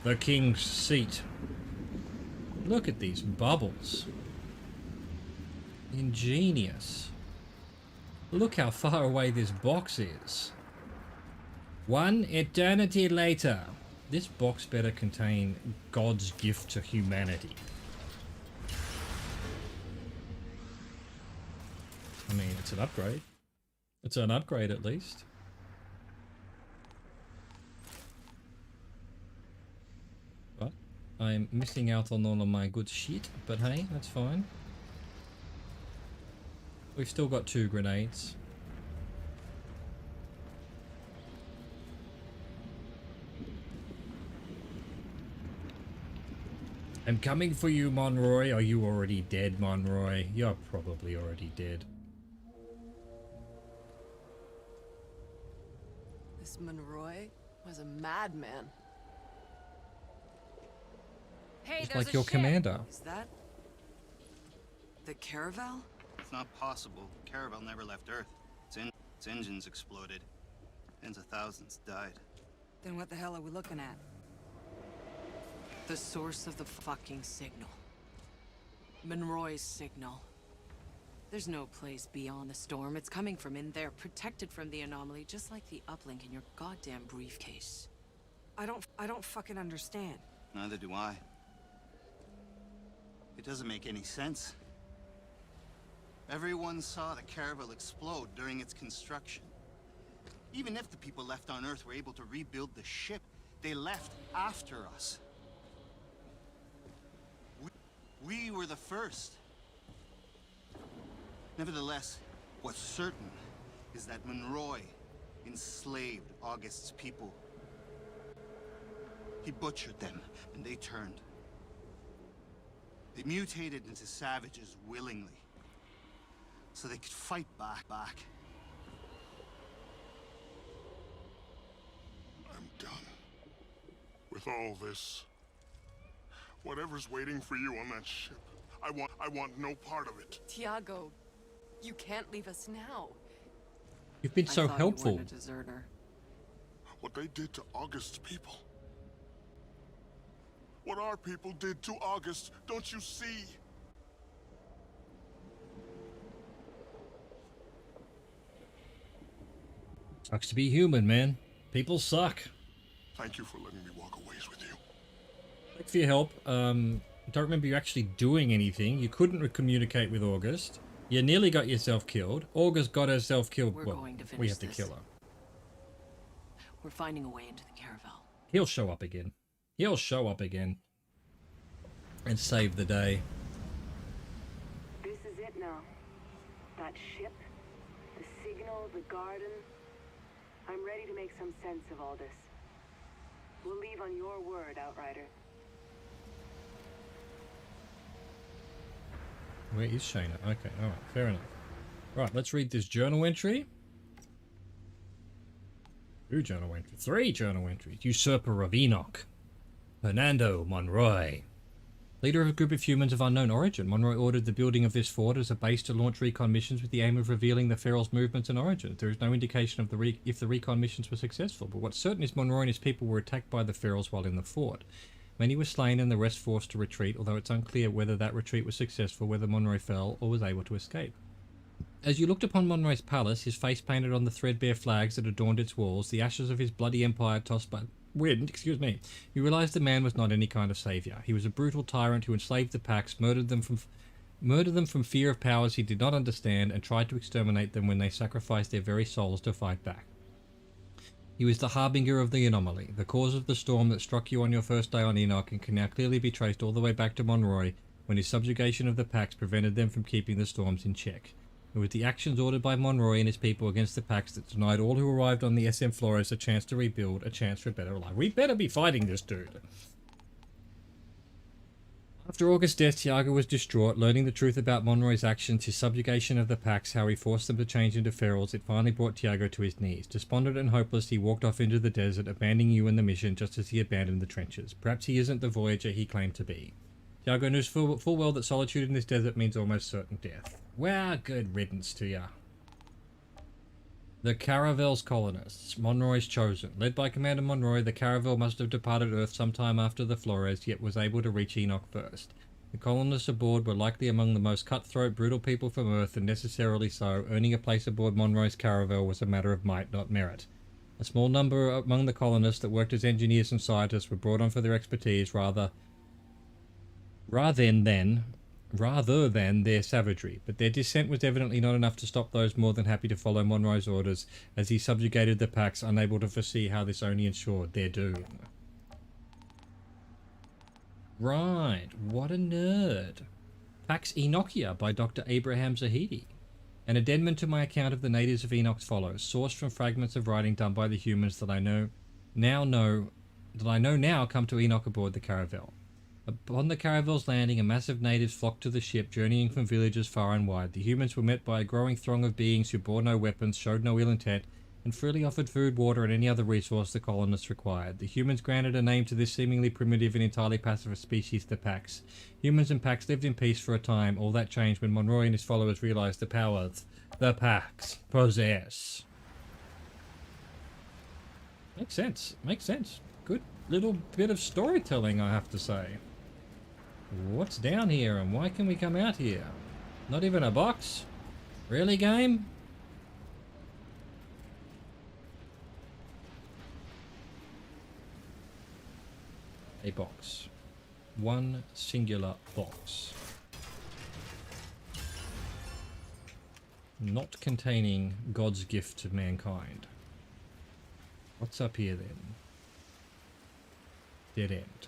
The king's seat. Look at these bubbles. Ingenious. Look how far away this box is. 1 eternity later. This box better contain God's gift to humanity. I mean, it's an upgrade. It's an upgrade at least. But I'm missing out on all of my good shit, but hey, that's fine. We've still got 2 grenades. I'm coming for you, Monroy. Are you already dead, Monroy? You're probably already dead. This Monroy was a madman. Hey, Just there's like a your ship. commander. Is that the Caravel? It's not possible. Caravel never left Earth. Its engines exploded. Tens of thousands died. Then what the hell are we looking at? The source of the fucking signal. Monroy's signal. There's no place beyond the storm. It's coming from in there, protected from the anomaly, just like the uplink in your goddamn briefcase. I don't fucking understand. Neither do I. It doesn't make any sense. Everyone saw the Caravel explode during its construction. Even if the people left on Earth were able to rebuild the ship, they left after us. We were the first. Nevertheless, what's certain is that Monroy enslaved August's people. He butchered them, and they turned. They mutated into savages willingly, so they could fight back. I'm done with all this. Whatever's waiting for you on that ship, I want no part of it. Tiago, you can't leave us now. You've been so helpful. You weren't a deserter. What they did to August's people. What our people did to August, don't you see? Sucks to be human, man. People suck. Thank you for letting me walk a ways with you. Thanks for your help. Don't remember you actually doing anything. You couldn't communicate with August. You nearly got yourself killed. August got herself killed. We're well, going to finish we have to this. kill her. We're finding a way into the Caravel. He'll show up again. He'll show up again. And save the day. This is it now. That ship, the signal, the garden. I'm ready to make some sense of all this. We'll leave on your word, Outrider. Where is Shayna? Okay, alright, fair enough. Right, let's read this journal entry. 2 journal entries. 3 journal entries. Usurper of Enoch. Fernando Monroy. Leader of a group of humans of unknown origin, Monroy ordered the building of this fort as a base to launch recon missions with the aim of revealing the Ferals' movements and origins. There is no indication of if the recon missions were successful, but what's certain is Monroy and his people were attacked by the Ferals while in the fort. Many were slain and the rest forced to retreat, although it's unclear whether that retreat was successful, whether Monroy fell or was able to escape. As you looked upon Monroy's palace, his face painted on the threadbare flags that adorned its walls, the ashes of his bloody empire tossed by wind, you realized the man was not any kind of savior. He was a brutal tyrant who enslaved the Pax, murdered them from fear of powers he did not understand, and tried to exterminate them when they sacrificed their very souls to fight back. He was the harbinger of the anomaly, the cause of the storm that struck you on your first day on Enoch, and can now clearly be traced all the way back to Monroy, when his subjugation of the Pax prevented them from keeping the storms in check. It was the actions ordered by Monroy and his people against the Pax that denied all who arrived on the SM Flores a chance to rebuild, a chance for a better life. We better be fighting this dude. After August's death, Tiago was distraught, learning the truth about Monroy's actions, his subjugation of the Pax, how he forced them to change into ferals. It finally brought Tiago to his knees. Despondent and hopeless, he walked off into the desert, abandoning you and the mission just as he abandoned the trenches. Perhaps he isn't the voyager he claimed to be. Tiago knew full well that solitude in this desert means almost certain death. Well, good riddance to ya. The Caravel's colonists. Monroy's chosen. Led by Commander Monroy, the Caravel must have departed Earth sometime after the Flores, yet was able to reach Enoch first. The colonists aboard were likely among the most cutthroat, brutal people from Earth, and necessarily so. Earning a place aboard Monroy's Caravel was a matter of might, not merit. A small number among the colonists that worked as engineers and scientists were brought on for their expertise rather than their savagery, but their dissent was evidently not enough to stop those more than happy to follow Monroy's orders as he subjugated the Pax, unable to foresee how this only ensured their doom. Right, what a nerd. Pax Enochia by Dr. Abraham Zahidi. An addendum to my account of the natives of Enoch follows, sourced from fragments of writing done by the humans that I know now come to Enoch aboard the Caravel. Upon the Caravel's landing, a mass of natives flocked to the ship, journeying from villages far and wide. The humans were met by a growing throng of beings who bore no weapons, showed no ill intent, and freely offered food, water, and any other resource the colonists required. The humans granted a name to this seemingly primitive and entirely passive species, the Pax. Humans and Pax lived in peace for a time. All that changed when Monroy and his followers realized the powers the Pax possess. Makes sense. Makes sense. Good little bit of storytelling, I have to say. What's down here and why can we come out here? Not even a box? Really, game? A box. One singular box. Not containing God's gift to mankind. What's up here then? Dead end.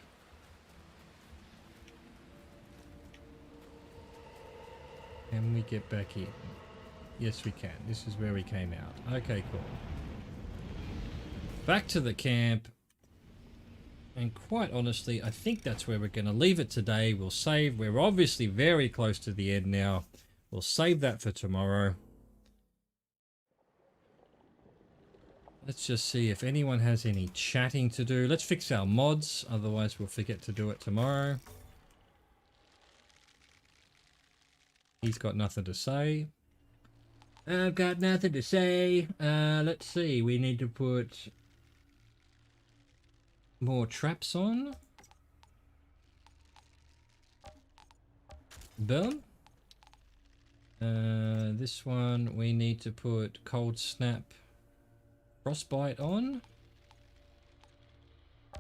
Can we get back in? Yes, we can. This is where we came out. Okay, cool. Back to the camp. And quite honestly, I think that's where we're going to leave it today. We'll save. We're obviously very close to the end now. We'll save that for tomorrow. Let's just see if anyone has any chatting to do. Let's fix our mods. Otherwise, we'll forget to do it tomorrow. He's got nothing to say. I've got nothing to say. Let's see. We need to put more traps on. Burn. This one we need to put cold snap frostbite on.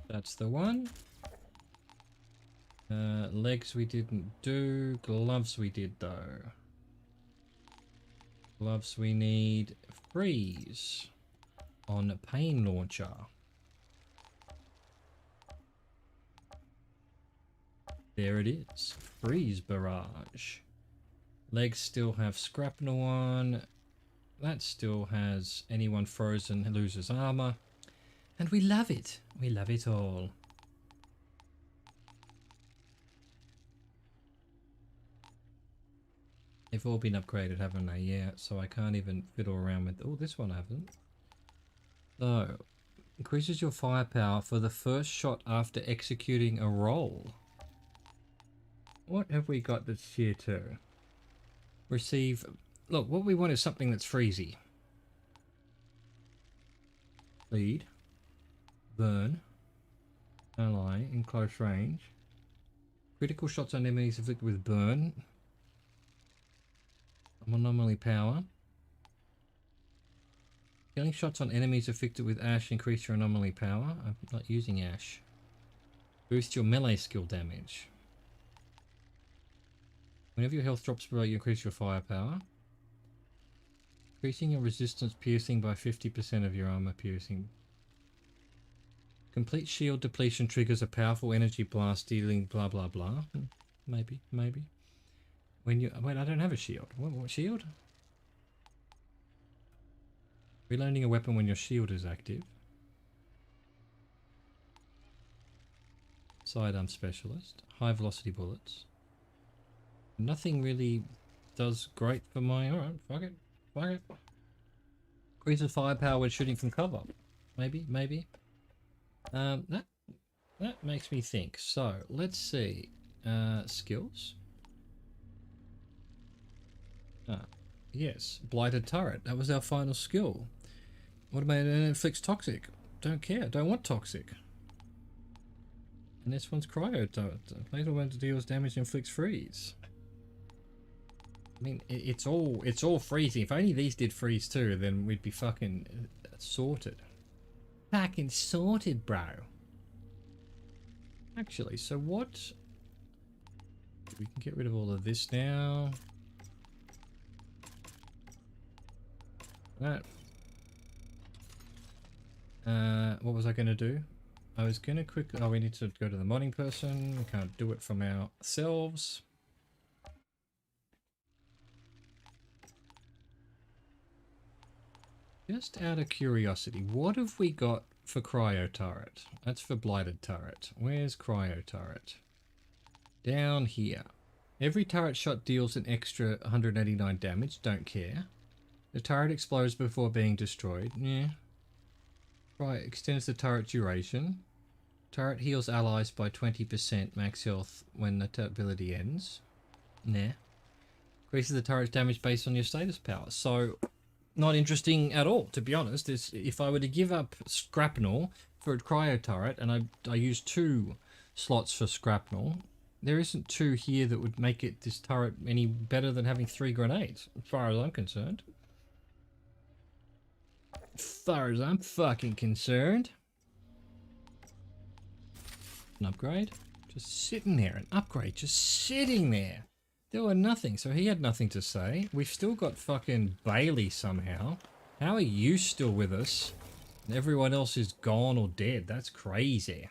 That's the one. Legs we didn't do. Gloves we did though. Gloves we need freeze on pain launcher. There it is. Freeze barrage. Legs still have shrapnel on. That still has anyone frozen loses armor. And we love it. We love it all. They've all been upgraded, haven't they? Yeah, so I can't even fiddle around with... Oh, this one I haven't. So, increases your firepower for the first shot after executing a roll. What have we got that's here too? Receive... Look, what we want is something that's freezy. Bleed. Burn. Ally in close range. Critical shots on enemies afflicted with burn. Anomaly power. Killing shots on enemies afflicted with ash increase your anomaly power. I'm not using ash. Boost your melee skill damage. Whenever your health drops below, you increase your firepower. Increasing your resistance piercing by 50% of your armor piercing. Complete shield depletion triggers a powerful energy blast dealing blah blah blah. Maybe. When you... Wait, I don't have a shield. What shield? Reloading a weapon when your shield is active. Sidearm specialist. High velocity bullets. Nothing really does great for my... Alright, fuck it. Fuck it. Increases firepower when shooting from cover. Maybe. That makes me think. So, let's see. Skills. Yes. Blighted turret. That was our final skill. Automated and inflicts toxic. Don't care. Don't want toxic. And this one's Cryo Turret. Later when it deals damage and inflicts freeze. I mean, it's all freezing. If only these did freeze too, then we'd be fucking sorted. Fucking sorted, bro. Actually, so what? We can get rid of all of this now. That. What was I going to do? I was going to quickly... Oh, we need to go to the modding person. We can't do it from ourselves. Just out of curiosity, what have we got for Cryo Turret? That's for Blighted Turret. Where's Cryo Turret? Down here. Every turret shot deals an extra 189 damage. Don't care. The turret explodes before being destroyed. Yeah. Right, extends the turret duration. Turret heals allies by 20% max health when the ability ends. Nah. Increases the turret's damage based on your status power. So, not interesting at all, to be honest. If I were to give up Scrapnel for a Cryo Turret, and I use 2 slots for Scrapnel, there isn't 2 here that would make it this turret any better than having 3 grenades, as far as I'm concerned. As far as I'm fucking concerned. An upgrade? Just sitting there. An upgrade just sitting there. There were nothing, so he had nothing to say. We've still got fucking Bailey somehow. How are you still with us? And everyone else is gone or dead. That's crazy.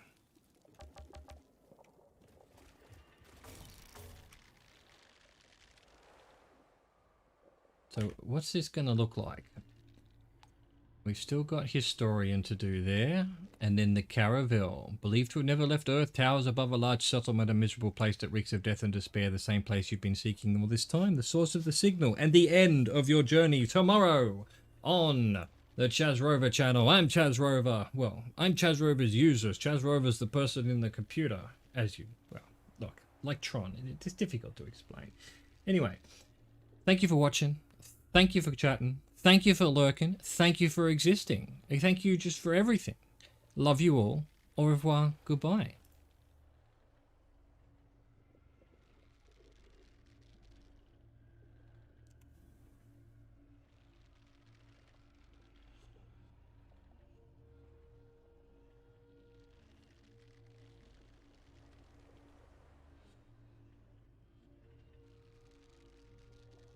So what's this gonna look like? We've still got Historian to do there. And then the Caravel. Believed to have never left Earth, towers above a large settlement, a miserable place that reeks of death and despair, the same place you've been seeking all this time, the source of the signal, and the end of your journey tomorrow on the Chaz Rover channel. I'm Chaz Rover. Well, I'm Chaz Rover's user. Chaz Rover's the person in the computer. As you, well, look, like Tron. It's difficult to explain. Anyway, thank you for watching. Thank you for chatting. Thank you for lurking. Thank you for existing. Thank you just for everything. Love you all. Au revoir. Goodbye.